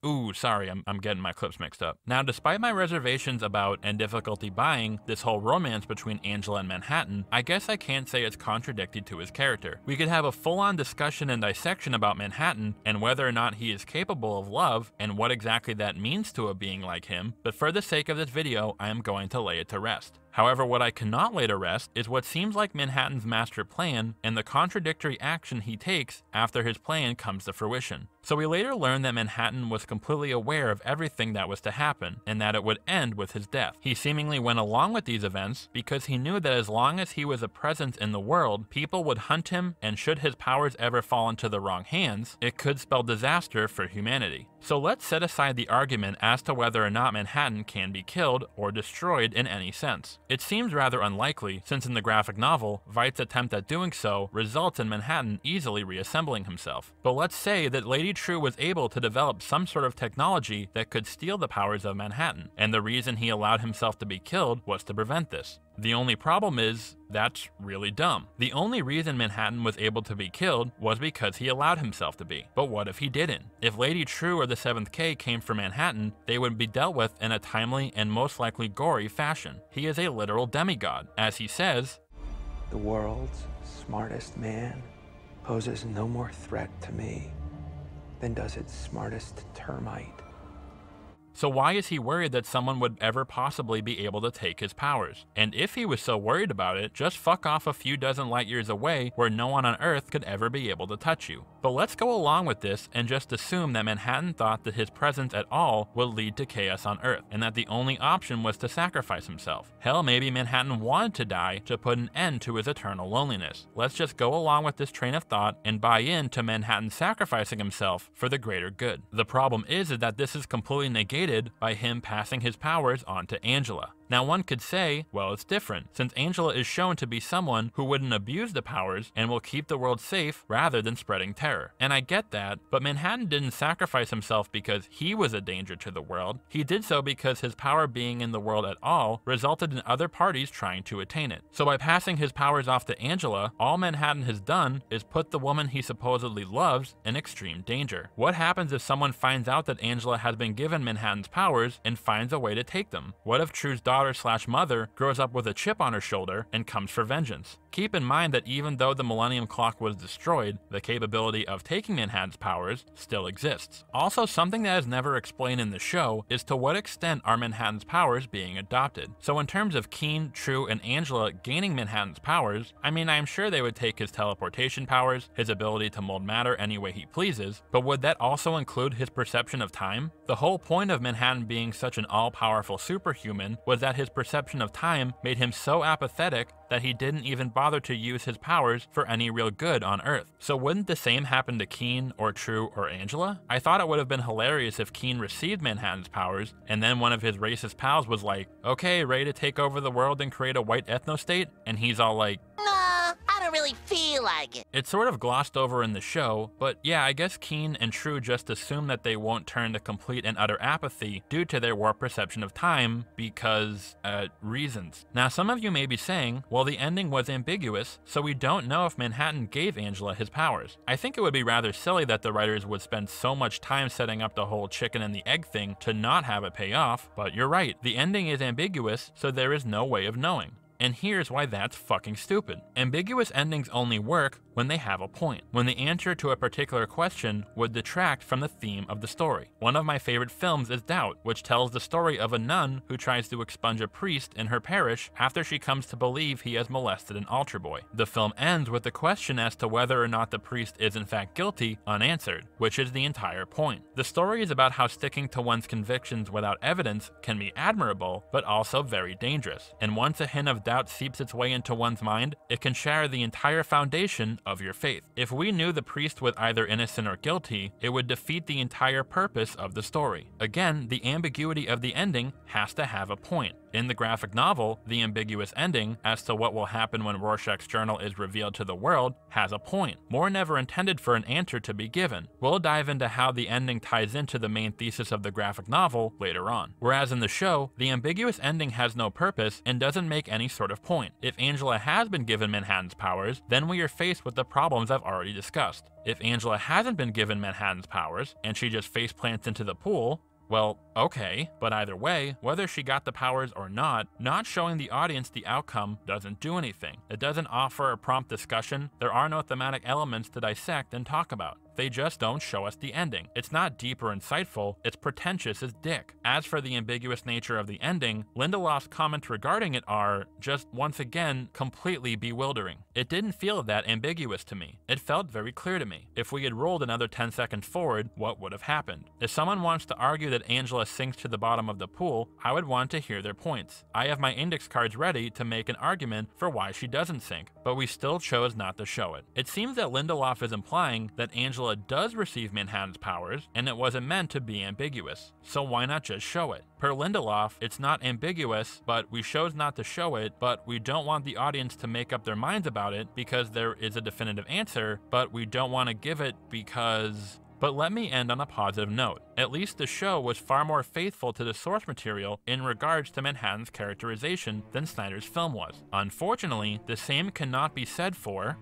Ooh, sorry, I'm getting my clips mixed up. Now, despite my reservations about and difficulty buying this whole romance between Angela and Manhattan, I guess I can't say it's contradicted to his character. We could have a full-on discussion and dissection about Manhattan and whether or not he is capable of love and what exactly that means to a being like him, but for the sake of this video, I am going to lay it to rest. However, what I cannot lay to rest is what seems like Manhattan's master plan and the contradictory action he takes after his plan comes to fruition. So we later learn that Manhattan was completely aware of everything that was to happen, and that it would end with his death. He seemingly went along with these events because he knew that as long as he was a presence in the world, people would hunt him, and should his powers ever fall into the wrong hands, it could spell disaster for humanity. So let's set aside the argument as to whether or not Manhattan can be killed or destroyed in any sense. It seems rather unlikely, since in the graphic novel, Veidt's attempt at doing so results in Manhattan easily reassembling himself. But let's say that Lady Trieu was able to develop some sort of technology that could steal the powers of Manhattan, and the reason he allowed himself to be killed was to prevent this. The only problem is, that's really dumb. The only reason Manhattan was able to be killed was because he allowed himself to be. But what if he didn't? If Lady Trieu or the 7th K came for Manhattan, they would be dealt with in a timely and most likely gory fashion. He is a literal demigod. As he says, "The world's smartest man poses no more threat to me than does its smartest termite." So why is he worried that someone would ever possibly be able to take his powers? And if he was so worried about it, just fuck off a few dozen light years away where no one on Earth could ever be able to touch you. But let's go along with this and just assume that Manhattan thought that his presence at all would lead to chaos on Earth, and that the only option was to sacrifice himself. Hell, maybe Manhattan wanted to die to put an end to his eternal loneliness. Let's just go along with this train of thought and buy into Manhattan sacrificing himself for the greater good. The problem is that this is completely negated by him passing his powers on to Angela. Now one could say, well, it's different, since Angela is shown to be someone who wouldn't abuse the powers and will keep the world safe rather than spreading terror. And I get that, but Manhattan didn't sacrifice himself because he was a danger to the world. He did so because his power being in the world at all resulted in other parties trying to attain it. So by passing his powers off to Angela, all Manhattan has done is put the woman he supposedly loves in extreme danger. What happens if someone finds out that Angela has been given Manhattan's powers and finds a way to take them? What if Trieu's daughter/mother grows up with a chip on her shoulder and comes for vengeance? Keep in mind that even though the Millennium Clock was destroyed, the capability of taking Manhattan's powers still exists. Also, something that is never explained in the show is to what extent are Manhattan's powers being adopted. So in terms of Keen, Trieu, and Angela gaining Manhattan's powers, I mean, I'm sure they would take his teleportation powers, his ability to mold matter any way he pleases, but would that also include his perception of time? The whole point of Manhattan being such an all-powerful superhuman was that his perception of time made him so apathetic that he didn't even bother to use his powers for any real good on Earth. So wouldn't the same happen to Keen, or Trieu, or Angela? I thought it would have been hilarious if Keen received Manhattan's powers, and then one of his racist pals was like, okay, ready to take over the world and create a white ethno-state? And he's all like, I don't really feel like it. It's sort of glossed over in the show, but yeah, I guess Keen and Trieu just assume that they won't turn to complete and utter apathy due to their warped perception of time because, reasons. Now some of you may be saying, well, the ending was ambiguous, so we don't know if Manhattan gave Angela his powers. I think it would be rather silly that the writers would spend so much time setting up the whole chicken and the egg thing to not have it pay off, but you're right, the ending is ambiguous, so there is no way of knowing. And here's why that's fucking stupid. Ambiguous endings only work when they have a point, when the answer to a particular question would detract from the theme of the story. One of my favorite films is Doubt, which tells the story of a nun who tries to expunge a priest in her parish after she comes to believe he has molested an altar boy. The film ends with the question as to whether or not the priest is in fact guilty unanswered, which is the entire point. The story is about how sticking to one's convictions without evidence can be admirable, but also very dangerous. And once a hint of doubt seeps its way into one's mind, it can shatter the entire foundation of your faith. If we knew the priest was either innocent or guilty, it would defeat the entire purpose of the story. Again, the ambiguity of the ending has to have a point. In the graphic novel, the ambiguous ending as to what will happen when Rorschach's journal is revealed to the world has a point. Moore never intended for an answer to be given. We'll dive into how the ending ties into the main thesis of the graphic novel later on. Whereas in the show, the ambiguous ending has no purpose and doesn't make any sort of point. If Angela has been given Manhattan's powers, then we are faced with the problems I've already discussed. If Angela hasn't been given Manhattan's powers, and she just faceplants into the pool, well, okay, but either way, whether she got the powers or not showing the audience the outcome doesn't do anything. It doesn't offer a prompt discussion, there are no thematic elements to dissect and talk about. They just don't show us the ending. It's not deep or insightful, it's pretentious as dick. As for the ambiguous nature of the ending, Lindelof's comments regarding it are, just once again, completely bewildering. It didn't feel that ambiguous to me. It felt very clear to me. If we had rolled another 10 seconds forward, what would have happened? If someone wants to argue that Angela sinks to the bottom of the pool, I would want to hear their points. I have my index cards ready to make an argument for why she doesn't sink, but we still chose not to show it. It seems that Lindelof is implying that Angela does receive Manhattan's powers, and it wasn't meant to be ambiguous. So why not just show it? Per Lindelof, it's not ambiguous, but we chose not to show it, but we don't want the audience to make up their minds about it because there is a definitive answer, but we don't want to give it because... But let me end on a positive note. At least the show was far more faithful to the source material in regards to Manhattan's characterization than Snyder's film was. Unfortunately, the same cannot be said for...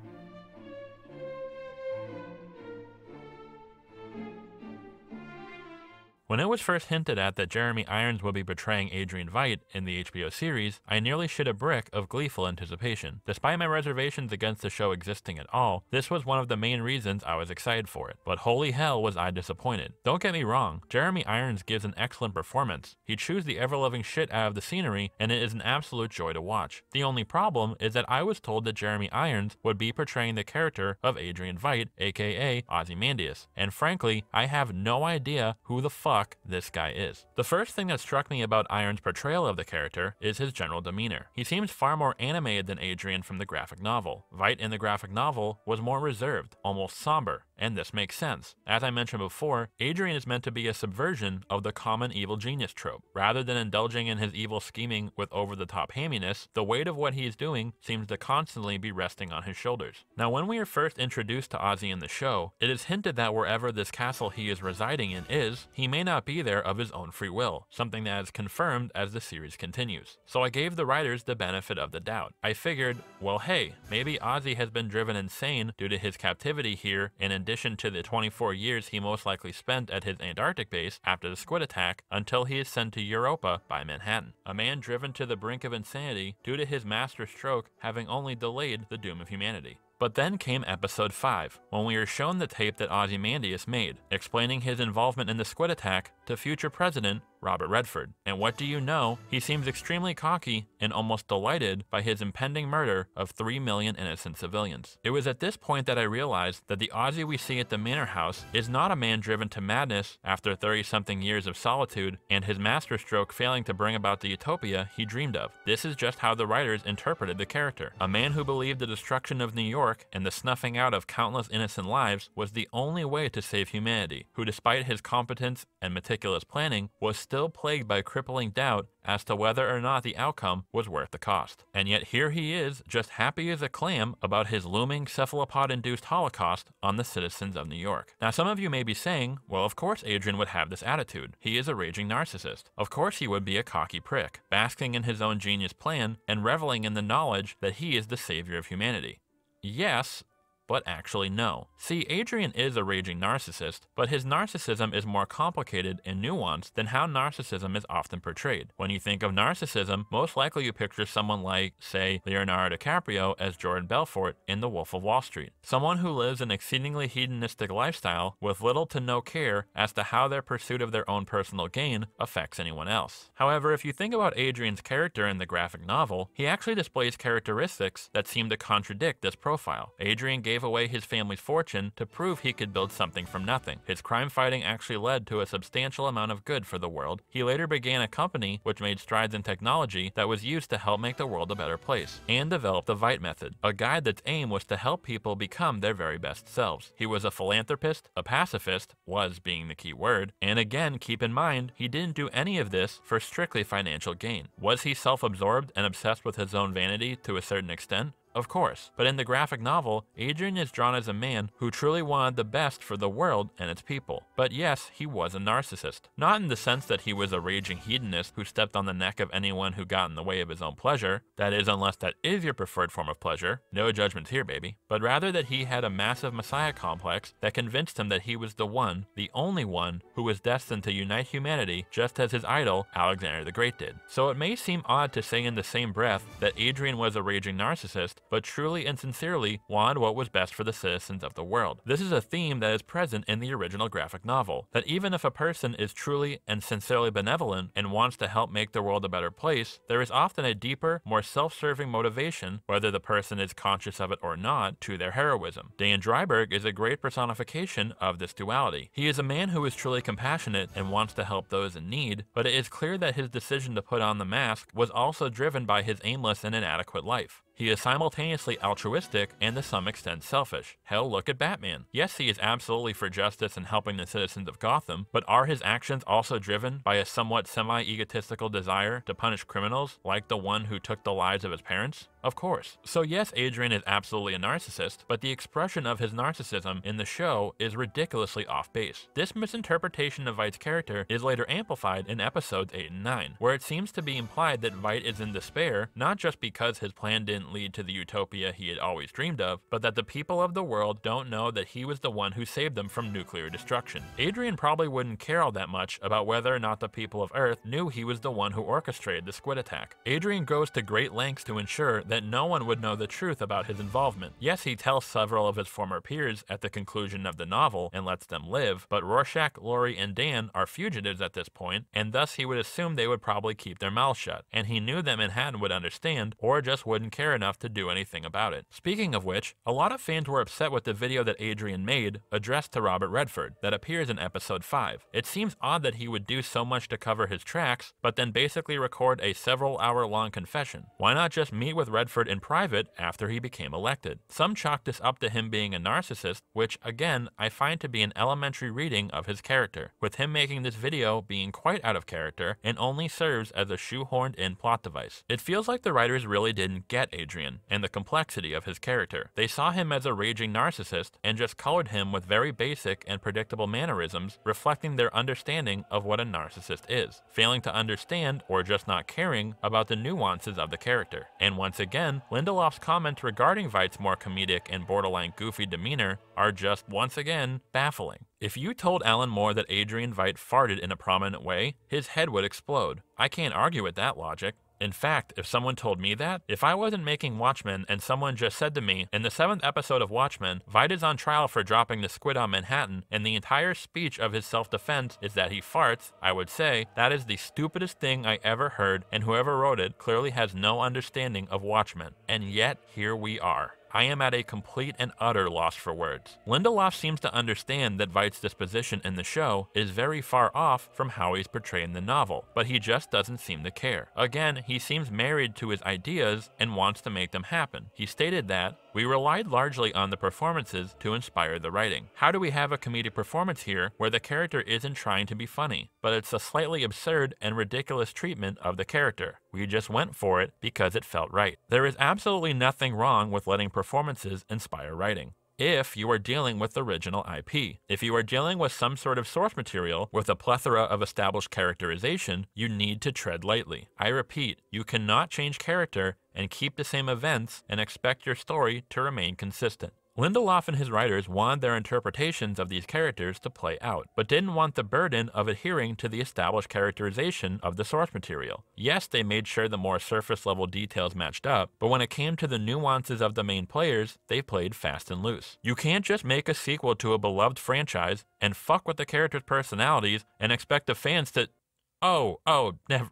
When it was first hinted at that Jeremy Irons would be portraying Adrian Veidt in the HBO series, I nearly shit a brick of gleeful anticipation. Despite my reservations against the show existing at all, this was one of the main reasons I was excited for it. But holy hell was I disappointed. Don't get me wrong, Jeremy Irons gives an excellent performance. He chews the ever-loving shit out of the scenery, and it is an absolute joy to watch. The only problem is that I was told that Jeremy Irons would be portraying the character of Adrian Veidt, aka Ozymandias, and frankly, I have no idea who the fuck this guy is. The first thing that struck me about Irons' portrayal of the character is his general demeanor. He seems far more animated than Adrian from the graphic novel. Veidt in the graphic novel was more reserved, almost somber, and this makes sense. As I mentioned before, Adrian is meant to be a subversion of the common evil genius trope. Rather than indulging in his evil scheming with over-the-top hamminess, the weight of what he is doing seems to constantly be resting on his shoulders. Now, when we are first introduced to Ozzy in the show, it is hinted that wherever this castle he is residing in is, he may not be there of his own free will, something that is confirmed as the series continues. So I gave the writers the benefit of the doubt. I figured, well hey, maybe Ozzy has been driven insane due to his captivity here in addition to the 24 years he most likely spent at his Antarctic base after the squid attack until he is sent to Europa by Manhattan. A man driven to the brink of insanity due to his master stroke having only delayed the doom of humanity. But then came episode 5, when we are shown the tape that Ozymandias made, explaining his involvement in the squid attack to future president Robert Redford. And what do you know, he seems extremely cocky and almost delighted by his impending murder of 3 million innocent civilians. It was at this point that I realized that the Ozzy we see at the Manor House is not a man driven to madness after 30-something years of solitude and his masterstroke failing to bring about the utopia he dreamed of. This is just how the writers interpreted the character. A man who believed the destruction of New York and the snuffing out of countless innocent lives was the only way to save humanity, who despite his competence and meticulous planning was still plagued by crippling doubt as to whether or not the outcome was worth the cost. And yet here he is, just happy as a clam about his looming cephalopod-induced holocaust on the citizens of New York. Now some of you may be saying, well of course Adrian would have this attitude. He is a raging narcissist. Of course he would be a cocky prick, basking in his own genius plan and reveling in the knowledge that he is the savior of humanity. Yes, but actually no. See, Adrian is a raging narcissist, but his narcissism is more complicated and nuanced than how narcissism is often portrayed. When you think of narcissism, most likely you picture someone like, say, Leonardo DiCaprio as Jordan Belfort in The Wolf of Wall Street. Someone who lives an exceedingly hedonistic lifestyle with little to no care as to how their pursuit of their own personal gain affects anyone else. However, if you think about Adrian's character in the graphic novel, he actually displays characteristics that seem to contradict this profile. Adrian gave away his family's fortune to prove he could build something from nothing. His crime fighting actually led to a substantial amount of good for the world. He later began a company which made strides in technology that was used to help make the world a better place, and developed the Veidt method, a guide that's aim was to help people become their very best selves. He was a philanthropist, a pacifist, was being the key word, and again keep in mind, he didn't do any of this for strictly financial gain. Was he self-absorbed and obsessed with his own vanity to a certain extent? Of course, but in the graphic novel, Adrian is drawn as a man who truly wanted the best for the world and its people. But yes, he was a narcissist. Not in the sense that he was a raging hedonist who stepped on the neck of anyone who got in the way of his own pleasure, that is, unless that is your preferred form of pleasure, no judgments here baby, but rather that he had a massive messiah complex that convinced him that he was the one, the only one, who was destined to unite humanity just as his idol, Alexander the Great, did. So it may seem odd to say in the same breath that Adrian was a raging narcissist, but truly and sincerely wanted what was best for the citizens of the world. This is a theme that is present in the original graphic novel, that even if a person is truly and sincerely benevolent and wants to help make the world a better place, there is often a deeper, more self-serving motivation, whether the person is conscious of it or not, to their heroism. Dan Dreiberg is a great personification of this duality. He is a man who is truly compassionate and wants to help those in need, but it is clear that his decision to put on the mask was also driven by his aimless and inadequate life. He is simultaneously altruistic and to some extent selfish. Hell, look at Batman. Yes, he is absolutely for justice and helping the citizens of Gotham, but are his actions also driven by a somewhat semi-egotistical desire to punish criminals like the one who took the lives of his parents? Of course. So yes, Adrian is absolutely a narcissist, but the expression of his narcissism in the show is ridiculously off base. This misinterpretation of Veidt's character is later amplified in episodes 8 and 9, where it seems to be implied that Veidt is in despair, not just because his plan didn't lead to the utopia he had always dreamed of, but that the people of the world don't know that he was the one who saved them from nuclear destruction. Adrian probably wouldn't care all that much about whether or not the people of Earth knew he was the one who orchestrated the squid attack. Adrian goes to great lengths to ensure that no one would know the truth about his involvement. Yes, he tells several of his former peers at the conclusion of the novel and lets them live, but Rorschach, Laurie, and Dan are fugitives at this point, and thus he would assume they would probably keep their mouths shut, and he knew that Manhattan would understand, or just wouldn't care enough to do anything about it. Speaking of which, a lot of fans were upset with the video that Adrian made, addressed to Robert Redford, that appears in episode 5. It seems odd that he would do so much to cover his tracks, but then basically record a several-hour-long confession. Why not just meet with Redford in private after he became elected? Some chalk this up to him being a narcissist, which, again, I find to be an elementary reading of his character, with him making this video being quite out of character and only serves as a shoehorned-in plot device. It feels like the writers really didn't get Adrian and the complexity of his character. They saw him as a raging narcissist and just colored him with very basic and predictable mannerisms, reflecting their understanding of what a narcissist is, failing to understand or just not caring about the nuances of the character. And once again, Lindelof's comments regarding Veidt's more comedic and borderline goofy demeanor are just, once again, baffling. If you told Alan Moore that Adrian Veidt farted in a prominent way, his head would explode. I can't argue with that logic. In fact, if someone told me that, if I wasn't making Watchmen and someone just said to me, in the 7th episode of Watchmen, Veidt is on trial for dropping the squid on Manhattan, and the entire speech of his self-defense is that he farts, I would say, that is the stupidest thing I ever heard, and whoever wrote it clearly has no understanding of Watchmen. And yet, here we are. I am at a complete and utter loss for words. Lindelof seems to understand that Veidt's disposition in the show is very far off from how he's portrayed in the novel, but he just doesn't seem to care. Again, he seems married to his ideas and wants to make them happen. He stated that, "We relied largely on the performances to inspire the writing. How do we have a comedic performance here where the character isn't trying to be funny, but it's a slightly absurd and ridiculous treatment of the character? We just went for it because it felt right." There is absolutely nothing wrong with letting performances inspire writing, if you are dealing with original IP. If you are dealing with some sort of source material with a plethora of established characterization, you need to tread lightly. I repeat, you cannot change character and keep the same events and expect your story to remain consistent. Lindelof and his writers wanted their interpretations of these characters to play out, but didn't want the burden of adhering to the established characterization of the source material. Yes, they made sure the more surface-level details matched up, but when it came to the nuances of the main players, they played fast and loose. You can't just make a sequel to a beloved franchise and fuck with the characters' personalities and expect the fans to...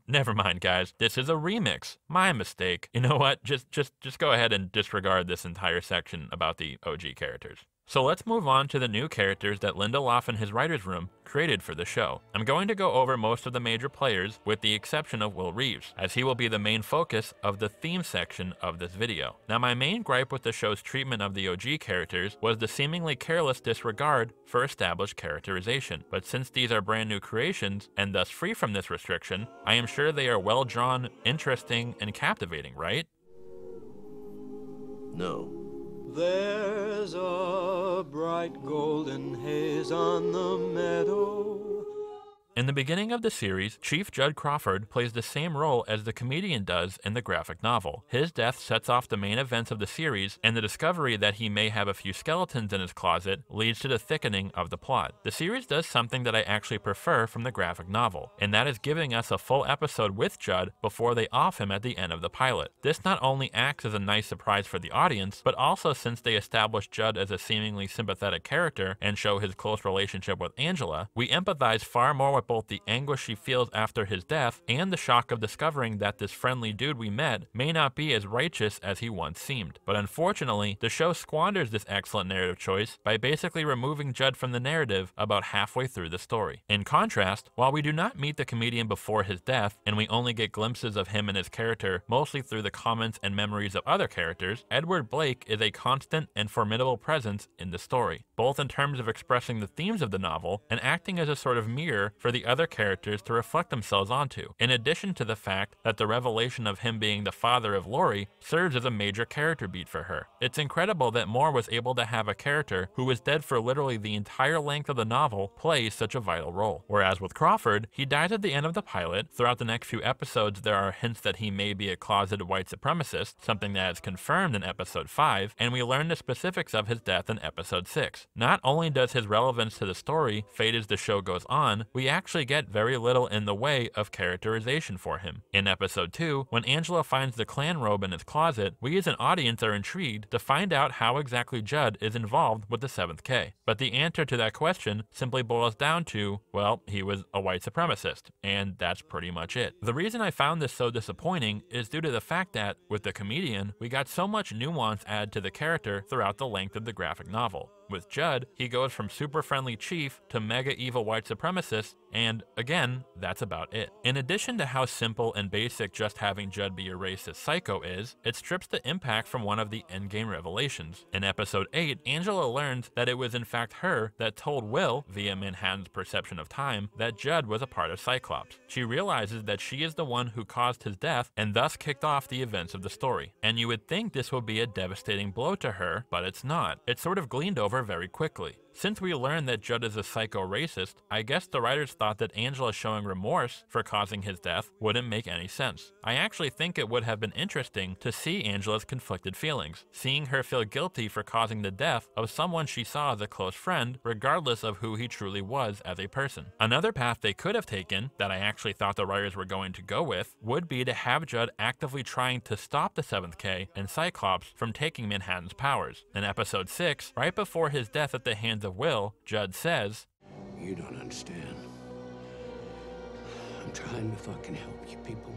Never mind, guys. This is a remix. My mistake. You know what? Just go ahead and disregard this entire section about the OG characters. So let's move on to the new characters that Lindelof and his writer's room created for the show. I'm going to go over most of the major players with the exception of Will Reeves, as he will be the main focus of the theme section of this video. Now, my main gripe with the show's treatment of the OG characters was the seemingly careless disregard for established characterization. But since these are brand new creations, and thus free from this restriction, I am sure they are well drawn, interesting, and captivating, right? No. There's a bright golden haze on the meadow. In the beginning of the series, Chief Judd Crawford plays the same role as the comedian does in the graphic novel. His death sets off the main events of the series, and the discovery that he may have a few skeletons in his closet leads to the thickening of the plot. The series does something that I actually prefer from the graphic novel, and that is giving us a full episode with Judd before they off him at the end of the pilot. This not only acts as a nice surprise for the audience, but also since they establish Judd as a seemingly sympathetic character and show his close relationship with Angela, we empathize far more with both the anguish she feels after his death and the shock of discovering that this friendly dude we met may not be as righteous as he once seemed. But unfortunately, the show squanders this excellent narrative choice by basically removing Judd from the narrative about halfway through the story. In contrast, while we do not meet the comedian before his death, and we only get glimpses of him and his character mostly through the comments and memories of other characters, Edward Blake is a constant and formidable presence in the story, both in terms of expressing the themes of the novel and acting as a sort of mirror for the other characters to reflect themselves onto, in addition to the fact that the revelation of him being the father of Laurie serves as a major character beat for her. It's incredible that Moore was able to have a character who was dead for literally the entire length of the novel play such a vital role. Whereas with Crawford, he dies at the end of the pilot. Throughout the next few episodes, there are hints that he may be a closeted white supremacist, something that is confirmed in episode 5, and we learn the specifics of his death in episode 6. Not only does his relevance to the story fade as the show goes on, we actually get very little in the way of characterization for him. In episode 2, when Angela finds the Klan robe in his closet, we as an audience are intrigued to find out how exactly Judd is involved with the 7th K. But the answer to that question simply boils down to, well, he was a white supremacist, and that's pretty much it. The reason I found this so disappointing is due to the fact that, with the comedian, we got so much nuance added to the character throughout the length of the graphic novel. With Judd, he goes from super friendly chief to mega evil white supremacist, and again, that's about it. In addition to how simple and basic just having Judd be a racist psycho is, it strips the impact from one of the endgame revelations. In episode 8, Angela learns that it was in fact her that told Will, via Manhattan's perception of time, that Judd was a part of Cyclops. She realizes that she is the one who caused his death and thus kicked off the events of the story. And you would think this would be a devastating blow to her, but it's not. It's sort of gleaned over very quickly. Since we learned that Judd is a psycho racist, I guess the writers thought that Angela showing remorse for causing his death wouldn't make any sense. I actually think it would have been interesting to see Angela's conflicted feelings, seeing her feel guilty for causing the death of someone she saw as a close friend, regardless of who he truly was as a person. Another path they could have taken, that I actually thought the writers were going to go with, would be to have Judd actively trying to stop the 7th K and Cyclops from taking Manhattan's powers. In episode 6, right before his death at the hands of Will, Judd says, "You don't understand. I'm trying to fucking help you people."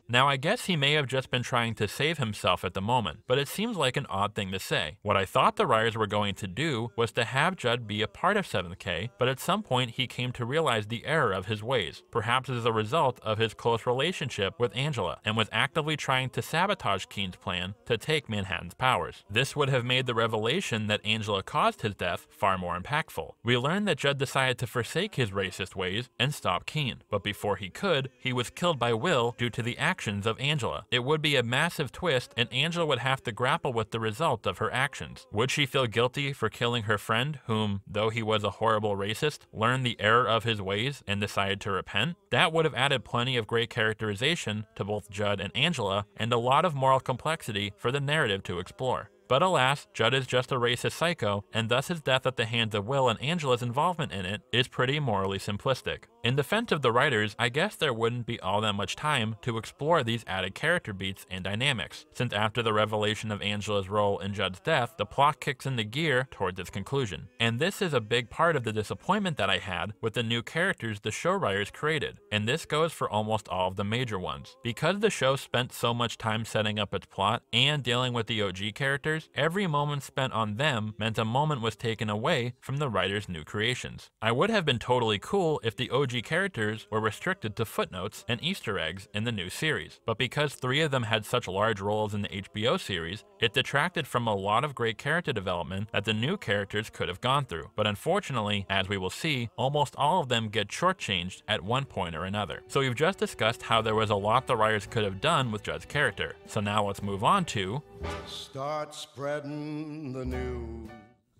Now I guess he may have just been trying to save himself at the moment, but it seems like an odd thing to say. What I thought the writers were going to do was to have Judd be a part of 7th K, but at some point he came to realize the error of his ways, perhaps as a result of his close relationship with Angela, and was actively trying to sabotage Keene's plan to take Manhattan's powers. This would have made the revelation that Angela caused his death far more impactful. We learned that Judd decided to forsake his racist ways and stop Keene, but before he could, he was killed by Will due to the actions of Angela. It would be a massive twist, and Angela would have to grapple with the result of her actions. Would she feel guilty for killing her friend, whom, though he was a horrible racist, learned the error of his ways and decided to repent? That would have added plenty of great characterization to both Judd and Angela, and a lot of moral complexity for the narrative to explore. But alas, Judd is just a racist psycho, and thus his death at the hands of Will and Angela's involvement in it is pretty morally simplistic. In defense of the writers, I guess there wouldn't be all that much time to explore these added character beats and dynamics, since after the revelation of Angela's role in Judd's death, the plot kicks into gear towards its conclusion. And this is a big part of the disappointment that I had with the new characters the show writers created, and this goes for almost all of the major ones. Because the show spent so much time setting up its plot and dealing with the OG characters, every moment spent on them meant a moment was taken away from the writers' new creations. I would have been totally cool if the OG characters were restricted to footnotes and Easter eggs in the new series, but because 3 of them had such large roles in the HBO series, it detracted from a lot of great character development that the new characters could have gone through. But unfortunately, as we will see, almost all of them get shortchanged at one point or another. So we've just discussed how there was a lot the writers could have done with Judd's character. So now let's move on to Start spreading the news.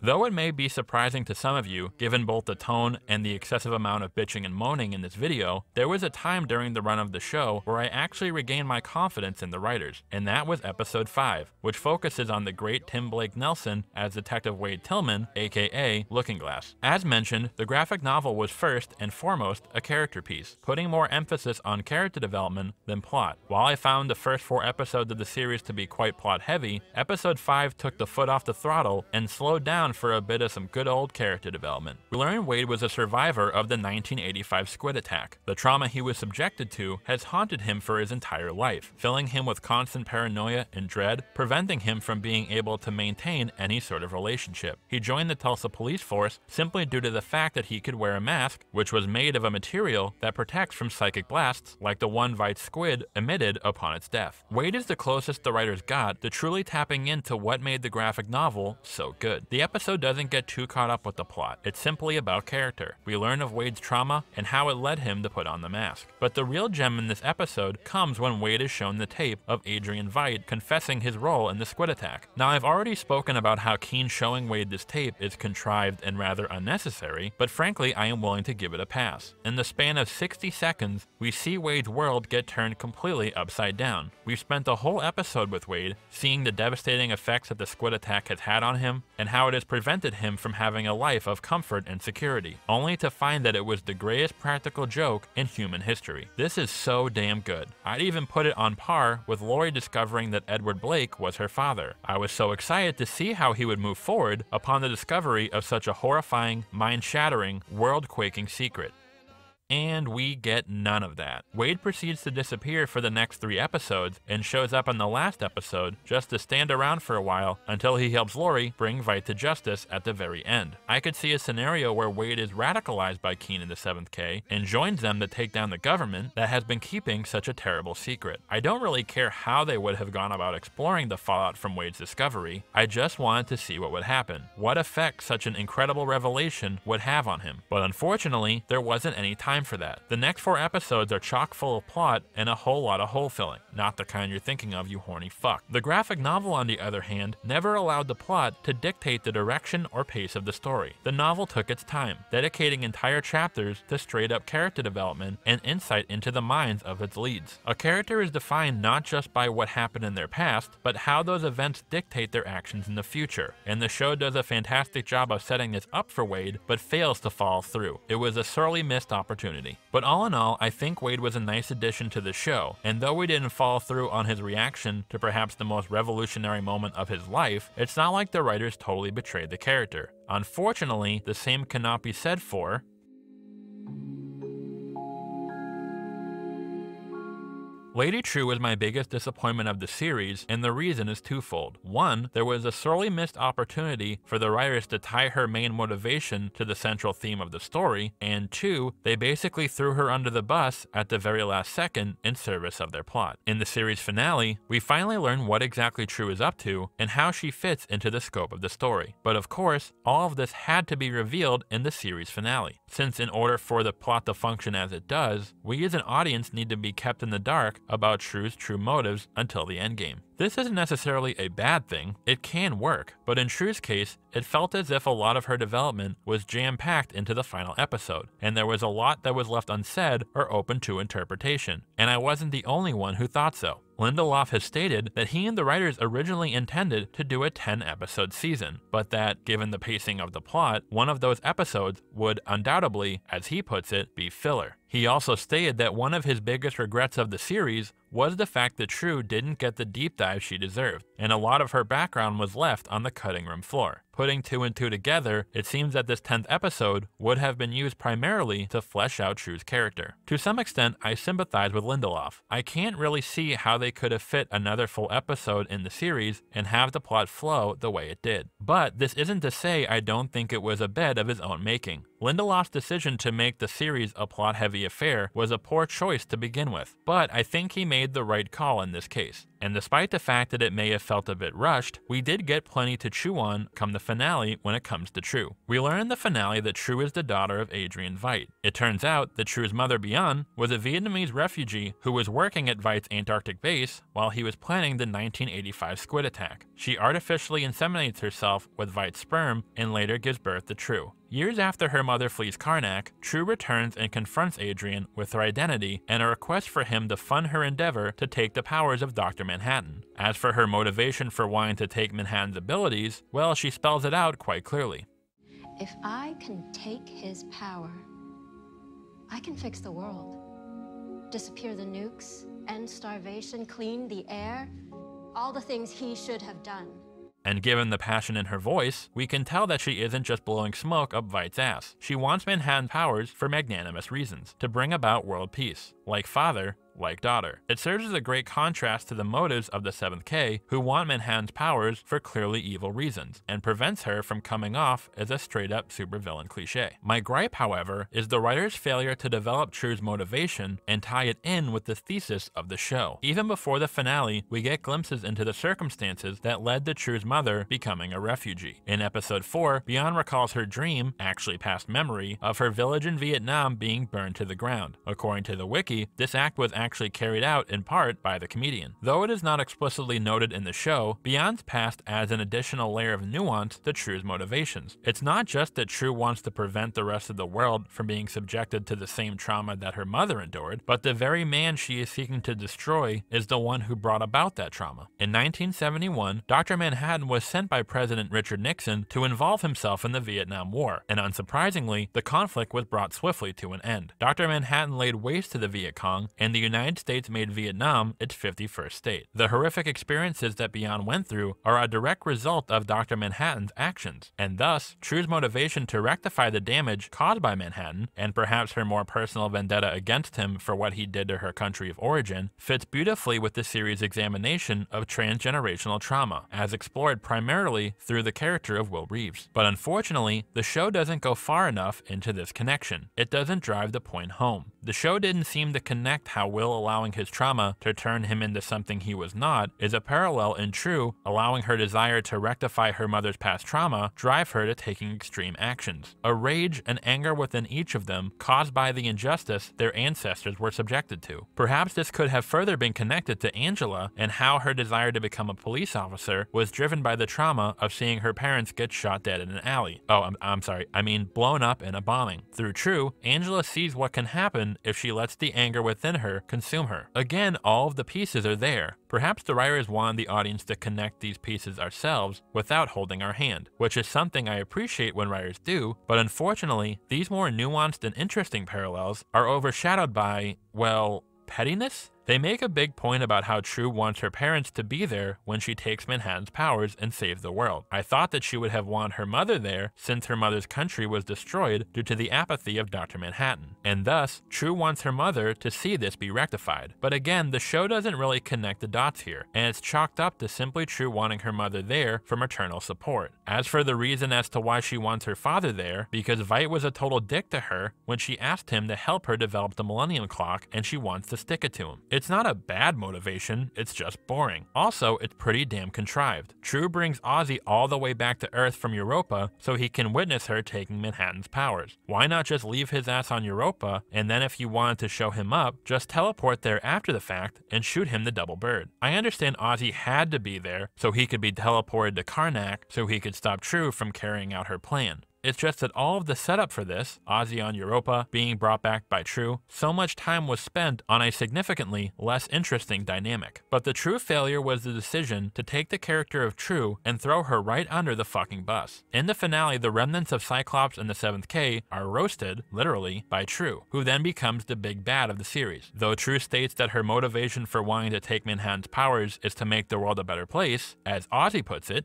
Though it may be surprising to some of you, given both the tone and the excessive amount of bitching and moaning in this video, there was a time during the run of the show where I actually regained my confidence in the writers, and that was episode 5, which focuses on the great Tim Blake Nelson as Detective Wade Tillman, aka Looking Glass. As mentioned, the graphic novel was first and foremost a character piece, putting more emphasis on character development than plot. While I found the first 4 episodes of the series to be quite plot heavy, episode 5 took the foot off the throttle and slowed down for a bit of some good old character development. We learned Wade was a survivor of the 1985 squid attack. The trauma he was subjected to has haunted him for his entire life, filling him with constant paranoia and dread, preventing him from being able to maintain any sort of relationship. He joined the Tulsa police force simply due to the fact that he could wear a mask, which was made of a material that protects from psychic blasts like the one Veidt's squid emitted upon its death. Wade is the closest the writers got to truly tapping into what made the graphic novel so good. The episode doesn't get too caught up with the plot. It's simply about character. We learn of Wade's trauma and how it led him to put on the mask. But the real gem in this episode comes when Wade is shown the tape of Adrian Veidt confessing his role in the squid attack. Now, I've already spoken about how Keen showing Wade this tape is contrived and rather unnecessary, but frankly, I am willing to give it a pass. In the span of 60 seconds, we see Wade's world get turned completely upside down. We've spent a whole episode with Wade, seeing the devastating effects that the squid attack has had on him, and how it has prevented him from having a life of comfort and security, only to find that it was the greatest practical joke in human history. This is so damn good. I'd even put it on par with Laurie discovering that Edward Blake was her father. I was so excited to see how he would move forward upon the discovery of such a horrifying, mind-shattering, world-quaking secret. And we get none of that. Wade proceeds to disappear for the next 3 episodes and shows up in the last episode just to stand around for a while until he helps Laurie bring Veidt to justice at the very end. I could see a scenario where Wade is radicalized by Keen in the 7th K and joins them to take down the government that has been keeping such a terrible secret. I don't really care how they would have gone about exploring the fallout from Wade's discovery. I just wanted to see what would happen, what effect such an incredible revelation would have on him. But unfortunately, there wasn't any time for that. The next 4 episodes are chock full of plot and a whole lot of hole filling. Not the kind you're thinking of, you horny fuck. The graphic novel, on the other hand, never allowed the plot to dictate the direction or pace of the story. The novel took its time, dedicating entire chapters to straight up character development and insight into the minds of its leads. A character is defined not just by what happened in their past, but how those events dictate their actions in the future. And the show does a fantastic job of setting this up for Wade, but fails to follow through. It was a sorely missed opportunity. But all in all, I think Wade was a nice addition to the show, and though we didn't follow through on his reaction to perhaps the most revolutionary moment of his life, it's not like the writers totally betrayed the character. Unfortunately, the same cannot be said for Lady Trieu was my biggest disappointment of the series, and the reason is twofold. One, there was a sorely missed opportunity for the writers to tie her main motivation to the central theme of the story, and 2, they basically threw her under the bus at the very last second in service of their plot. In the series finale, we finally learn what exactly Trieu is up to and how she fits into the scope of the story. But of course, all of this had to be revealed in the series finale, since in order for the plot to function as it does, we as an audience need to be kept in the dark about Trieu's true motives until the endgame. This isn't necessarily a bad thing, it can work, but in Trieu's case, it felt as if a lot of her development was jam-packed into the final episode, and there was a lot that was left unsaid or open to interpretation, and I wasn't the only one who thought so. Lindelof has stated that he and the writers originally intended to do a 10-episode season, but that, given the pacing of the plot, one of those episodes would undoubtedly, as he puts it, be filler. He also stated that one of his biggest regrets of the series was the fact that Trieu didn't get the deep dive she deserved, and a lot of her background was left on the cutting room floor. Putting 2 and 2 together, it seems that this 10th episode would have been used primarily to flesh out Trieu's character. To some extent, I sympathize with Lindelof. I can't really see how they could have fit another full episode in the series and have the plot flow the way it did. But this isn't to say I don't think it was a bed of his own making. Lindelof's decision to make the series a plot-heavy affair was a poor choice to begin with, but I think he made the right call in this case. And despite the fact that it may have felt a bit rushed, we did get plenty to chew on come the finale when it comes to Trieu. We learn in the finale that Trieu is the daughter of Adrian Veidt. It turns out that Trieu's mother Bian was a Vietnamese refugee who was working at Veidt's Antarctic base while he was planning the 1985 squid attack. She artificially inseminates herself with Veidt's sperm and later gives birth to Trieu. Years after her mother flees Karnak, Trieu returns and confronts Adrian with her identity and a request for him to fund her endeavor to take the powers of Dr. Manhattan. As for her motivation for wanting to take Manhattan's abilities, well, she spells it out quite clearly. If I can take his power, I can fix the world. Disappear the nukes, end starvation, clean the air, all the things he should have done. And given the passion in her voice, we can tell that she isn't just blowing smoke up Veidt's ass. She wants Manhattan's powers for magnanimous reasons, to bring about world peace. Like father, like daughter. It serves as a great contrast to the motives of the 7th K, who want Manhattan's powers for clearly evil reasons, and prevents her from coming off as a straight-up supervillain cliche. My gripe, however, is the writer's failure to develop Trieu's motivation and tie it in with the thesis of the show. Even before the finale, we get glimpses into the circumstances that led to Trieu's mother becoming a refugee. In episode 4, Bian recalls her dream, actually past memory, of her village in Vietnam being burned to the ground. According to the wiki, this act was actually carried out in part by the comedian. Though it is not explicitly noted in the show, Bian's past adds an additional layer of nuance to Trieu's motivations. It's not just that Trieu wants to prevent the rest of the world from being subjected to the same trauma that her mother endured, but the very man she is seeking to destroy is the one who brought about that trauma. In 1971, Dr. Manhattan was sent by President Richard Nixon to involve himself in the Vietnam War, and unsurprisingly, the conflict was brought swiftly to an end. Dr. Manhattan laid waste to the Viet Cong, and the United States made Vietnam its 51st state. The horrific experiences that Bian went through are a direct result of Dr. Manhattan's actions, and thus, Trieu's motivation to rectify the damage caused by Manhattan, and perhaps her more personal vendetta against him for what he did to her country of origin, fits beautifully with the series' examination of transgenerational trauma, as explored primarily through the character of Will Reeves. But unfortunately, the show doesn't go far enough into this connection. It doesn't drive the point home. The show didn't seem to connect how Will allowing his trauma to turn him into something he was not is a parallel in Trieu allowing her desire to rectify her mother's past trauma drive her to taking extreme actions. A rage and anger within each of them caused by the injustice their ancestors were subjected to. Perhaps this could have further been connected to Angela and how her desire to become a police officer was driven by the trauma of seeing her parents get shot dead in an alley. Oh, I mean blown up in a bombing. Through Trieu, Angela sees what can happen if she lets the anger within her consume her. Again, all of the pieces are there. Perhaps the writers wanted the audience to connect these pieces ourselves without holding our hand, which is something I appreciate when writers do, but unfortunately, these more nuanced and interesting parallels are overshadowed by, well, pettiness? They make a big point about how Trieu wants her parents to be there when she takes Manhattan's powers and saves the world. I thought that she would have wanted her mother there since her mother's country was destroyed due to the apathy of Dr. Manhattan. And thus, Trieu wants her mother to see this be rectified. But again, the show doesn't really connect the dots here, and it's chalked up to simply Trieu wanting her mother there for maternal support. As for the reason as to why she wants her father there, because Veidt was a total dick to her when she asked him to help her develop the Millennium Clock and she wants to stick it to him. It's not a bad motivation, it's just boring. Also, it's pretty damn contrived. Trieu brings Ozzy all the way back to Earth from Europa so he can witness her taking Manhattan's powers. Why not just leave his ass on Europa, and then if you wanted to show him up, just teleport there after the fact and shoot him the double bird? I understand Ozzy had to be there so he could be teleported to Karnak so he could stop Trieu from carrying out her plan. It's just that all of the setup for this, Ozzy on Europa, being brought back by Trieu, so much time was spent on a significantly less interesting dynamic. But the true failure was the decision to take the character of Trieu and throw her right under the fucking bus. In the finale, the remnants of Cyclops and the 7th K are roasted, literally, by Trieu, who then becomes the big bad of the series. Though Trieu states that her motivation for wanting to take Manhattan's powers is to make the world a better place, as Ozzy puts it,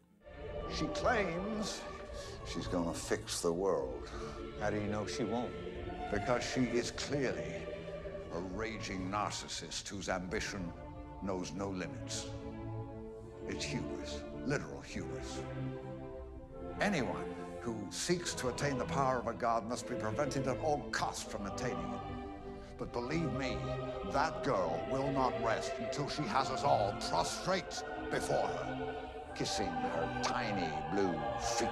she claims she's gonna fix the world. How do you know she won't? Because she is clearly a raging narcissist whose ambition knows no limits. It's hubris, literal hubris. Anyone who seeks to attain the power of a god must be prevented at all costs from attaining it. But believe me, that girl will not rest until she has us all prostrate before her, kissing her tiny blue feet.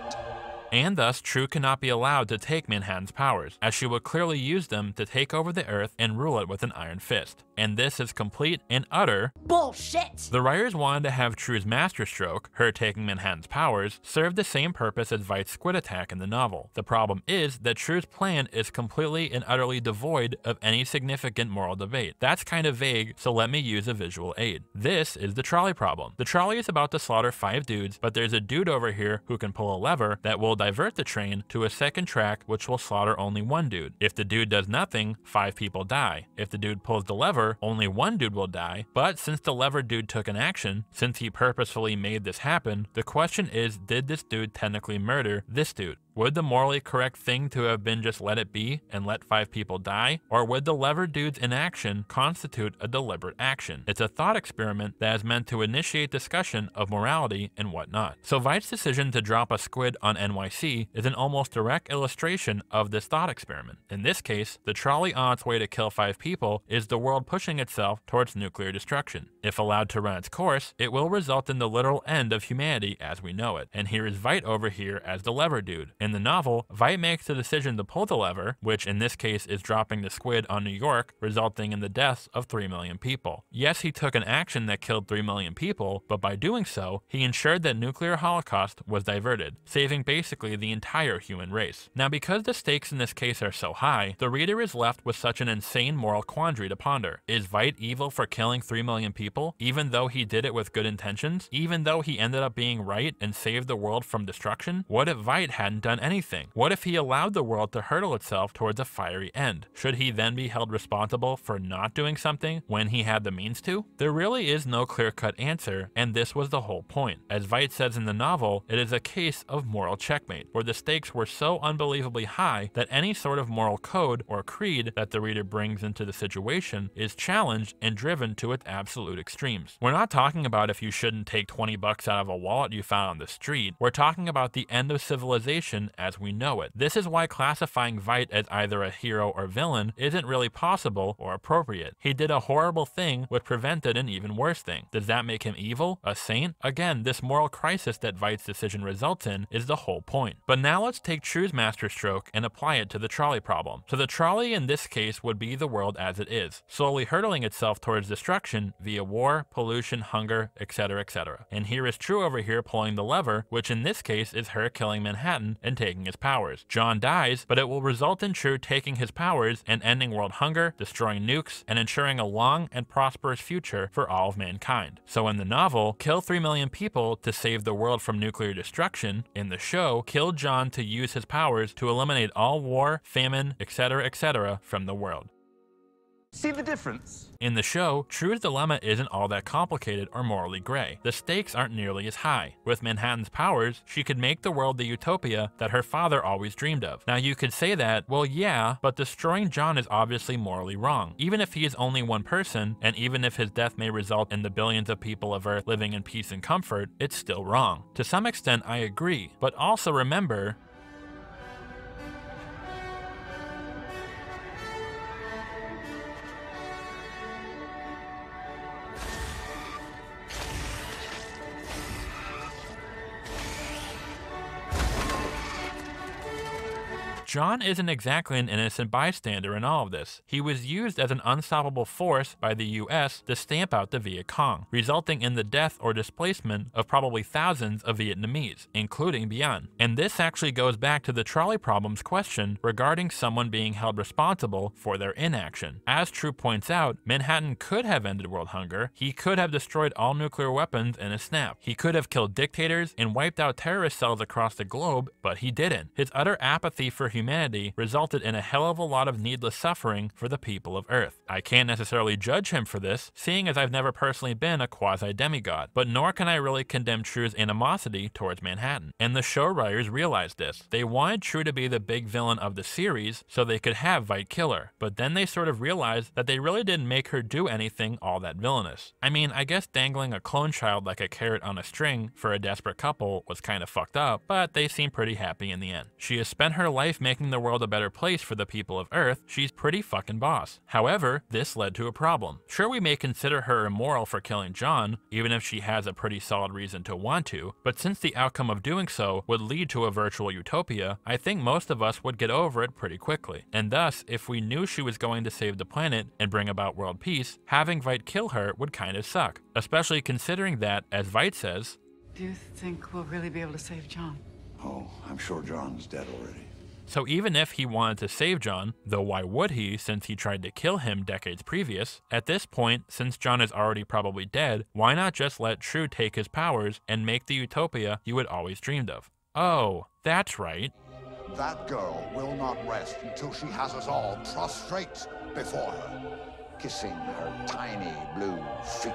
And thus, Trieu cannot be allowed to take Manhattan's powers, as she would clearly use them to take over the Earth and rule it with an iron fist. And this is complete and utter bullshit! The writers wanted to have Trieu's masterstroke, her taking Manhattan's powers, serve the same purpose as Veidt's squid attack in the novel. The problem is that Trieu's plan is completely and utterly devoid of any significant moral debate. That's kind of vague, so let me use a visual aid. This is the trolley problem. The trolley is about to slaughter 5 dudes, but there's a dude over here who can pull a lever that will divert the train to a second track which will slaughter only 1 dude. If the dude does nothing, 5 people die. If the dude pulls the lever, only 1 dude will die, but since the lever dude took an action, since he purposefully made this happen, the question is, did this dude technically murder this dude? Would the morally correct thing to have been just let it be and let 5 people die? Or would the lever dude's inaction constitute a deliberate action? It's a thought experiment that is meant to initiate discussion of morality and whatnot. So Veidt's decision to drop a squid on NYC is an almost direct illustration of this thought experiment. In this case, the trolley on its way to kill 5 people is the world pushing itself towards nuclear destruction. If allowed to run its course, it will result in the literal end of humanity as we know it. And here is Veidt over here as the lever dude. In the novel, Veidt makes the decision to pull the lever, which in this case is dropping the squid on New York, resulting in the deaths of 3 million people. Yes, he took an action that killed 3 million people, but by doing so, he ensured that nuclear holocaust was diverted, saving basically the entire human race. Now, because the stakes in this case are so high, the reader is left with such an insane moral quandary to ponder. Is Veidt evil for killing 3 million people, even though he did it with good intentions? Even though he ended up being right and saved the world from destruction? What if Veidt hadn't done anything? What if he allowed the world to hurtle itself towards a fiery end? Should he then be held responsible for not doing something when he had the means to? There really is no clear-cut answer, and this was the whole point. As Veidt says in the novel, it is a case of moral checkmate, where the stakes were so unbelievably high that any sort of moral code or creed that the reader brings into the situation is challenged and driven to its absolute extremes. We're not talking about if you shouldn't take 20 bucks out of a wallet you found on the street. We're talking about the end of civilization as we know it. This is why classifying Veidt as either a hero or villain isn't really possible or appropriate. He did a horrible thing which prevented an even worse thing. Does that make him evil? A saint? Again, this moral crisis that Veidt's decision results in is the whole point. But now let's take Trieu's masterstroke and apply it to the trolley problem. So the trolley in this case would be the world as it is, slowly hurtling itself towards destruction via war, pollution, hunger, etc., etc. And here is Trieu over here pulling the lever, which in this case is her killing Manhattan and taking his powers. John dies, but it will result in Trieu taking his powers and ending world hunger, destroying nukes, and ensuring a long and prosperous future for all of mankind. So in the novel, kill 3 million people to save the world from nuclear destruction. In the show, kill John to use his powers to eliminate all war, famine, etc., etc. from the world. See the difference? In the show, Trieu's dilemma isn't all that complicated or morally gray. The stakes aren't nearly as high. With Manhattan's powers, she could make the world the utopia that her father always dreamed of. Now you could say that, well yeah, but destroying John is obviously morally wrong. Even if he is only one person, and even if his death may result in the billions of people of Earth living in peace and comfort, it's still wrong. To some extent I agree, but also remember, John isn't exactly an innocent bystander in all of this. He was used as an unstoppable force by the US to stamp out the Viet Cong, resulting in the death or displacement of probably thousands of Vietnamese, including Bien. And this actually goes back to the trolley problem's question regarding someone being held responsible for their inaction. As Trieu points out, Manhattan could have ended world hunger. He could have destroyed all nuclear weapons in a snap. He could have killed dictators and wiped out terrorist cells across the globe, but he didn't. His utter apathy for humanity resulted in a hell of a lot of needless suffering for the people of Earth. I can't necessarily judge him for this, seeing as I've never personally been a quasi-demigod, but nor can I really condemn Trieu's animosity towards Manhattan. And the show writers realized this. They wanted Trieu to be the big villain of the series so they could have Veidt kill her, but then they sort of realized that they really didn't make her do anything all that villainous. I mean, I guess dangling a clone child like a carrot on a string for a desperate couple was kind of fucked up, but they seem pretty happy in the end. She has spent her life making making the world a better place for the people of Earth, she's pretty fucking boss. However, this led to a problem. Sure, we may consider her immoral for killing John, even if she has a pretty solid reason to want to, but since the outcome of doing so would lead to a virtual utopia, I think most of us would get over it pretty quickly. And thus, if we knew she was going to save the planet and bring about world peace, having Veidt kill her would kind of suck. Especially considering that, as Veidt says, "Do you think we'll really be able to save John?" Oh, I'm sure John's dead already. So even if he wanted to save John, though why would he since he tried to kill him decades previous, at this point, since John is already probably dead, why not just let Trieu take his powers and make the utopia you had always dreamed of? Oh, that's right. That girl will not rest until she has us all prostrate before her, kissing her tiny blue feet.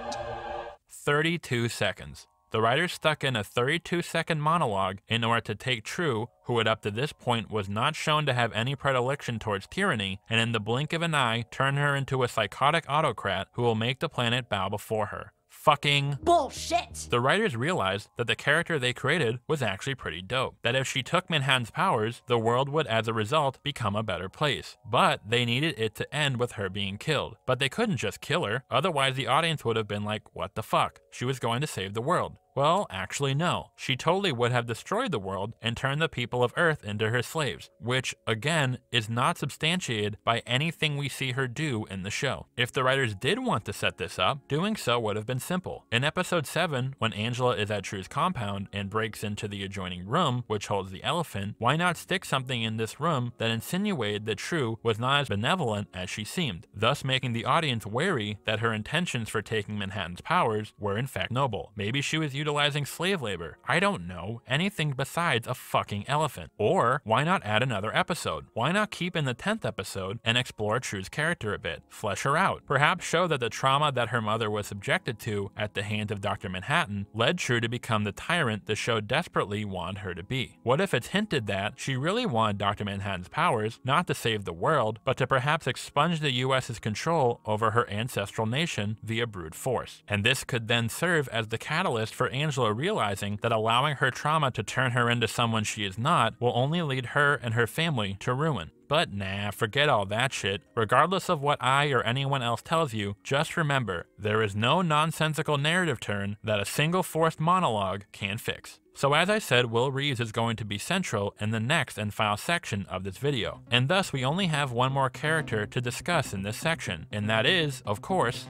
32 seconds. The writers stuck in a 32-second monologue in order to take Trieu, who had up to this point was not shown to have any predilection towards tyranny, and in the blink of an eye turn her into a psychotic autocrat who will make the planet bow before her. Fucking bullshit! The writers realized that the character they created was actually pretty dope. That if she took Manhattan's powers, the world would as a result become a better place. But they needed it to end with her being killed. But they couldn't just kill her, otherwise the audience would have been like, what the fuck? She was going to save the world. Well, actually no. She totally would have destroyed the world and turned the people of Earth into her slaves, which, again, is not substantiated by anything we see her do in the show. If the writers did want to set this up, doing so would have been simple. In episode 7, when Angela is at Trieu's compound and breaks into the adjoining room, which holds the elephant, why not stick something in this room that insinuated that Trieu was not as benevolent as she seemed, thus making the audience wary that her intentions for taking Manhattan's powers were in fact noble. Maybe she was utilizing slave labor. I don't know, anything besides a fucking elephant. Or why not add another episode? Why not keep in the 10th episode and explore Trieu's character a bit? Flesh her out. Perhaps show that the trauma that her mother was subjected to at the hands of Dr. Manhattan led Trieu to become the tyrant the show desperately wanted her to be. What if it's hinted that she really wanted Dr. Manhattan's powers not to save the world, but to perhaps expunge the US's control over her ancestral nation via brute force? And this could then serve as the catalyst for Angela realizing that allowing her trauma to turn her into someone she is not will only lead her and her family to ruin. But nah, forget all that shit. Regardless of what I or anyone else tells you, just remember, there is no nonsensical narrative turn that a single forced monologue can fix. So as I said, Will Reeves is going to be central in the next and final section of this video. And thus we only have one more character to discuss in this section, and that is, of course,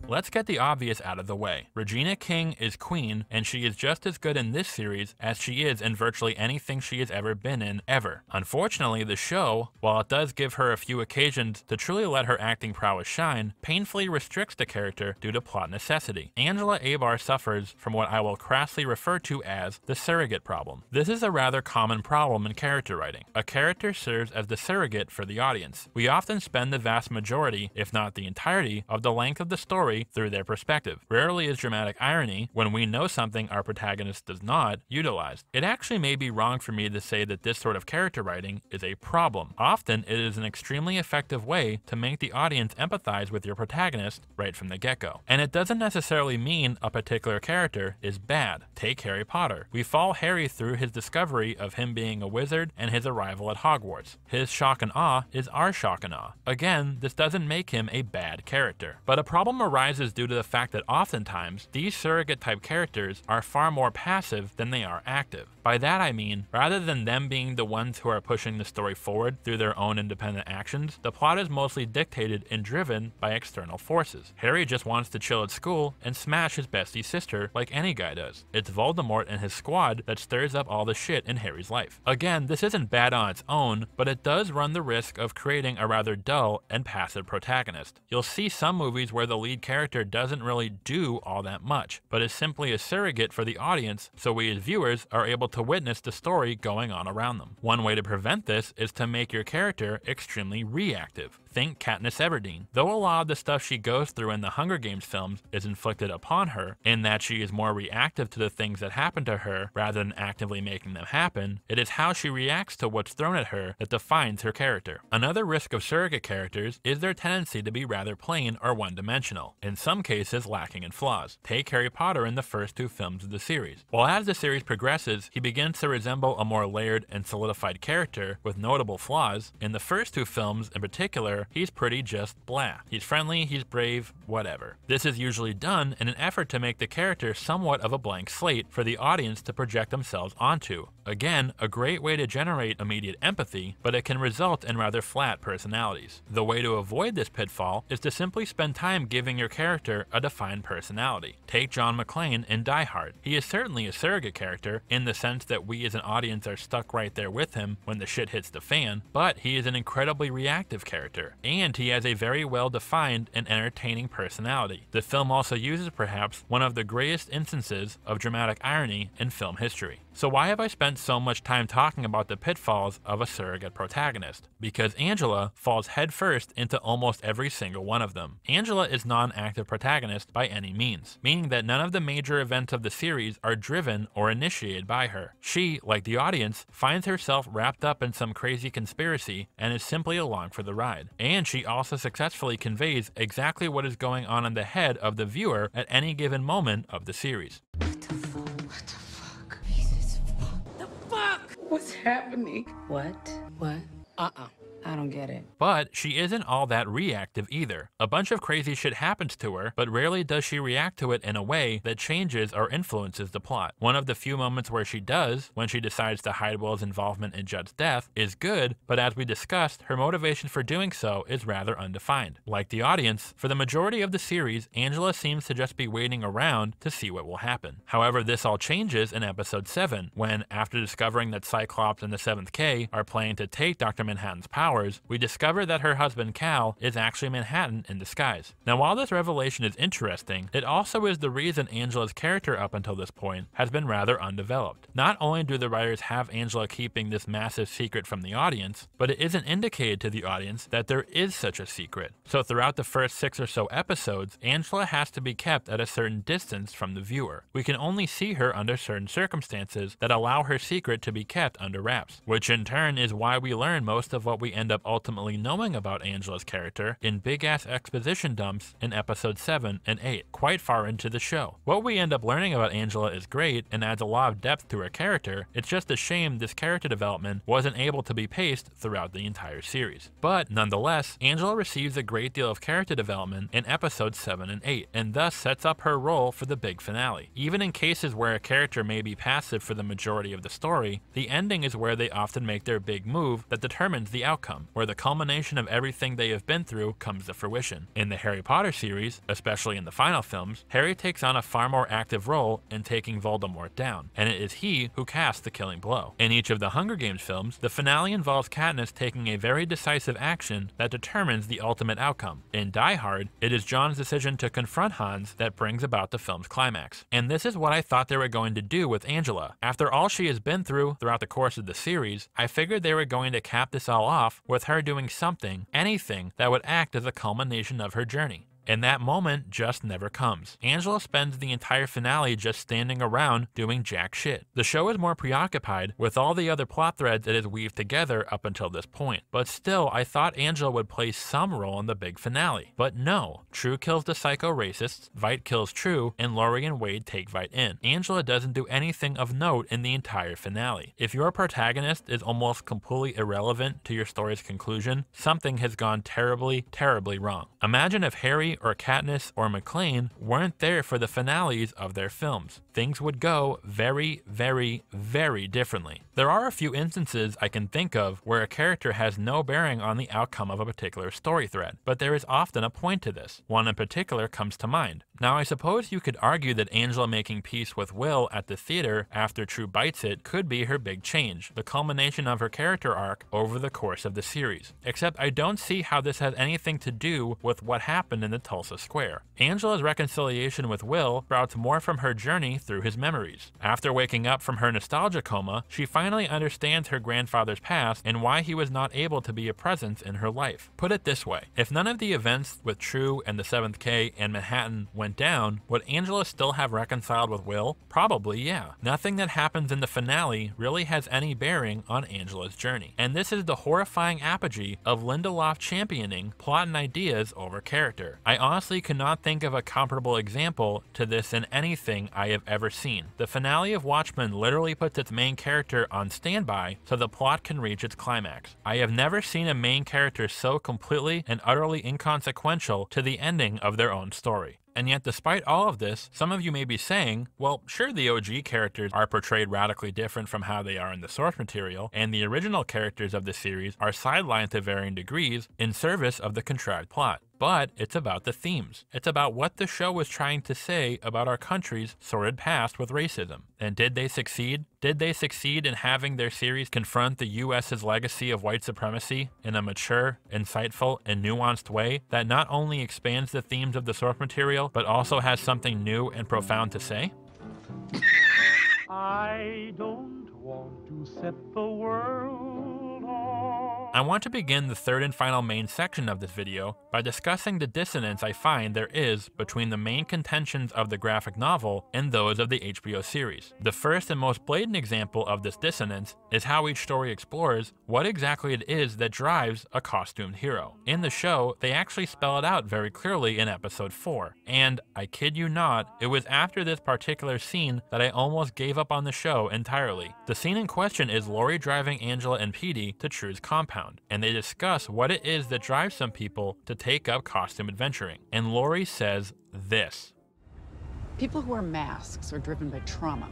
let's get the obvious out of the way. Regina King is Queen, and she is just as good in this series as she is in virtually anything she has ever been in, ever. Unfortunately, the show, while it does give her a few occasions to truly let her acting prowess shine, painfully restricts the character due to plot necessity. Angela Abar suffers from what I will crassly refer to as the surrogate problem. This is a rather common problem in character writing. A character serves as the surrogate for the audience. We often spend the vast majority, if not the entirety, of the length of the story through their perspective. Rarely is dramatic irony, when we know something our protagonist does not, utilized. It actually may be wrong for me to say that this sort of character writing is a problem. Often it is an extremely effective way to make the audience empathize with your protagonist right from the get-go. And it doesn't necessarily mean a particular character is bad. Take Harry Potter. We follow Harry through his discovery of him being a wizard and his arrival at Hogwarts. His shock and awe is our shock and awe. Again, this doesn't make him a bad character. But a problem arises due to the fact that oftentimes these surrogate type characters are far more passive than they are active. By that I mean, rather than them being the ones who are pushing the story forward through their own independent actions, the plot is mostly dictated and driven by external forces. Harry just wants to chill at school and smash his bestie's sister like any guy does. It's Voldemort and his squad that stirs up all the shit in Harry's life. Again, this isn't bad on its own, but it does run the risk of creating a rather dull and passive protagonist. You'll see some movies where the lead character doesn't really do all that much, but is simply a surrogate for the audience, so we as viewers are able to witness the story going on around them. One way to prevent this is to make your character extremely reactive. Think Katniss Everdeen. Though a lot of the stuff she goes through in the Hunger Games films is inflicted upon her, in that she is more reactive to the things that happen to her rather than actively making them happen, it is how she reacts to what's thrown at her that defines her character. Another risk of surrogate characters is their tendency to be rather plain or one-dimensional, in some cases lacking in flaws. Take Harry Potter in the first 2 films of the series. While as the series progresses, he begins to resemble a more layered and solidified character with notable flaws. In the first 2 films in particular, he's pretty just blah. He's friendly, he's brave, whatever. This is usually done in an effort to make the character somewhat of a blank slate for the audience to project themselves onto. Again, a great way to generate immediate empathy, but it can result in rather flat personalities. The way to avoid this pitfall is to simply spend time giving your character a defined personality. Take John McClane in Die Hard. He is certainly a surrogate character in the sense that we as an audience are stuck right there with him when the shit hits the fan, but he is an incredibly reactive character, and he has a very well-defined and entertaining personality. The film also uses perhaps one of the greatest instances of dramatic irony in film history. So why have I spent so much time talking about the pitfalls of a surrogate protagonist? Because Angela falls headfirst into almost every single one of them. Angela is not an active protagonist by any means, meaning that none of the major events of the series are driven or initiated by her. She, like the audience, finds herself wrapped up in some crazy conspiracy and is simply along for the ride. And she also successfully conveys exactly what is going on in the head of the viewer at any given moment of the series. What's happening? What? I don't get it. But she isn't all that reactive either. A bunch of crazy shit happens to her, but rarely does she react to it in a way that changes or influences the plot. One of the few moments where she does, when she decides to hide Will's involvement in Judd's death, is good, but as we discussed, her motivation for doing so is rather undefined. Like the audience, for the majority of the series, Angela seems to just be waiting around to see what will happen. However, this all changes in episode 7, when, after discovering that Cyclops and the 7th K are planning to take Dr. Manhattan's powers, we discover that her husband Cal is actually Manhattan in disguise. Now, while this revelation is interesting, it also is the reason Angela's character up until this point has been rather undeveloped. Not only do the writers have Angela keeping this massive secret from the audience, but it isn't indicated to the audience that there is such a secret. So throughout the first 6 or so episodes, Angela has to be kept at a certain distance from the viewer. We can only see her under certain circumstances that allow her secret to be kept under wraps, which in turn is why we learn most of what we end up ultimately knowing about Angela's character in big-ass exposition dumps in episodes 7 and 8, quite far into the show. What we end up learning about Angela is great and adds a lot of depth to her character. It's just a shame this character development wasn't able to be paced throughout the entire series. But nonetheless, Angela receives a great deal of character development in episodes 7 and 8, and thus sets up her role for the big finale. Even in cases where a character may be passive for the majority of the story, the ending is where they often make their big move that determines the outcome, where the culmination of everything they have been through comes to fruition. In the Harry Potter series, especially in the final films, Harry takes on a far more active role in taking Voldemort down, and it is he who casts the killing blow. In each of the Hunger Games films, the finale involves Katniss taking a very decisive action that determines the ultimate outcome. In Die Hard, it is John's decision to confront Hans that brings about the film's climax. And this is what I thought they were going to do with Angela. After all she has been through throughout the course of the series, I figured they were going to cap this all off with her doing something, anything, that would act as a culmination of her journey. And that moment just never comes. Angela spends the entire finale just standing around doing jack shit. The show is more preoccupied with all the other plot threads it has weaved together up until this point. But still, I thought Angela would play some role in the big finale. But no. Trieu kills the psycho racists, Veidt kills Trieu, and Laurie and Wade take Veidt in. Angela doesn't do anything of note in the entire finale. If your protagonist is almost completely irrelevant to your story's conclusion, something has gone terribly, terribly wrong. Imagine if Harry or Katniss or McClane weren't there for the finales of their films. Things would go very, very, very differently. There are a few instances I can think of where a character has no bearing on the outcome of a particular story thread, but there is often a point to this. One in particular comes to mind, Now, I suppose you could argue that Angela making peace with Will at the theater after Trieu bites it could be her big change, the culmination of her character arc over the course of the series. Except I don't see how this has anything to do with what happened in the Tulsa Square. Angela's reconciliation with Will sprouts more from her journey through his memories. After waking up from her nostalgia coma, she finally understands her grandfather's past and why he was not able to be a presence in her life. Put it this way, if none of the events with Trieu and the 7th K and Manhattan went down, would Angela still have reconciled with Will? Probably, yeah. Nothing that happens in the finale really has any bearing on Angela's journey. And this is the horrifying apogee of Lindelof championing plot and ideas over character. I honestly cannot think of a comparable example to this in anything I have ever seen. The finale of Watchmen literally puts its main character on standby so the plot can reach its climax. I have never seen a main character so completely and utterly inconsequential to the ending of their own story. And yet, despite all of this, some of you may be saying, well, sure, the OG characters are portrayed radically different from how they are in the source material, and the original characters of the series are sidelined to varying degrees in service of the contrived plot. But it's about the themes. It's about what the show was trying to say about our country's sordid past with racism. And did they succeed? Did they succeed in having their series confront the US's legacy of white supremacy in a mature, insightful, and nuanced way that not only expands the themes of the source material, but also has something new and profound to say? I don't want to set the world on. I want to begin the third and final main section of this video by discussing the dissonance I find there is between the main contentions of the graphic novel and those of the HBO series. The first and most blatant example of this dissonance is how each story explores what exactly it is that drives a costumed hero. In the show, they actually spell it out very clearly in episode 4, and I kid you not, it was after this particular scene that I almost gave up on the show entirely. The scene in question is Laurie driving Angela and Petey to Trieu's compound, and they discuss what it is that drives some people to take up costume adventuring. And Laurie says this. People who wear masks are driven by trauma.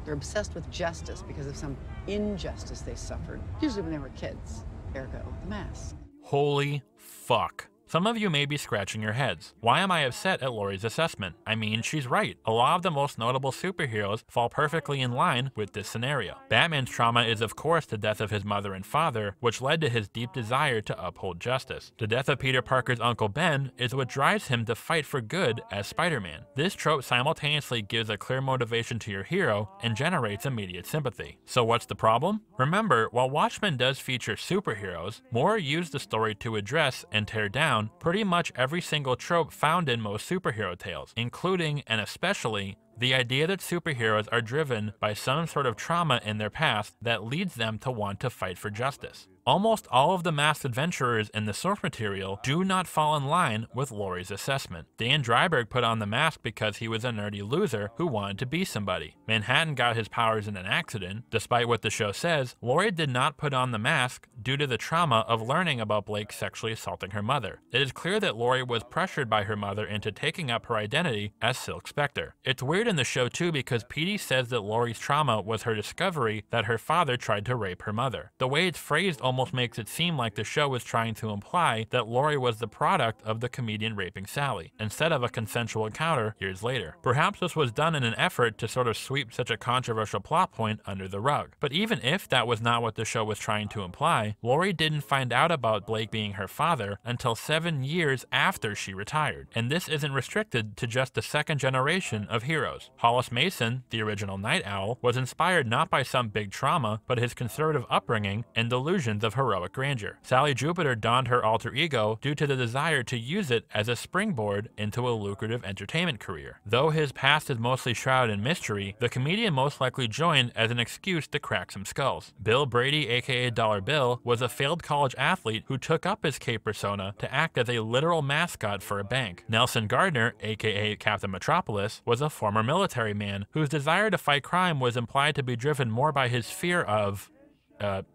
They're obsessed with justice because of some injustice they suffered, usually when they were kids. Ergo, the mask. Holy fuck. Some of you may be scratching your heads. Why am I upset at Laurie's assessment? I mean, she's right. A lot of the most notable superheroes fall perfectly in line with this scenario. Batman's trauma is of course the death of his mother and father, which led to his deep desire to uphold justice. The death of Peter Parker's Uncle Ben is what drives him to fight for good as Spider-Man. This trope simultaneously gives a clear motivation to your hero and generates immediate sympathy. So what's the problem? Remember, while Watchmen does feature superheroes, Moore used the story to address and tear down pretty much every single trope found in most superhero tales, including and especially the idea that superheroes are driven by some sort of trauma in their past that leads them to want to fight for justice. Almost all of the masked adventurers in the source material do not fall in line with Laurie's assessment. Dan Dreiberg put on the mask because he was a nerdy loser who wanted to be somebody. Manhattan got his powers in an accident. Despite what the show says, Laurie did not put on the mask due to the trauma of learning about Blake sexually assaulting her mother. It is clear that Laurie was pressured by her mother into taking up her identity as Silk Spectre. It's weird in the show too because Petey says that Laurie's trauma was her discovery that her father tried to rape her mother. The way it's phrased almost makes it seem like the show was trying to imply that Laurie was the product of the comedian raping Sally, instead of a consensual encounter years later. Perhaps this was done in an effort to sort of sweep such a controversial plot point under the rug. But even if that was not what the show was trying to imply, Laurie didn't find out about Blake being her father until 7 years after she retired. And this isn't restricted to just the second generation of heroes. Hollis Mason, the original Night Owl, was inspired not by some big trauma, but his conservative upbringing and delusions of heroic grandeur. Sally Jupiter donned her alter ego due to the desire to use it as a springboard into a lucrative entertainment career. Though his past is mostly shrouded in mystery, the comedian most likely joined as an excuse to crack some skulls. Bill Brady, aka Dollar Bill, was a failed college athlete who took up his K persona to act as a literal mascot for a bank. Nelson Gardner, aka Captain Metropolis, was a former military man whose desire to fight crime was implied to be driven more by his fear of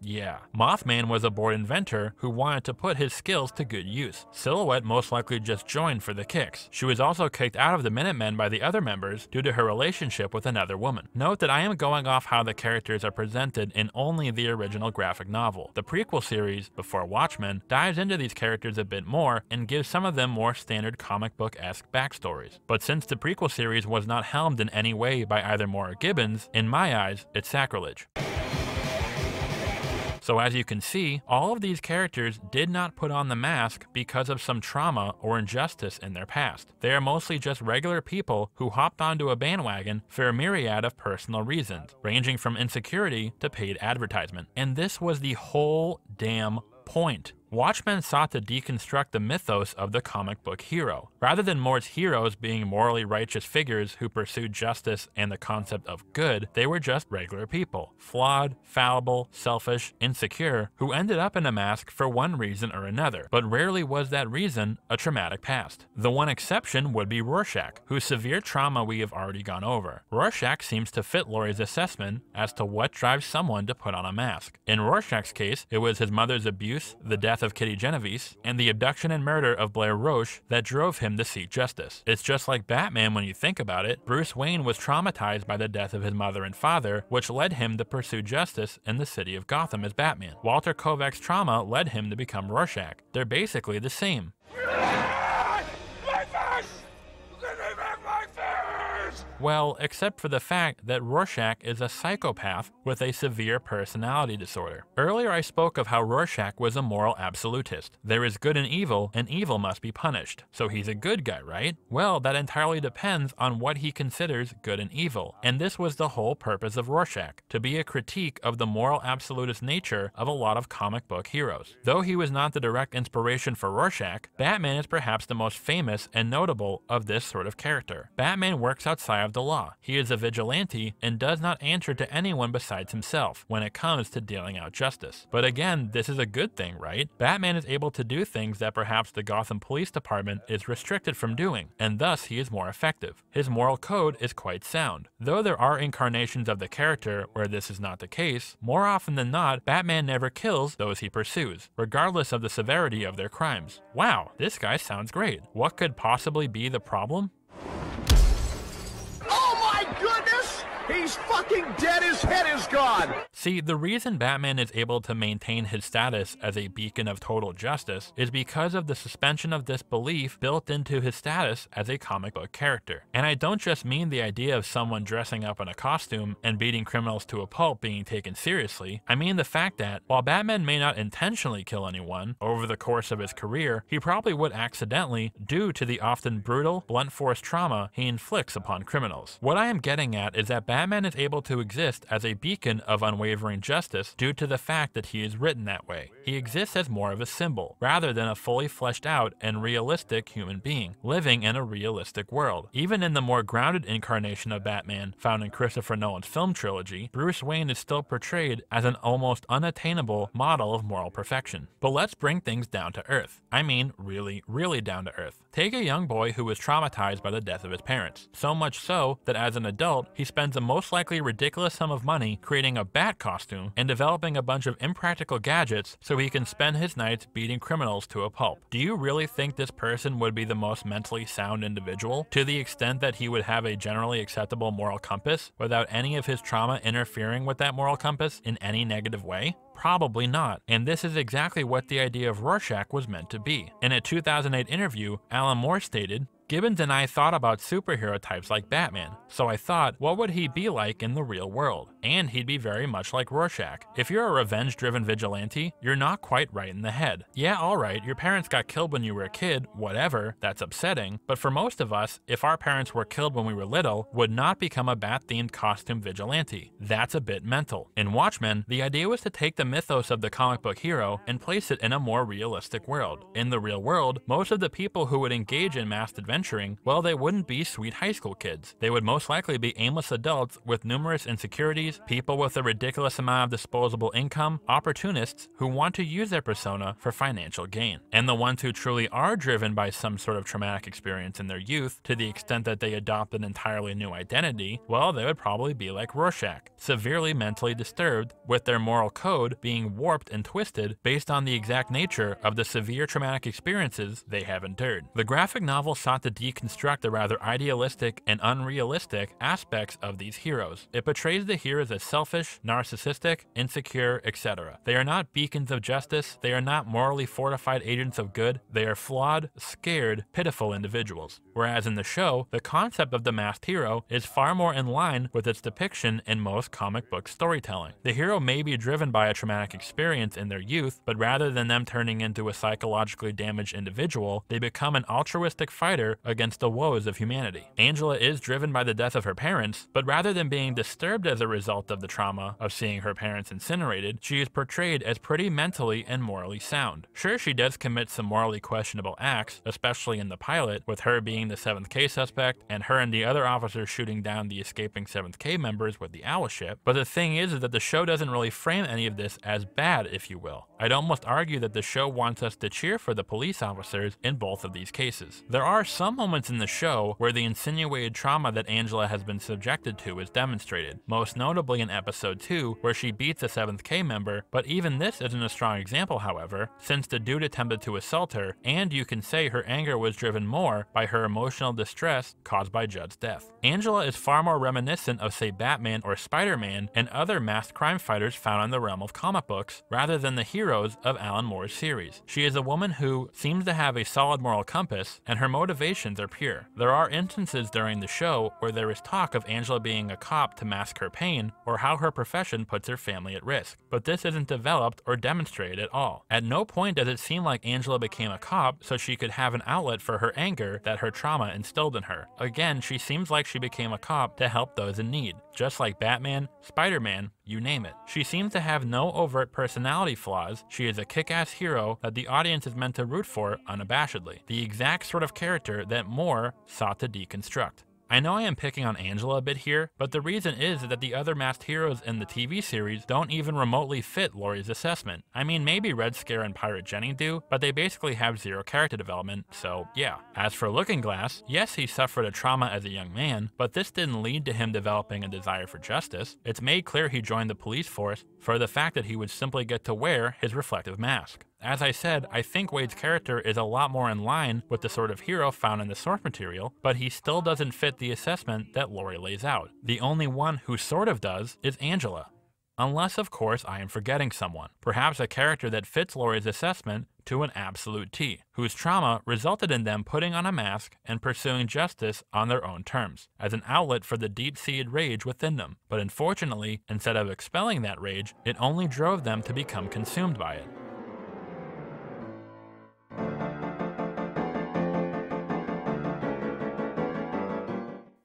Yeah. Mothman was a bored inventor who wanted to put his skills to good use. Silhouette most likely just joined for the kicks. She was also kicked out of the Minutemen by the other members due to her relationship with another woman. Note that I am going off how the characters are presented in only the original graphic novel. The prequel series, before Watchmen, dives into these characters a bit more and gives some of them more standard comic book-esque backstories. But since the prequel series was not helmed in any way by either Moore or Gibbons, in my eyes, it's sacrilege. So as you can see, all of these characters did not put on the mask because of some trauma or injustice in their past. They are mostly just regular people who hopped onto a bandwagon for a myriad of personal reasons, ranging from insecurity to paid advertisement. And this was the whole damn point. Watchmen sought to deconstruct the mythos of the comic book hero. Rather than Moore's heroes being morally righteous figures who pursued justice and the concept of good, they were just regular people. Flawed, fallible, selfish, insecure, who ended up in a mask for one reason or another, but rarely was that reason a traumatic past. The one exception would be Rorschach, whose severe trauma we have already gone over. Rorschach seems to fit Laurie's assessment as to what drives someone to put on a mask. In Rorschach's case, it was his mother's abuse, the death of Kitty Genovese, and the abduction and murder of Blair Roche that drove him to seek justice. It's just like Batman when you think about it. Bruce Wayne was traumatized by the death of his mother and father, which led him to pursue justice in the city of Gotham as Batman. Walter Kovac's trauma led him to become Rorschach. They're basically the same. Well, except for the fact that Rorschach is a psychopath with a severe personality disorder. Earlier I spoke of how Rorschach was a moral absolutist. There is good and evil must be punished. So he's a good guy, right? Well, that entirely depends on what he considers good and evil. And this was the whole purpose of Rorschach, to be a critique of the moral absolutist nature of a lot of comic book heroes. Though he was not the direct inspiration for Rorschach, Batman is perhaps the most famous and notable of this sort of character. Batman works outside of the law. He is a vigilante and does not answer to anyone besides himself when it comes to dealing out justice. But again, this is a good thing, right? Batman is able to do things that perhaps the Gotham Police Department is restricted from doing, and thus he is more effective. His moral code is quite sound. Though there are incarnations of the character where this is not the case, more often than not, Batman never kills those he pursues, regardless of the severity of their crimes. Wow, this guy sounds great. What could possibly be the problem? He's fucking dead, his head is gone! See, the reason Batman is able to maintain his status as a beacon of total justice is because of the suspension of disbelief built into his status as a comic book character. And I don't just mean the idea of someone dressing up in a costume and beating criminals to a pulp being taken seriously. I mean the fact that, while Batman may not intentionally kill anyone, over the course of his career, he probably would accidentally due to the often brutal, blunt force trauma he inflicts upon criminals. What I am getting at is that Batman is able to exist as a beacon of unwavering justice due to the fact that he is written that way. He exists as more of a symbol, rather than a fully fleshed out and realistic human being, living in a realistic world. Even in the more grounded incarnation of Batman, found in Christopher Nolan's film trilogy, Bruce Wayne is still portrayed as an almost unattainable model of moral perfection. But let's bring things down to earth. I mean, really, really down to earth. Take a young boy who was traumatized by the death of his parents. So much so that as an adult, he spends a most likely ridiculous sum of money creating a bat costume and developing a bunch of impractical gadgets so he can spend his nights beating criminals to a pulp. Do you really think this person would be the most mentally sound individual, to the extent that he would have a generally acceptable moral compass without any of his trauma interfering with that moral compass in any negative way? Probably not, and this is exactly what the idea of Rorschach was meant to be. In a 2008 interview, Alan Moore stated, "Gibbons and I thought about superhero types like Batman, so I thought, what would he be like in the real world? And he'd be very much like Rorschach. If you're a revenge-driven vigilante, you're not quite right in the head. Yeah, alright, your parents got killed when you were a kid, whatever, that's upsetting, but for most of us, if our parents were killed when we were little, would not become a bat-themed costume vigilante. That's a bit mental." In Watchmen, the idea was to take the mythos of the comic book hero and place it in a more realistic world. In the real world, most of the people who would engage in masked adventures adventuring, well, they wouldn't be sweet high school kids. They would most likely be aimless adults with numerous insecurities, people with a ridiculous amount of disposable income, opportunists who want to use their persona for financial gain. And the ones who truly are driven by some sort of traumatic experience in their youth to the extent that they adopt an entirely new identity, well, they would probably be like Rorschach, severely mentally disturbed, with their moral code being warped and twisted based on the exact nature of the severe traumatic experiences they have endured. The graphic novel sought to deconstruct the rather idealistic and unrealistic aspects of these heroes. It portrays the heroes as selfish, narcissistic, insecure, etc. They are not beacons of justice, they are not morally fortified agents of good, they are flawed, scared, pitiful individuals. Whereas in the show, the concept of the masked hero is far more in line with its depiction in most comic book storytelling. The hero may be driven by a traumatic experience in their youth, but rather than them turning into a psychologically damaged individual, they become an altruistic fighter against the woes of humanity. Angela is driven by the death of her parents, but rather than being disturbed as a result of the trauma of seeing her parents incinerated, she is portrayed as pretty mentally and morally sound. Sure, she does commit some morally questionable acts, especially in the pilot, with her being the 7th K suspect and her and the other officers shooting down the escaping 7th K members with the owl ship, but the thing is that the show doesn't really frame any of this as bad, if you will. I'd almost argue that the show wants us to cheer for the police officers in both of these cases. There are some moments in the show where the insinuated trauma that Angela has been subjected to is demonstrated, most notably in episode 2 where she beats a 7th K member, but even this isn't a strong example, however, since the dude attempted to assault her, and you can say her anger was driven more by her emotional distress caused by Judd's death. Angela is far more reminiscent of, say, Batman or Spider-Man and other masked crime fighters found in the realm of comic books, rather than the heroes of Alan Moore's series. She is a woman who seems to have a solid moral compass, and her motivations are pure. There are instances during the show where there is talk of Angela being a cop to mask her pain, or how her profession puts her family at risk, but this isn't developed or demonstrated at all. At no point does it seem like Angela became a cop so she could have an outlet for her anger that her trauma instilled in her. Again, she seems like she became a cop to help those in need, just like Batman, Spider-Man, you name it. She seems to have no overt personality flaws. She is a kick-ass hero that the audience is meant to root for unabashedly, the exact sort of character that Moore sought to deconstruct. I know I am picking on Angela a bit here, but the reason is that the other masked heroes in the TV series don't even remotely fit Laurie's assessment. I mean, maybe Red Scare and Pirate Jenny do, but they basically have zero character development, so yeah. As for Looking Glass, yes, he suffered a trauma as a young man, but this didn't lead to him developing a desire for justice. It's made clear he joined the police force for the fact that he would simply get to wear his reflective mask. As I said, I think Wade's character is a lot more in line with the sort of hero found in the source material, but he still doesn't fit the assessment that Laurie lays out. The only one who sort of does is Angela. Unless, of course, I am forgetting someone. Perhaps a character that fits Laurie's assessment to an absolute T, whose trauma resulted in them putting on a mask and pursuing justice on their own terms, as an outlet for the deep-seated rage within them. But unfortunately, instead of expelling that rage, it only drove them to become consumed by it.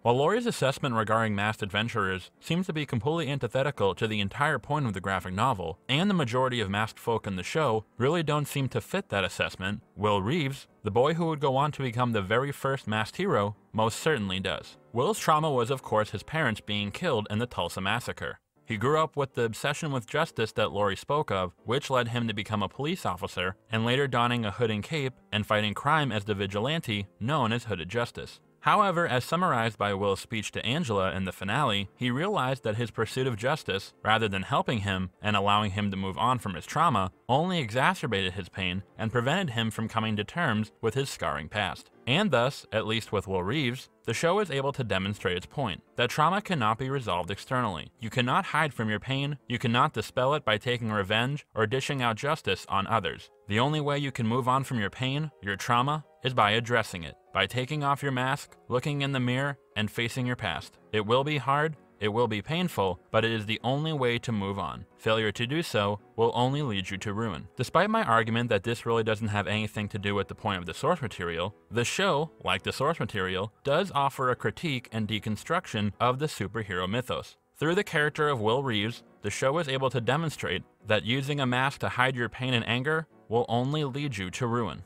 While Laurie's assessment regarding masked adventurers seems to be completely antithetical to the entire point of the graphic novel, and the majority of masked folk in the show really don't seem to fit that assessment, Will Reeves, the boy who would go on to become the very first masked hero, most certainly does. Will's trauma was, of course, his parents being killed in the Tulsa Massacre. He grew up with the obsession with justice that Laurie spoke of, which led him to become a police officer, and later donning a hood and cape and fighting crime as the vigilante known as Hooded Justice. However, as summarized by Will's speech to Angela in the finale, he realized that his pursuit of justice, rather than helping him and allowing him to move on from his trauma, only exacerbated his pain and prevented him from coming to terms with his scarring past. And thus, at least with Will Reeves, the show is able to demonstrate its point, that trauma cannot be resolved externally. You cannot hide from your pain, you cannot dispel it by taking revenge or dishing out justice on others. The only way you can move on from your pain, your trauma, is by addressing it, by taking off your mask, looking in the mirror, and facing your past. It will be hard, it will be painful, but it is the only way to move on. Failure to do so will only lead you to ruin. Despite my argument that this really doesn't have anything to do with the point of the source material, the show, like the source material, does offer a critique and deconstruction of the superhero mythos. Through the character of Will Reeves, the show is able to demonstrate that using a mask to hide your pain and anger will only lead you to ruin.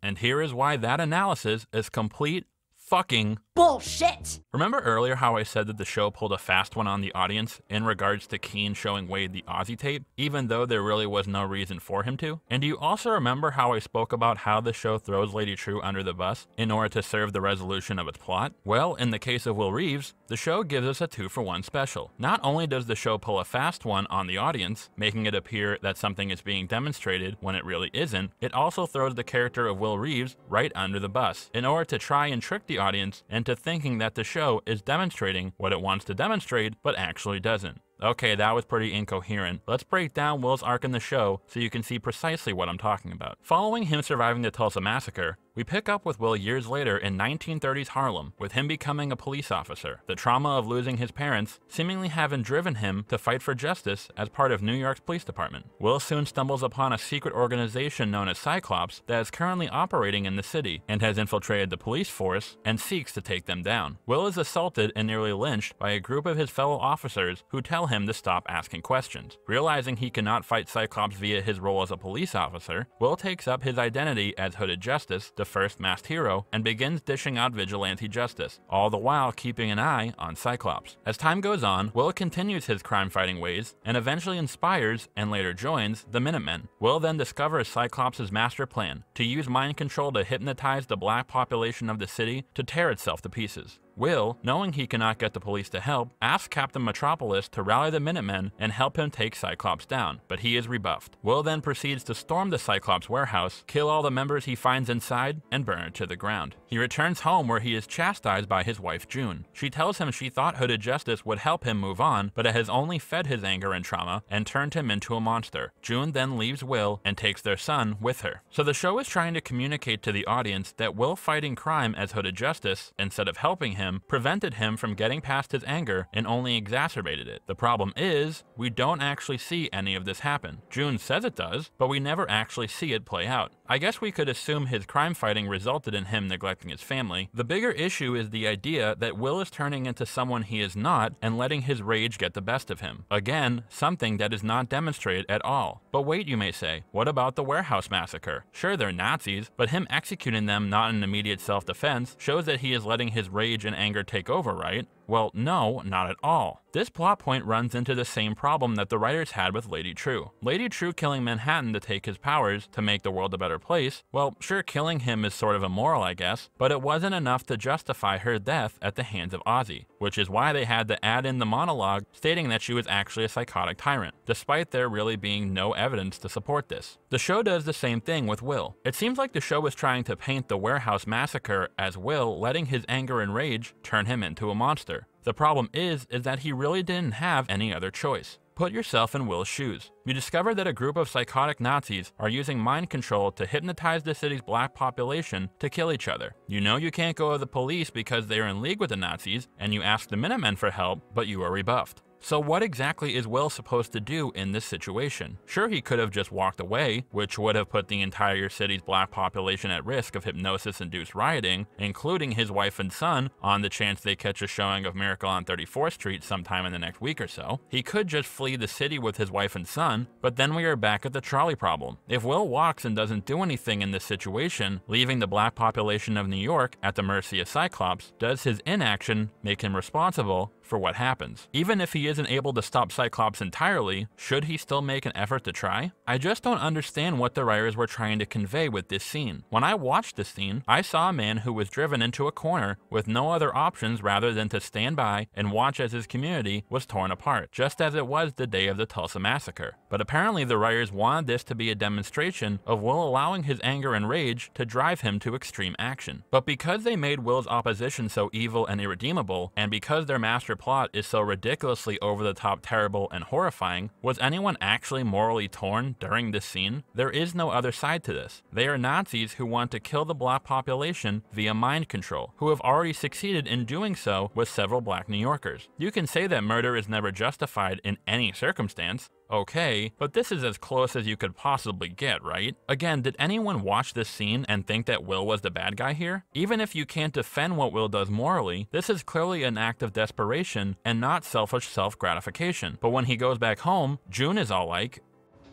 And here is why that analysis is complete fucking bullshit. Remember earlier how I said that the show pulled a fast one on the audience in regards to Keen showing Wade the Aussie tape, even though there really was no reason for him to? And do you also remember how I spoke about how the show throws Lady Trieu under the bus in order to serve the resolution of its plot? Well, in the case of Will Reeves, the show gives us a 2-for-1 special. Not only does the show pull a fast one on the audience, making it appear that something is being demonstrated when it really isn't, it also throws the character of Will Reeves right under the bus in order to try and trick the audience into thinking that the show is demonstrating what it wants to demonstrate, but actually doesn't. Okay, that was pretty incoherent. Let's break down Will's arc in the show so you can see precisely what I'm talking about. Following him surviving the Tulsa Massacre, we pick up with Will years later in 1930s Harlem, with him becoming a police officer. The trauma of losing his parents seemingly having driven him to fight for justice as part of New York's police department. Will soon stumbles upon a secret organization known as Cyclops that is currently operating in the city and has infiltrated the police force and seeks to take them down. Will is assaulted and nearly lynched by a group of his fellow officers who tell him to stop asking questions. Realizing he cannot fight Cyclops via his role as a police officer, Will takes up his identity as Hooded Justice, the first masked hero, and begins dishing out vigilante justice, all the while keeping an eye on Cyclops. As time goes on, Will continues his crime-fighting ways and eventually inspires and later joins the Minutemen. Will then discovers Cyclops' master plan to use mind control to hypnotize the black population of the city to tear itself to pieces. Will, knowing he cannot get the police to help, asks Captain Metropolis to rally the Minutemen and help him take Cyclops down, but he is rebuffed. Will then proceeds to storm the Cyclops warehouse, kill all the members he finds inside, and burn it to the ground. He returns home where he is chastised by his wife June. She tells him she thought Hooded Justice would help him move on, but it has only fed his anger and trauma and turned him into a monster. June then leaves Will and takes their son with her. So the show is trying to communicate to the audience that Will fighting crime as Hooded Justice, instead of helping him, prevented him from getting past his anger and only exacerbated it. The problem is, we don't actually see any of this happen. June says it does, but we never actually see it play out. I guess we could assume his crime fighting resulted in him neglecting his family. The bigger issue is the idea that Will is turning into someone he is not and letting his rage get the best of him. Again, something that is not demonstrated at all. But wait, you may say, what about the warehouse massacre? Sure, they're Nazis, but him executing them not in immediate self-defense shows that he is letting his rage and anger take over, right? Well, no, not at all. This plot point runs into the same problem that the writers had with Lady Trieu. Lady Trieu killing Manhattan to take his powers to make the world a better place, well, sure, killing him is sort of immoral, I guess, but it wasn't enough to justify her death at the hands of Ozzy, which is why they had to add in the monologue stating that she was actually a psychotic tyrant, despite there really being no evidence to support this. The show does the same thing with Will. It seems like the show was trying to paint the warehouse massacre as Will letting his anger and rage turn him into a monster. The problem is that he really didn't have any other choice. Put yourself in Will's shoes. You discover that a group of psychotic Nazis are using mind control to hypnotize the city's black population to kill each other. You know you can't go to the police because they are in league with the Nazis, and you ask the Minutemen for help, but you are rebuffed. So what exactly is Will supposed to do in this situation? Sure, he could have just walked away, which would have put the entire city's black population at risk of hypnosis-induced rioting, including his wife and son, on the chance they catch a showing of Miracle on 34th Street sometime in the next week or so. He could just flee the city with his wife and son, but then we are back at the trolley problem. If Will walks and doesn't do anything in this situation, leaving the black population of New York at the mercy of Cyclops, does his inaction make him responsible for what happens? Even if he isn't able to stop Cyclops entirely, should he still make an effort to try? I just don't understand what the writers were trying to convey with this scene. When I watched this scene, I saw a man who was driven into a corner with no other options rather than to stand by and watch as his community was torn apart, just as it was the day of the Tulsa Massacre. But apparently the writers wanted this to be a demonstration of Will allowing his anger and rage to drive him to extreme action. But because they made Will's opposition so evil and irredeemable, and because their master plot is so ridiculously over the top terrible and horrifying, was anyone actually morally torn during this scene? There is no other side to this. They are Nazis who want to kill the black population via mind control, who have already succeeded in doing so with several black New Yorkers. You can say that murder is never justified in any circumstance. Okay, but this is as close as you could possibly get, right? Again, did anyone watch this scene and think that Will was the bad guy here? Even if you can't defend what Will does morally, this is clearly an act of desperation and not selfish self-gratification. But when he goes back home, June is all like,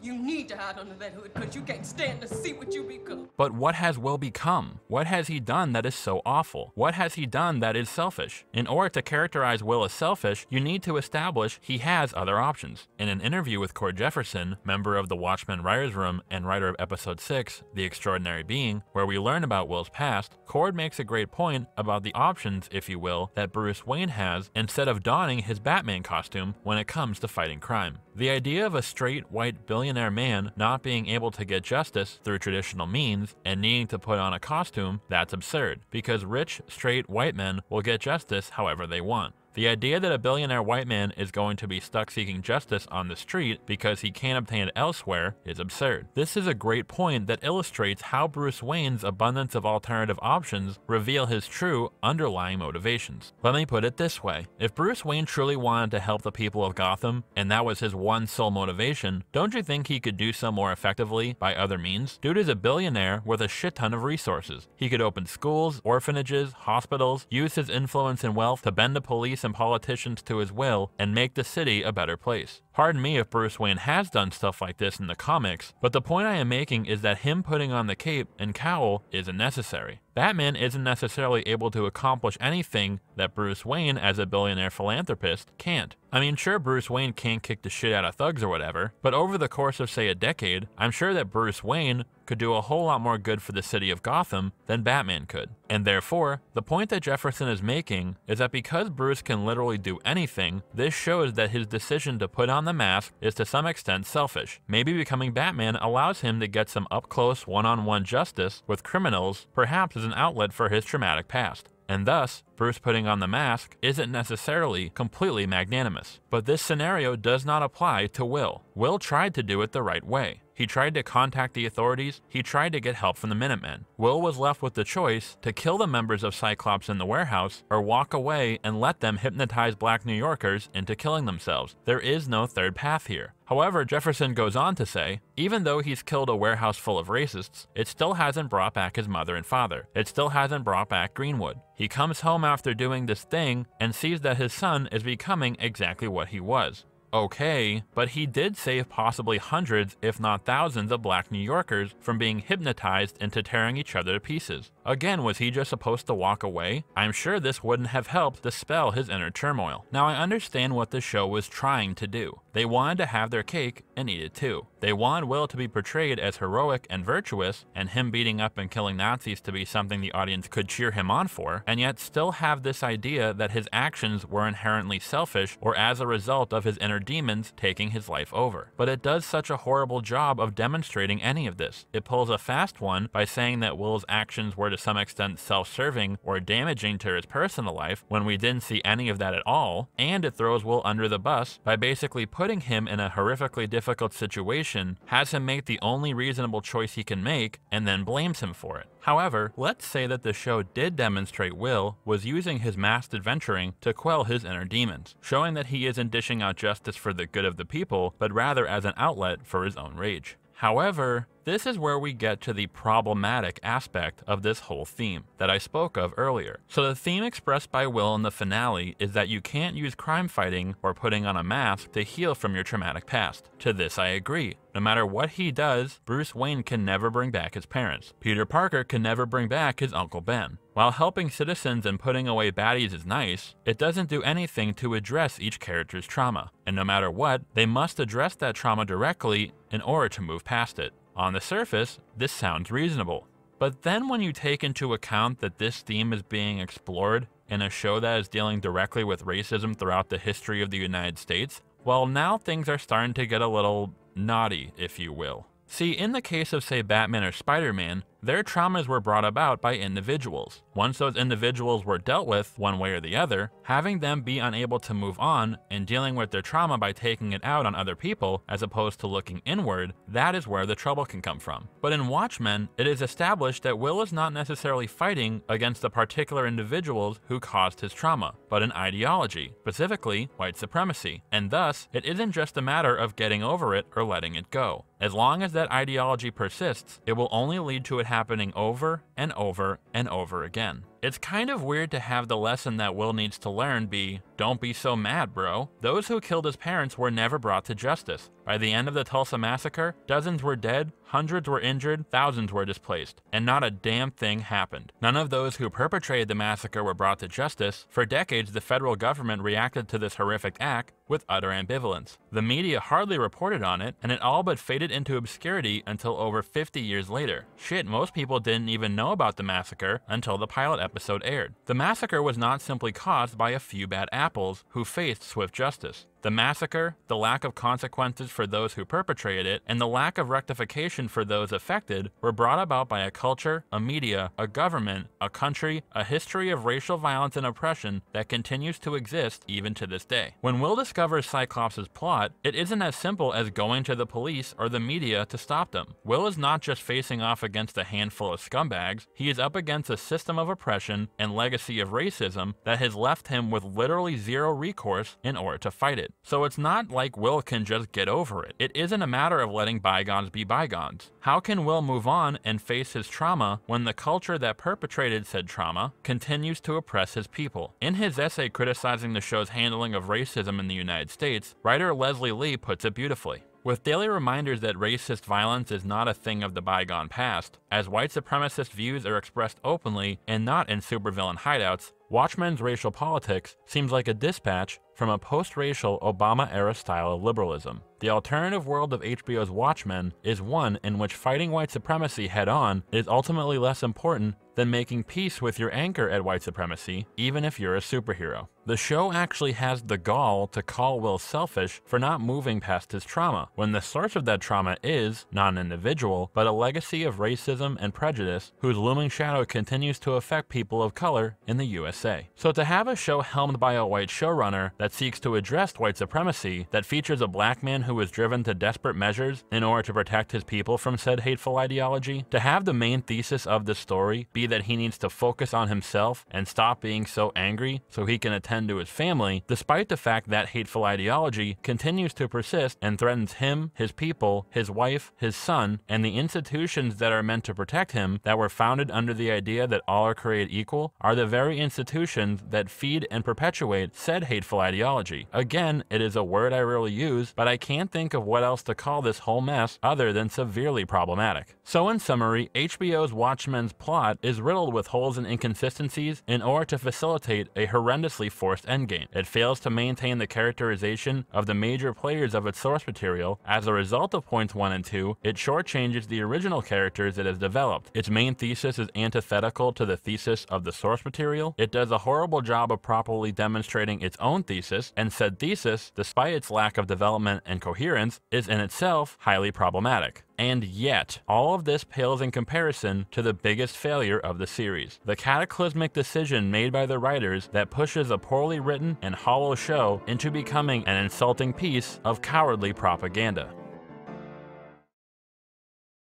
You need to hide under that hood because you can't stand to see what you become. But what has Will become? What has he done that is so awful? What has he done that is selfish? In order to characterize Will as selfish, you need to establish he has other options. In an interview with Cord Jefferson, member of the Watchmen writers' room and writer of episode 6, The Extraordinary Being, where we learn about Will's past, Cord makes a great point about the options, if you will, that Bruce Wayne has instead of donning his Batman costume when it comes to fighting crime. The idea of a straight, white billionaire man not being able to get justice through traditional means and needing to put on a costume, that's absurd, because rich, straight white men will get justice however they want. The idea that a billionaire white man is going to be stuck seeking justice on the street because he can't obtain it elsewhere is absurd. This is a great point that illustrates how Bruce Wayne's abundance of alternative options reveal his true underlying motivations. Let me put it this way. If Bruce Wayne truly wanted to help the people of Gotham, and that was his one sole motivation, don't you think he could do so more effectively by other means? Dude is a billionaire with a shit ton of resources. He could open schools, orphanages, hospitals, use his influence and wealth to bend the police and politicians to his will, and make the city a better place. Pardon me if Bruce Wayne has done stuff like this in the comics, but the point I am making is that him putting on the cape and cowl isn't necessary. Batman isn't necessarily able to accomplish anything that Bruce Wayne, as a billionaire philanthropist, can't. I mean, sure, Bruce Wayne can't kick the shit out of thugs or whatever, but over the course of, say, a decade, I'm sure that Bruce Wayne could do a whole lot more good for the city of Gotham than Batman could. And therefore, the point that Jefferson is making is that because Bruce can literally do anything, this shows that his decision to put on the mask is to some extent selfish. Maybe becoming Batman allows him to get some up-close, one-on-one justice with criminals, perhaps as an outlet for his traumatic past. And thus, Bruce putting on the mask isn't necessarily completely magnanimous. But this scenario does not apply to Will. Will tried to do it the right way. He tried to contact the authorities, he tried to get help from the Minutemen. Will was left with the choice to kill the members of Cyclops in the warehouse or walk away and let them hypnotize black New Yorkers into killing themselves. There is no third path here. However, Jefferson goes on to say, even though he's killed a warehouse full of racists, it still hasn't brought back his mother and father. It still hasn't brought back Greenwood. He comes home after doing this thing and sees that his son is becoming exactly what he was. Okay, but he did save possibly hundreds, if not thousands, of black New Yorkers from being hypnotized into tearing each other to pieces. Again, was he just supposed to walk away? I'm sure this wouldn't have helped dispel his inner turmoil. Now, I understand what the show was trying to do. They wanted to have their cake and eat it too. They wanted Will to be portrayed as heroic and virtuous, and him beating up and killing Nazis to be something the audience could cheer him on for, and yet still have this idea that his actions were inherently selfish or as a result of his inner demons taking his life over. But it does such a horrible job of demonstrating any of this. It pulls a fast one by saying that Will's actions were to some extent self-serving or damaging to his personal life when we didn't see any of that at all, and it throws Will under the bus by basically putting him in a horrifically difficult situation, has him make the only reasonable choice he can make, and then blames him for it. However, let's say that the show did demonstrate Will was using his masked adventuring to quell his inner demons, showing that he isn't dishing out justice for the good of the people, but rather as an outlet for his own rage. However, this is where we get to the problematic aspect of this whole theme that I spoke of earlier. So the theme expressed by Will in the finale is that you can't use crime fighting or putting on a mask to heal from your traumatic past. To this I agree. No matter what he does, Bruce Wayne can never bring back his parents. Peter Parker can never bring back his Uncle Ben. While helping citizens and putting away baddies is nice, it doesn't do anything to address each character's trauma. And no matter what, they must address that trauma directly in order to move past it. On the surface, this sounds reasonable. But then when you take into account that this theme is being explored in a show that is dealing directly with racism throughout the history of the United States, well, now things are starting to get a little naughty, if you will. See, in the case of, say, Batman or Spider-Man, their traumas were brought about by individuals. Once those individuals were dealt with one way or the other, having them be unable to move on and dealing with their trauma by taking it out on other people as opposed to looking inward, that is where the trouble can come from. But in Watchmen, it is established that Will is not necessarily fighting against the particular individuals who caused his trauma, but an ideology, specifically white supremacy. And thus, it isn't just a matter of getting over it or letting it go. As long as that ideology persists, it will only lead to it happening over and over and over again. It's kind of weird to have the lesson that Will needs to learn be, don't be so mad, bro. Those who killed his parents were never brought to justice. By the end of the Tulsa massacre, dozens were dead, hundreds were injured, thousands were displaced, and not a damn thing happened. None of those who perpetrated the massacre were brought to justice. For decades, the federal government reacted to this horrific act with utter ambivalence. The media hardly reported on it, and it all but faded into obscurity until over 50 years later. Shit, most people didn't even know about the massacre until the pilot episode aired. The massacre was not simply caused by a few bad apples who faced swift justice. The massacre, the lack of consequences for those who perpetrated it, and the lack of rectification for those affected were brought about by a culture, a media, a government, a country, a history of racial violence and oppression that continues to exist even to this day. When Will discovers Cyclops' plot, it isn't as simple as going to the police or the media to stop them. Will is not just facing off against a handful of scumbags, he is up against a system of oppression and legacy of racism that has left him with literally zero recourse in order to fight it. So it's not like Will can just get over it. It isn't a matter of letting bygones be bygones. How can Will move on and face his trauma when the culture that perpetrated said trauma continues to oppress his people? In his essay criticizing the show's handling of racism in the United States, writer Leslie Lee puts it beautifully. With daily reminders that racist violence is not a thing of the bygone past, as white supremacist views are expressed openly and not in supervillain hideouts, Watchmen's racial politics seems like a dispatch from a post-racial Obama-era style of liberalism. The alternative world of HBO's Watchmen is one in which fighting white supremacy head-on is ultimately less important than making peace with your anchor at white supremacy, even if you're a superhero. The show actually has the gall to call Will selfish for not moving past his trauma, when the source of that trauma is not an individual, but a legacy of racism and prejudice whose looming shadow continues to affect people of color in the USA. So to have a show helmed by a white showrunner that seeks to address white supremacy, that features a black man who is driven to desperate measures in order to protect his people from said hateful ideology, to have the main thesis of the story be that he needs to focus on himself and stop being so angry so he can attend to his family, despite the fact that hateful ideology continues to persist and threatens him, his people, his wife, his son, and the institutions that are meant to protect him, that were founded under the idea that all are created equal, are the very institutions that feed and perpetuate said hateful ideology. Again, it is a word I rarely use, but I can't think of what else to call this whole mess other than severely problematic. So in summary, HBO's Watchmen's plot is riddled with holes and inconsistencies in order to facilitate a horrendously forced endgame. It fails to maintain the characterization of the major players of its source material. As a result of points 1 and 2, it shortchanges the original characters it has developed. Its main thesis is antithetical to the thesis of the source material. It does a horrible job of properly demonstrating its own thesis, and said thesis, despite its lack of development and coherence, is in itself highly problematic. And yet, all of this pales in comparison to the biggest failure of the series. The cataclysmic decision made by the writers that pushes a poorly written and hollow show into becoming an insulting piece of cowardly propaganda.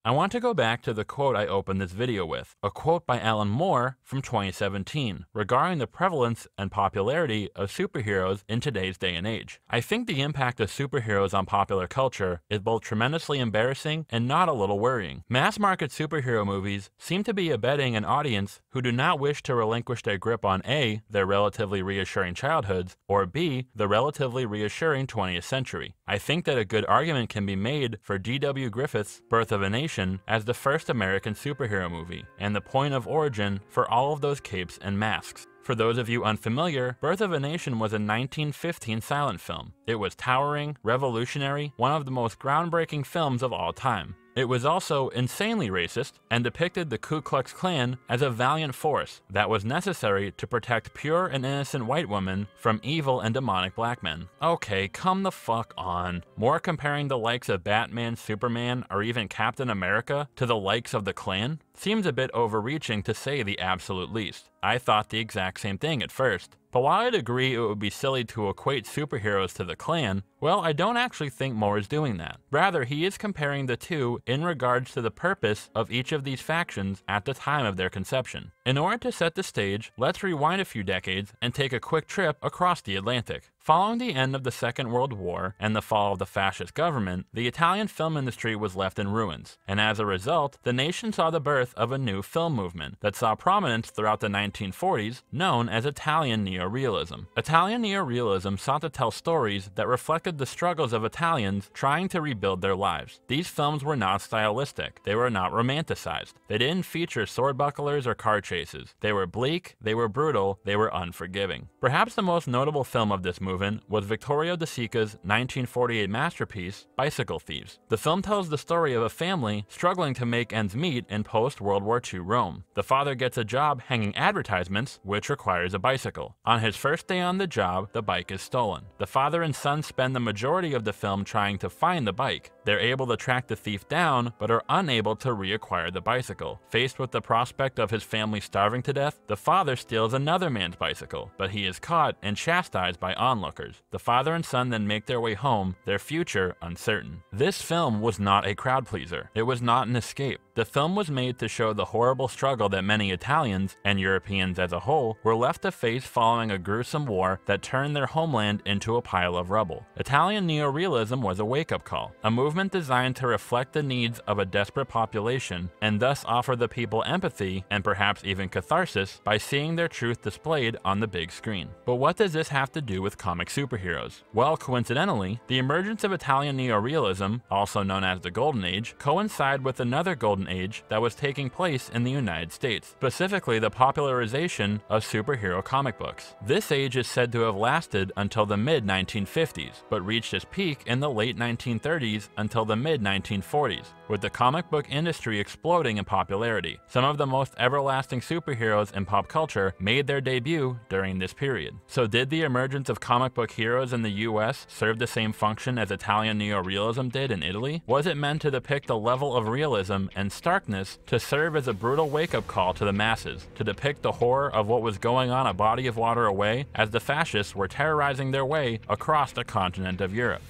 I want to go back to the quote I opened this video with, a quote by Alan Moore from 2017 regarding the prevalence and popularity of superheroes in today's day and age. I think the impact of superheroes on popular culture is both tremendously embarrassing and not a little worrying. Mass market superhero movies seem to be abetting an audience who do not wish to relinquish their grip on A, their relatively reassuring childhoods, or B, the relatively reassuring 20th century. I think that a good argument can be made for D.W. Griffith's Birth of a Nation as the first American superhero movie, and the point of origin for all of those capes and masks. For those of you unfamiliar, Birth of a Nation was a 1915 silent film. It was towering, revolutionary, one of the most groundbreaking films of all time. It was also insanely racist and depicted the Ku Klux Klan as a valiant force that was necessary to protect pure and innocent white women from evil and demonic black men. Okay, come the fuck on. More comparing the likes of Batman, Superman, or even Captain America to the likes of the Klan seems a bit overreaching to say the absolute least. I thought the exact same thing at first. But while I'd agree it would be silly to equate superheroes to the Klan, well, I don't actually think Moore is doing that. Rather, he is comparing the two in regards to the purpose of each of these factions at the time of their conception. In order to set the stage, let's rewind a few decades and take a quick trip across the Atlantic. Following the end of the Second World War and the fall of the fascist government, the Italian film industry was left in ruins, and as a result, the nation saw the birth of a new film movement that saw prominence throughout the 1940s, known as Italian neorealism. Italian neorealism sought to tell stories that reflected the struggles of Italians trying to rebuild their lives. These films were not stylistic, they were not romanticized, they didn't feature sword bucklers or car chases. They were bleak, they were brutal, they were unforgiving. Perhaps the most notable film of this movement was Vittorio De Sica's 1948 masterpiece, Bicycle Thieves. The film tells the story of a family struggling to make ends meet in post-World War II Rome. The father gets a job hanging advertisements, which requires a bicycle. On his first day on the job, the bike is stolen. The father and son spend the majority of the film trying to find the bike. They're able to track the thief down, but are unable to reacquire the bicycle. Faced with the prospect of his family starving to death, the father steals another man's bicycle, but he is caught and chastised by onlookers. The father and son then make their way home, their future uncertain. This film was not a crowd pleaser. It was not an escape. The film was made to show the horrible struggle that many Italians, and Europeans as a whole, were left to face following a gruesome war that turned their homeland into a pile of rubble. Italian neorealism was a wake-up call, a movement designed to reflect the needs of a desperate population, and thus offer the people empathy, and perhaps even catharsis, by seeing their truth displayed on the big screen. But what does this have to do with comic superheroes? Well, coincidentally, the emergence of Italian neorealism, also known as the Golden Age, coincided with another golden age that was taking place in the United States, specifically the popularization of superhero comic books. This age is said to have lasted until the mid-1950s, but reached its peak in the late 1930s until the mid-1940s, with the comic book industry exploding in popularity. Some of the most everlasting superheroes in pop culture made their debut during this period. So did the emergence of comic book heroes in the US serve the same function as Italian neorealism did in Italy? Was it meant to depict a level of realism and starkness to serve as a brutal wake-up call to the masses, to depict the horror of what was going on a body of water away as the fascists were terrorizing their way across the continent of Europe?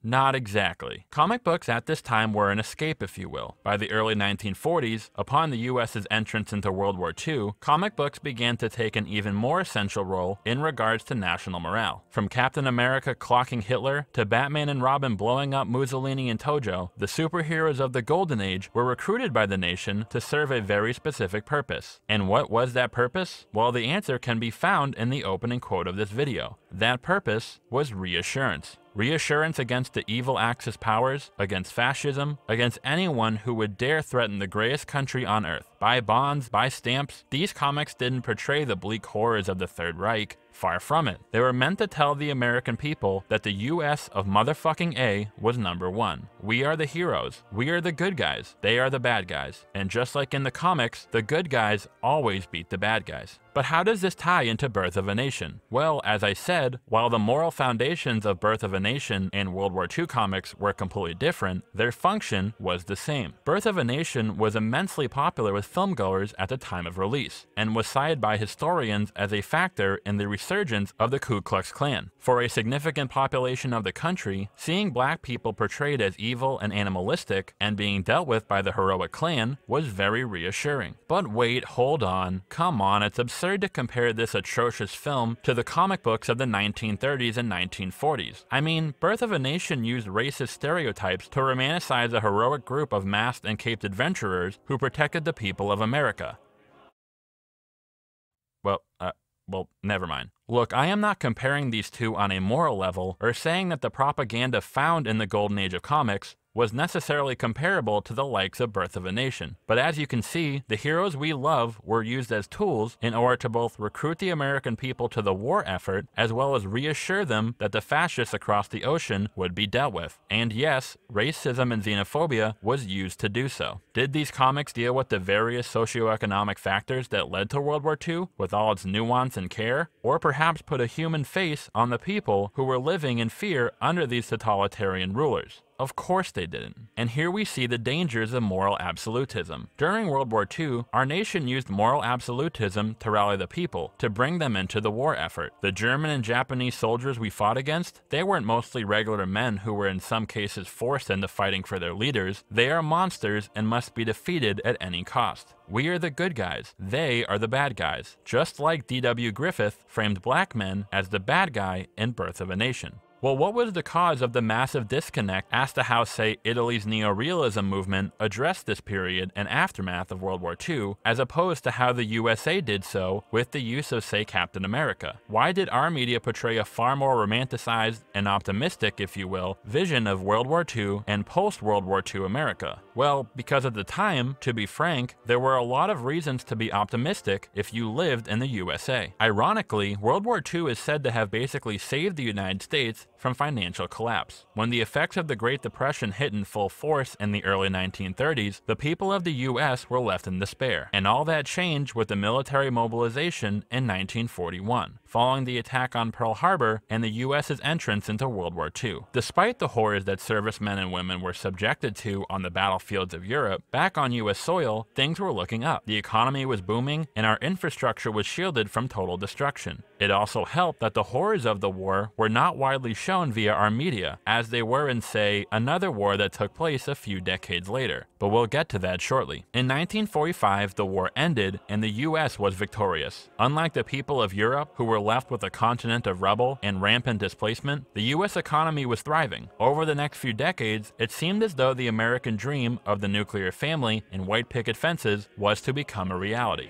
Not exactly. Comic books at this time were an escape, if you will. By the early 1940s, upon the US's entrance into World War II, comic books began to take an even more essential role in regards to national morale. From Captain America clocking Hitler to Batman and Robin blowing up Mussolini and Tojo, the superheroes of the Golden Age were recruited by the nation to serve a very specific purpose. And what was that purpose? Well, the answer can be found in the opening quote of this video. That purpose was reassurance. Reassurance against the evil Axis powers, against fascism, against anyone who would dare threaten the greatest country on earth. Buy bonds, buy stamps. These comics didn't portray the bleak horrors of the Third Reich. Far from it. They were meant to tell the American people that the US of motherfucking A was #1. We are the heroes. We are the good guys. They are the bad guys. And just like in the comics, the good guys always beat the bad guys. But how does this tie into Birth of a Nation? Well, as I said, while the moral foundations of Birth of a Nation and World War II comics were completely different, their function was the same. Birth of a Nation was immensely popular with filmgoers at the time of release, and was cited by historians as a factor in the resurgence of the Ku Klux Klan. For a significant population of the country, seeing black people portrayed as evil and animalistic and being dealt with by the heroic Klan was very reassuring. But wait, hold on, come on, it's absurd to compare this atrocious film to the comic books of the 1930s and 1940s. I mean, Birth of a Nation used racist stereotypes to romanticize a heroic group of masked and caped adventurers who protected the people of America. Well, never mind. Look, I am not comparing these two on a moral level or saying that the propaganda found in the Golden Age of comics was necessarily comparable to the likes of Birth of a Nation. But as you can see, the heroes we love were used as tools in order to both recruit the American people to the war effort, as well as reassure them that the fascists across the ocean would be dealt with. And yes, racism and xenophobia was used to do so. Did these comics deal with the various socioeconomic factors that led to World War II, with all its nuance and care? Or perhaps put a human face on the people who were living in fear under these totalitarian rulers? Of course they didn't. And here we see the dangers of moral absolutism. During World War II, our nation used moral absolutism to rally the people, to bring them into the war effort. The German and Japanese soldiers we fought against, they weren't mostly regular men who were in some cases forced into fighting for their leaders. They are monsters and must be defeated at any cost. We are the good guys. They are the bad guys. Just like D.W. Griffith framed black men as the bad guy in Birth of a Nation. Well, what was the cause of the massive disconnect as to how, say, Italy's neorealism movement addressed this period and aftermath of World War II, as opposed to how the USA did so with the use of, say, Captain America? Why did our media portray a far more romanticized and optimistic, if you will, vision of World War II and post-World War II America? Well, because at the time, to be frank, there were a lot of reasons to be optimistic if you lived in the USA. Ironically, World War II is said to have basically saved the United States from financial collapse. When the effects of the Great Depression hit in full force in the early 1930s, the people of the US were left in despair, and all that changed with the military mobilization in 1941, following the attack on Pearl Harbor and the US's entrance into World War II. Despite the horrors that servicemen and women were subjected to on the battlefields of Europe, back on US soil, things were looking up. The economy was booming, and our infrastructure was shielded from total destruction. It also helped that the horrors of the war were not widely shown via our media, as they were in, say, another war that took place a few decades later. But we'll get to that shortly. In 1945, the war ended, and the US was victorious. Unlike the people of Europe, who were left with a continent of rubble and rampant displacement, the US economy was thriving. Over the next few decades, it seemed as though the American dream of the nuclear family and white picket fences was to become a reality.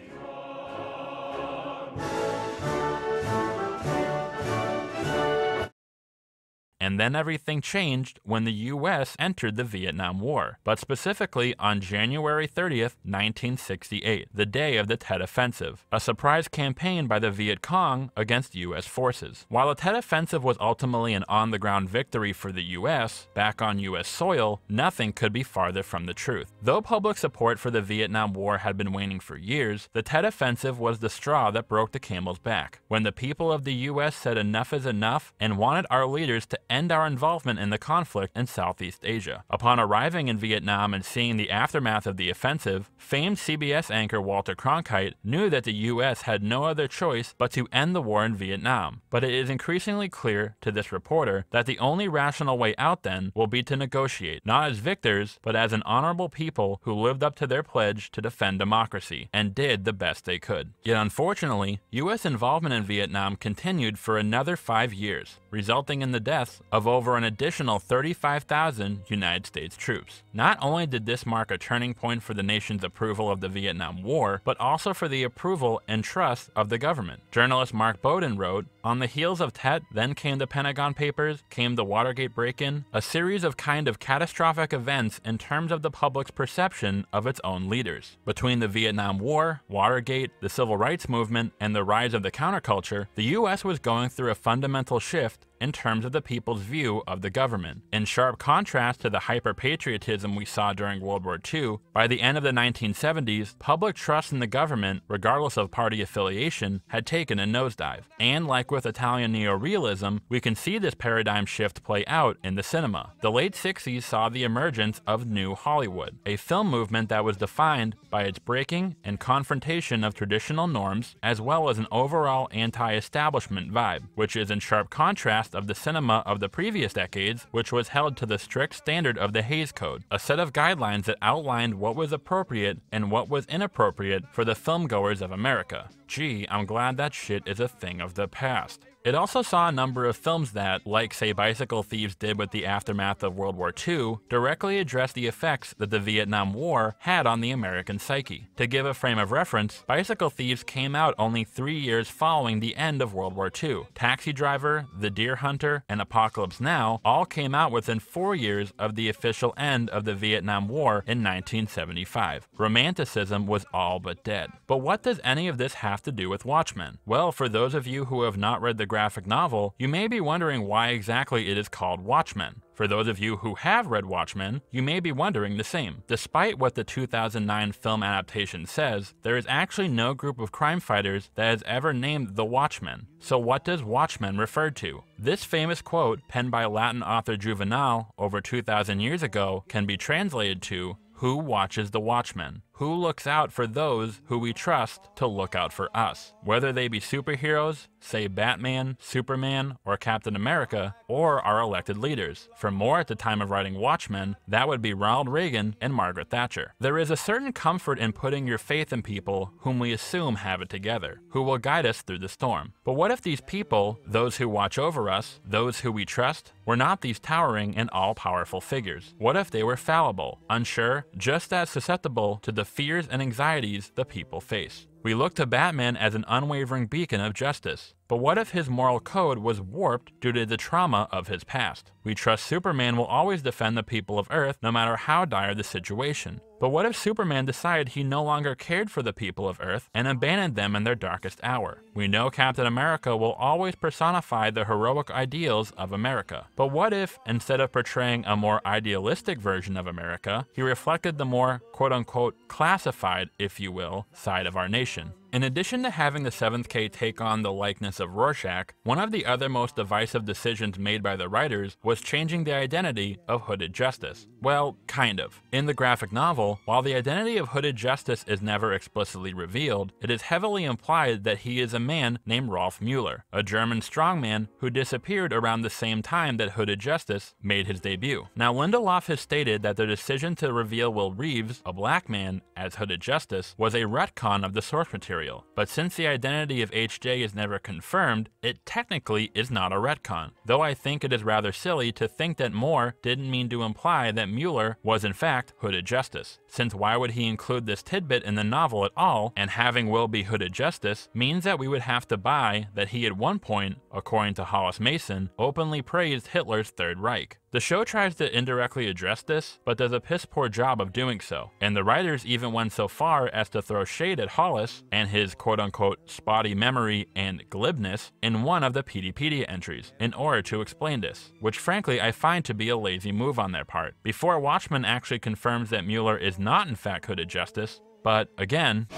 And then everything changed when the US entered the Vietnam War, but specifically on January 30th, 1968, the day of the Tet Offensive, a surprise campaign by the Viet Cong against US forces. While the Tet Offensive was ultimately an on-the-ground victory for the US, back on US soil, nothing could be farther from the truth. Though public support for the Vietnam War had been waning for years, the Tet Offensive was the straw that broke the camel's back, when the people of the US said enough is enough and wanted our leaders to end our involvement in the conflict in Southeast Asia. Upon arriving in Vietnam and seeing the aftermath of the offensive, famed CBS anchor Walter Cronkite knew that the US had no other choice but to end the war in Vietnam. But it is increasingly clear to this reporter that the only rational way out then will be to negotiate, not as victors, but as an honorable people who lived up to their pledge to defend democracy, and did the best they could. Yet unfortunately, US involvement in Vietnam continued for another 5 years, resulting in the deaths of over an additional 35,000 United States troops. Not only did this mark a turning point for the nation's approval of the Vietnam War, but also for the approval and trust of the government. Journalist Mark Bowden wrote, "On the heels of Tet, then came the Pentagon Papers, came the Watergate break-in, a series of kind of catastrophic events in terms of the public's perception of its own leaders. Between the Vietnam War, Watergate, the Civil Rights Movement, and the rise of the counterculture, the US was going through a fundamental shift in terms of the people's view of the government. In sharp contrast to the hyper-patriotism we saw during World War II, by the end of the 1970s, public trust in the government, regardless of party affiliation, had taken a nosedive. And like with Italian neorealism, we can see this paradigm shift play out in the cinema. The late 60s saw the emergence of New Hollywood, a film movement that was defined by its breaking and confrontation of traditional norms, as well as an overall anti-establishment vibe, which is in sharp contrast of the cinema of the previous decades, which was held to the strict standard of the Hays Code, a set of guidelines that outlined what was appropriate and what was inappropriate for the filmgoers of America. Gee, I'm glad that shit is a thing of the past. It also saw a number of films that, like say Bicycle Thieves did with the aftermath of World War II, directly addressed the effects that the Vietnam War had on the American psyche. To give a frame of reference, Bicycle Thieves came out only 3 years following the end of World War II. Taxi Driver, The Deer Hunter, and Apocalypse Now all came out within 4 years of the official end of the Vietnam War in 1975. Romanticism was all but dead. But what does any of this have to do with Watchmen? Well, for those of you who have not read the graphic novel, you may be wondering why exactly it is called Watchmen. For those of you who have read Watchmen, you may be wondering the same. Despite what the 2009 film adaptation says, there is actually no group of crime fighters that has ever named the Watchmen. So what does Watchmen refer to? This famous quote, penned by Latin author Juvenal over 2,000 years ago, can be translated to, "Who watches the watchmen? Who looks out for those who we trust to look out for us?" Whether they be superheroes, say Batman, Superman, or Captain America, or our elected leaders. For more at the time of writing Watchmen, that would be Ronald Reagan and Margaret Thatcher. There is a certain comfort in putting your faith in people whom we assume have it together, who will guide us through the storm. But what if these people, those who watch over us, those who we trust, were not these towering and all-powerful figures? What if they were fallible, unsure, just as susceptible to the fears and anxieties the people face? We look to Batman as an unwavering beacon of justice. But what if his moral code was warped due to the trauma of his past? We trust Superman will always defend the people of Earth no matter how dire the situation. But what if Superman decided he no longer cared for the people of Earth and abandoned them in their darkest hour? We know Captain America will always personify the heroic ideals of America. But what if, instead of portraying a more idealistic version of America, he reflected the more quote-unquote classified, if you will, side of our nation? In addition to having the 7th K take on the likeness of Rorschach, one of the other most divisive decisions made by the writers was changing the identity of Hooded Justice. Well, kind of. In the graphic novel, while the identity of Hooded Justice is never explicitly revealed, it is heavily implied that he is a man named Rolf Mueller, a German strongman who disappeared around the same time that Hooded Justice made his debut. Now, Lindelof has stated that their decision to reveal Will Reeves, a black man, as Hooded Justice was a retcon of the source material. But since the identity of HJ is never confirmed, it technically is not a retcon, though I think it is rather silly to think that Moore didn't mean to imply that Mueller was in fact Hooded Justice, since why would he include this tidbit in the novel at all, and having Will be Hooded Justice means that we would have to buy that he at one point, according to Hollis Mason, openly praised Hitler's Third Reich. The show tries to indirectly address this, but does a piss-poor job of doing so, and the writers even went so far as to throw shade at Hollis and his quote-unquote spotty memory and glibness in one of the Peteypedia entries, in order to explain this, which frankly I find to be a lazy move on their part, before Watchmen actually confirms that Mueller is not in fact Hooded Justice, but again...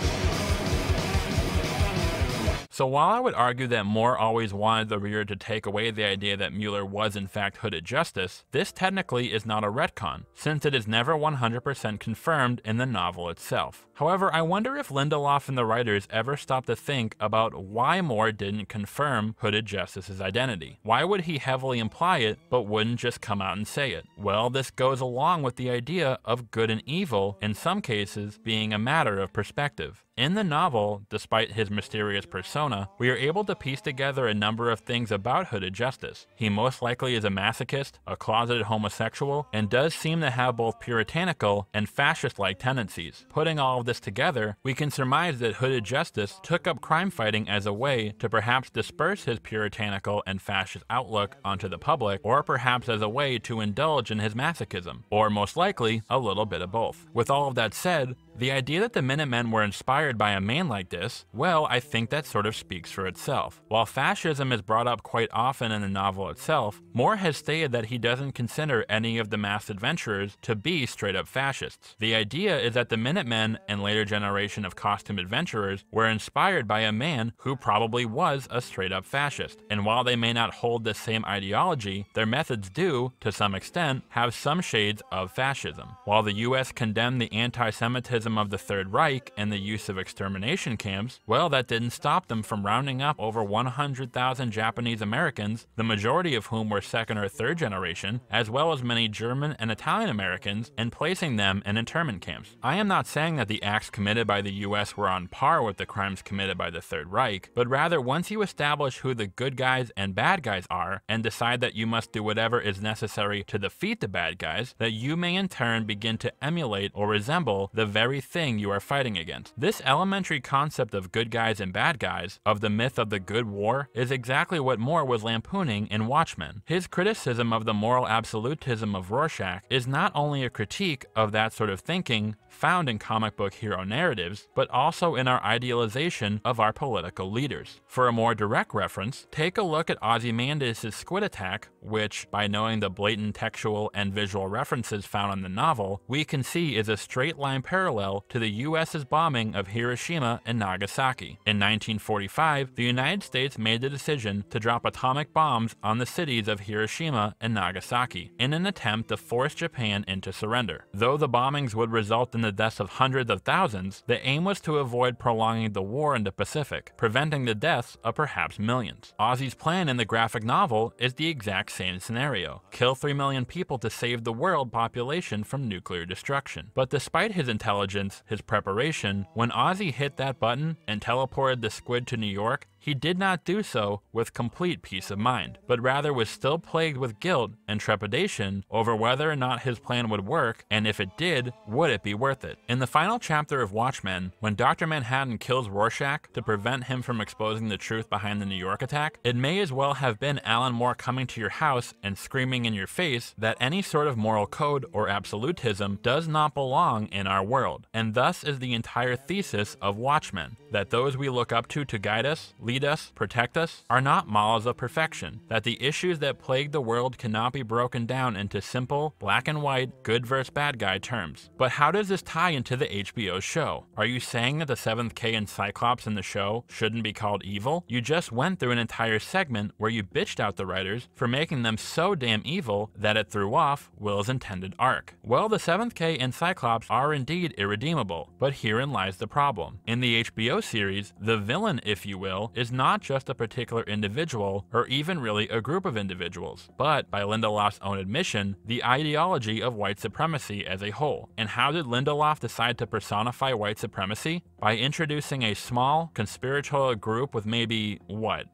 So while I would argue that Moore always wanted the reader to take away the idea that Mueller was in fact Hooded Justice, this technically is not a retcon, since it is never 100% confirmed in the novel itself. However, I wonder if Lindelof and the writers ever stopped to think about why Moore didn't confirm Hooded Justice's identity. Why would he heavily imply it, but wouldn't just come out and say it? Well, this goes along with the idea of good and evil, in some cases, being a matter of perspective. In the novel, despite his mysterious persona, we are able to piece together a number of things about Hooded Justice. He most likely is a masochist, a closeted homosexual, and does seem to have both puritanical and fascist-like tendencies. Putting all of this together, we can surmise that Hooded Justice took up crime fighting as a way to perhaps disperse his puritanical and fascist outlook onto the public, or perhaps as a way to indulge in his masochism, or most likely, a little bit of both. With all of that said, the idea that the Minutemen were inspired by a man like this, well, I think that sort of speaks for itself. While fascism is brought up quite often in the novel itself, Moore has stated that he doesn't consider any of the masked adventurers to be straight-up fascists. The idea is that the Minutemen and later generation of costume adventurers were inspired by a man who probably was a straight-up fascist, and while they may not hold the same ideology, their methods do, to some extent, have some shades of fascism. While the US condemned the anti-Semitism of the Third Reich and the use of extermination camps, well, that didn't stop them from rounding up over 100,000 Japanese Americans, the majority of whom were second or third generation, as well as many German and Italian Americans, and placing them in internment camps. I am not saying that the acts committed by the US were on par with the crimes committed by the Third Reich, but rather once you establish who the good guys and bad guys are, and decide that you must do whatever is necessary to defeat the bad guys, that you may in turn begin to emulate or resemble the very thing you are fighting against. This elementary concept of good guys and bad guys, of the myth of the good war, is exactly what Moore was lampooning in Watchmen. His criticism of the moral absolutism of Rorschach is not only a critique of that sort of thinking, found in comic book hero narratives, but also in our idealization of our political leaders. For a more direct reference, take a look at Ozymandias' squid attack, which, by knowing the blatant textual and visual references found in the novel, we can see is a straight-line parallel to the US's bombing of Hiroshima and Nagasaki. In 1945, the United States made the decision to drop atomic bombs on the cities of Hiroshima and Nagasaki in an attempt to force Japan into surrender. Though the bombings would result in the deaths of hundreds of thousands, the aim was to avoid prolonging the war in the Pacific, preventing the deaths of perhaps millions. Ozzy's plan in the graphic novel is the exact same scenario: kill 3 million people to save the world population from nuclear destruction. But despite his intelligence, his preparation, when Ozzy hit that button and teleported the squid to New York, he did not do so with complete peace of mind, but rather was still plagued with guilt and trepidation over whether or not his plan would work, and if it did, would it be worth it. In the final chapter of Watchmen, when Dr. Manhattan kills Rorschach to prevent him from exposing the truth behind the New York attack, it may as well have been Alan Moore coming to your house and screaming in your face that any sort of moral code or absolutism does not belong in our world. And thus is the entire thesis of Watchmen, that those we look up to guide us, lead us, protect us, are not models of perfection, that the issues that plague the world cannot be broken down into simple, black and white, good versus bad guy terms. But how does this tie into the HBO show? Are you saying that the 7th K and Cyclops in the show shouldn't be called evil? You just went through an entire segment where you bitched out the writers for making them so damn evil that it threw off Will's intended arc. Well, the 7th K and Cyclops are indeed irredeemable, but herein lies the problem. In the HBO series, the villain, if you will, is not just a particular individual or even really a group of individuals, but, by Lindelof's own admission, the ideology of white supremacy as a whole. And how did Lindelof decide to personify white supremacy? By introducing a small, conspiratorial group with maybe,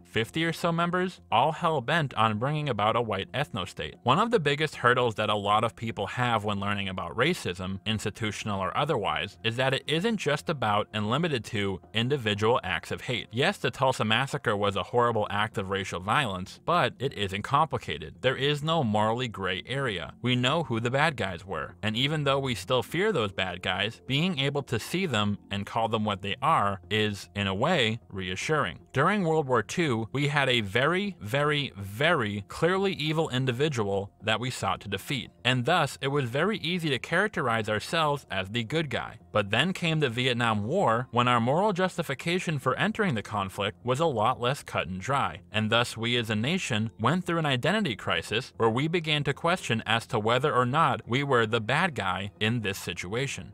50 or so members, all hell-bent on bringing about a white ethno-state. One of the biggest hurdles that a lot of people have when learning about racism, institutional or otherwise, is that it isn't just about and limited to individual acts of hate. Yes, the Tulsa Massacre was a horrible act of racial violence, but it isn't complicated. There is no morally gray area. We know who the bad guys were, and even though we still fear those bad guys, being able to see them and call them what they are is, in a way, reassuring. During World War II, we had a very, very, very clearly evil individual that we sought to defeat, and thus it was very easy to characterize ourselves as the good guy. But then came the Vietnam War, when our moral justification for entering the conflict was a lot less cut and dry, and thus we as a nation went through an identity crisis where we began to question as to whether or not we were the bad guy in this situation.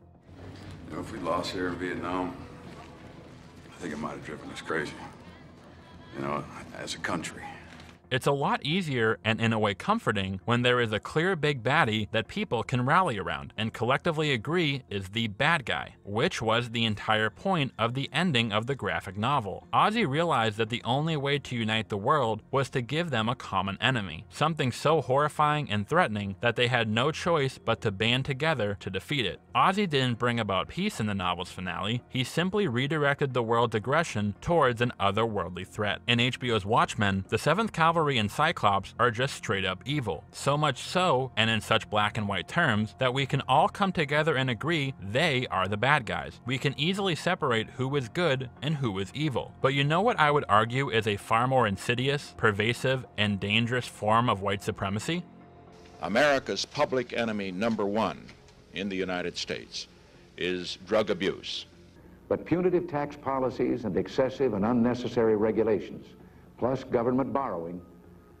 You know, if we lost here in Vietnam, I think it might have driven us crazy. You know, as a country. It's a lot easier and in a way comforting when there is a clear big baddie that people can rally around and collectively agree is the bad guy, which was the entire point of the ending of the graphic novel. Ozzy realized that the only way to unite the world was to give them a common enemy, something so horrifying and threatening that they had no choice but to band together to defeat it. Ozzy didn't bring about peace in the novel's finale, he simply redirected the world's aggression towards an otherworldly threat. In HBO's Watchmen, the 7th Cavalry and Cyclops are just straight up evil. So much so, and in such black and white terms, that we can all come together and agree they are the bad guys. We can easily separate who is good and who is evil. But you know what I would argue is a far more insidious, pervasive, and dangerous form of white supremacy? America's public enemy number one in the United States is drug abuse. But punitive tax policies and excessive and unnecessary regulations, plus government borrowing,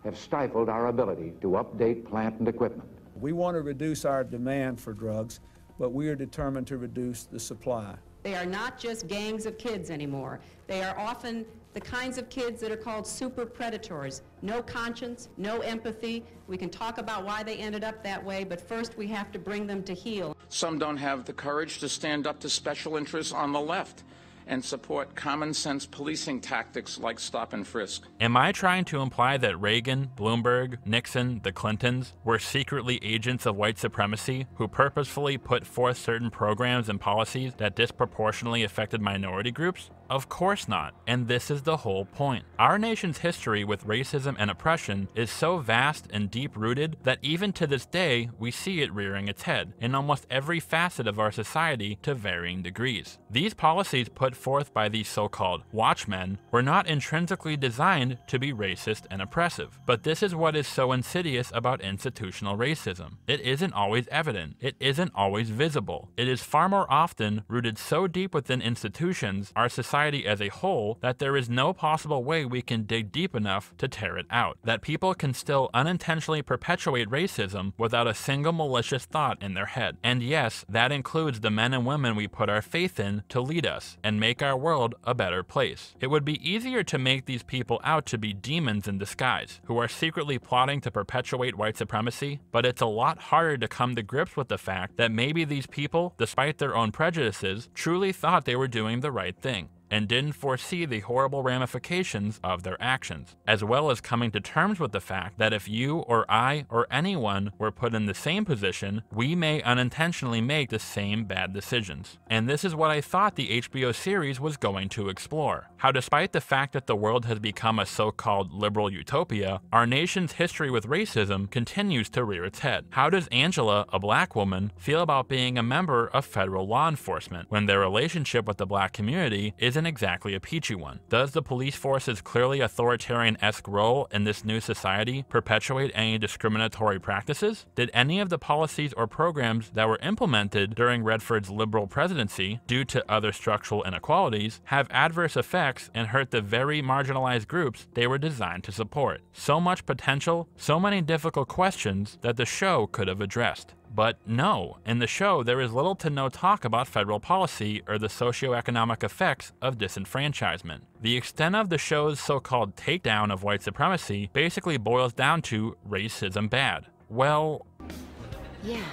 have stifled our ability to update plant and equipment. We want to reduce our demand for drugs, but we are determined to reduce the supply. They are not just gangs of kids anymore. They are often the kinds of kids that are called super predators. No conscience, no empathy. We can talk about why they ended up that way, but first we have to bring them to heel. Some don't have the courage to stand up to special interests on the left and support common-sense policing tactics like stop and frisk. Am I trying to imply that Reagan, Bloomberg, Nixon, the Clintons were secretly agents of white supremacy who purposefully put forth certain programs and policies that disproportionately affected minority groups? Of course not, and this is the whole point. Our nation's history with racism and oppression is so vast and deep-rooted that even to this day, we see it rearing its head in almost every facet of our society to varying degrees. These policies put forth by these so-called Watchmen were not intrinsically designed to be racist and oppressive, but this is what is so insidious about institutional racism. It isn't always evident. It isn't always visible. It is far more often rooted so deep within institutions, our society as a whole, that there is no possible way we can dig deep enough to tear it out. That people can still unintentionally perpetuate racism without a single malicious thought in their head. And yes, that includes the men and women we put our faith in to lead us and make our world a better place. It would be easier to make these people out to be demons in disguise, who are secretly plotting to perpetuate white supremacy, but it's a lot harder to come to grips with the fact that maybe these people, despite their own prejudices, truly thought they were doing the right thing and didn't foresee the horrible ramifications of their actions, as well as coming to terms with the fact that if you or I or anyone were put in the same position, we may unintentionally make the same bad decisions. And this is what I thought the HBO series was going to explore. How despite the fact that the world has become a so-called liberal utopia, our nation's history with racism continues to rear its head. How does Angela, a black woman, feel about being a member of federal law enforcement when their relationship with the black community isn't exactly a peachy one? Does the police force's clearly authoritarian-esque role in this new society perpetuate any discriminatory practices? Did any of the policies or programs that were implemented during Redford's liberal presidency, due to other structural inequalities, have adverse effects and hurt the very marginalized groups they were designed to support? So much potential, so many difficult questions that the show could have addressed. But no, in the show there is little to no talk about federal policy or the socioeconomic effects of disenfranchisement. The extent of the show's so-called takedown of white supremacy basically boils down to racism bad. Well, yeah.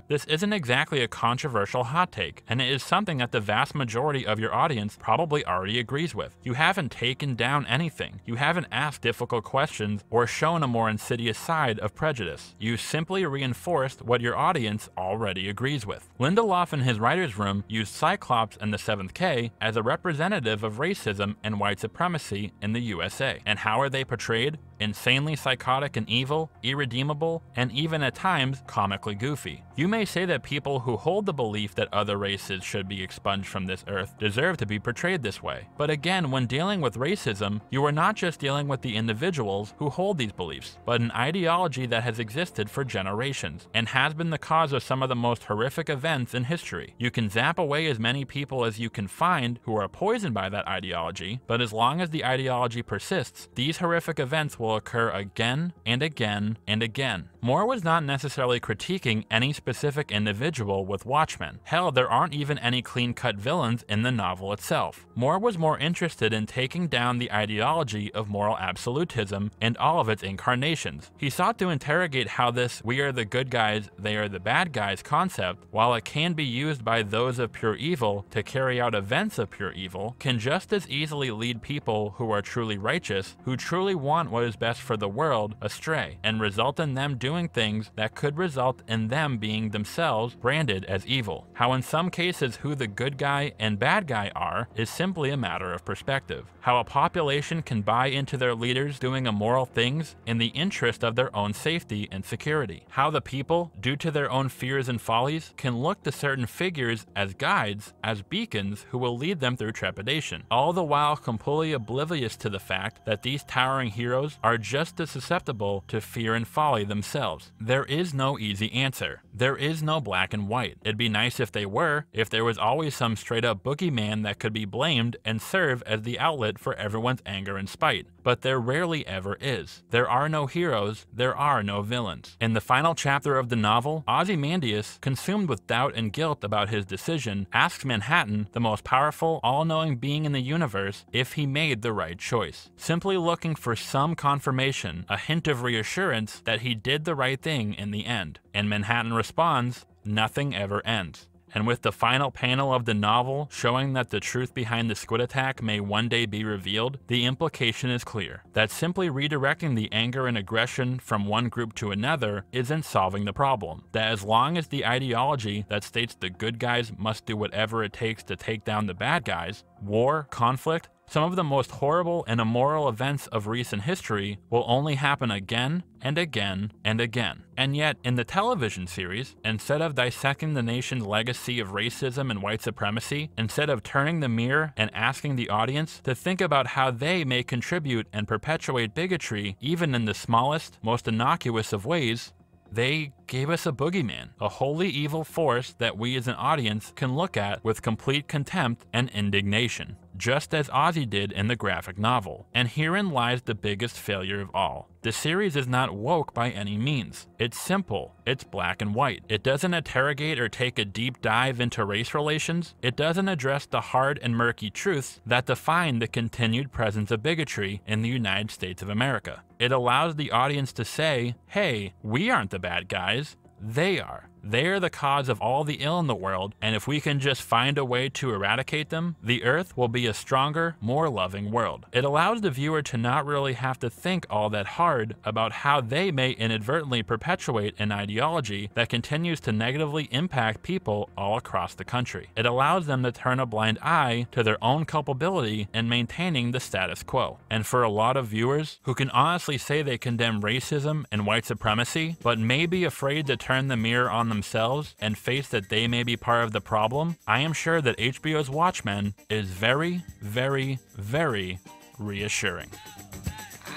This isn't exactly a controversial hot take, and it is something that the vast majority of your audience probably already agrees with. You haven't taken down anything. You haven't asked difficult questions or shown a more insidious side of prejudice. You simply reinforced what your audience already agrees with. Lindelof in his writer's room used Cyclops and the Seventh K as a representative of racism and white supremacy in the USA. And how are they portrayed? Insanely psychotic and evil, irredeemable, and even at times comically goofy. You may say that people who hold the belief that other races should be expunged from this earth deserve to be portrayed this way. But again, when dealing with racism, you are not just dealing with the individuals who hold these beliefs, but an ideology that has existed for generations and has been the cause of some of the most horrific events in history. You can zap away as many people as you can find who are poisoned by that ideology, but as long as the ideology persists, these horrific events will occur again and again and again. Moore was not necessarily critiquing any specific individual with Watchmen. Hell, there aren't even any clean-cut villains in the novel itself. Moore was more interested in taking down the ideology of moral absolutism and all of its incarnations. He sought to interrogate how this "we are the good guys, they are the bad guys" concept, while it can be used by those of pure evil to carry out events of pure evil, can just as easily lead people who are truly righteous, who truly want what is best for the world, astray, and result in them doing things that could result in them being themselves branded as evil. How in some cases who the good guy and bad guy are is simply a matter of perspective. How a population can buy into their leaders doing immoral things in the interest of their own safety and security. How the people, due to their own fears and follies, can look to certain figures as guides, as beacons who will lead them through trepidation, all the while completely oblivious to the fact that these towering heroes are just as susceptible to fear and folly themselves. There is no easy answer. There is no black and white. It'd be nice if they were, if there was always some straight up boogeyman that could be blamed and serve as the outlet for everyone's anger and spite. But there rarely ever is. There are no heroes, there are no villains. In the final chapter of the novel, Ozymandias, consumed with doubt and guilt about his decision, asks Manhattan, the most powerful, all-knowing being in the universe, if he made the right choice. Simply looking for some confirmation, a hint of reassurance that he did the right thing in the end. And Manhattan responds, "Nothing ever ends." And with the final panel of the novel showing that the truth behind the squid attack may one day be revealed, the implication is clear, that simply redirecting the anger and aggression from one group to another isn't solving the problem. That as long as the ideology that states the good guys must do whatever it takes to take down the bad guys, war, conflict, some of the most horrible and immoral events of recent history will only happen again and again and again. And yet, in the television series, instead of dissecting the nation's legacy of racism and white supremacy, instead of turning the mirror and asking the audience to think about how they may contribute and perpetuate bigotry even in the smallest, most innocuous of ways, they gave us a boogeyman, a wholly evil force that we as an audience can look at with complete contempt and indignation, just as Ozzy did in the graphic novel. And herein lies the biggest failure of all. The series is not woke by any means. It's simple. It's black and white. It doesn't interrogate or take a deep dive into race relations. It doesn't address the hard and murky truths that define the continued presence of bigotry in the United States of America. It allows the audience to say, hey, we aren't the bad guys. They are. They are the cause of all the ill in the world, and if we can just find a way to eradicate them, the Earth will be a stronger, more loving world. It allows the viewer to not really have to think all that hard about how they may inadvertently perpetuate an ideology that continues to negatively impact people all across the country. It allows them to turn a blind eye to their own culpability in maintaining the status quo. And for a lot of viewers who can honestly say they condemn racism and white supremacy, but may be afraid to turn the mirror on themselves and face that they may be part of the problem, I am sure that HBO's Watchmen is very, very, very reassuring.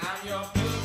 I'm your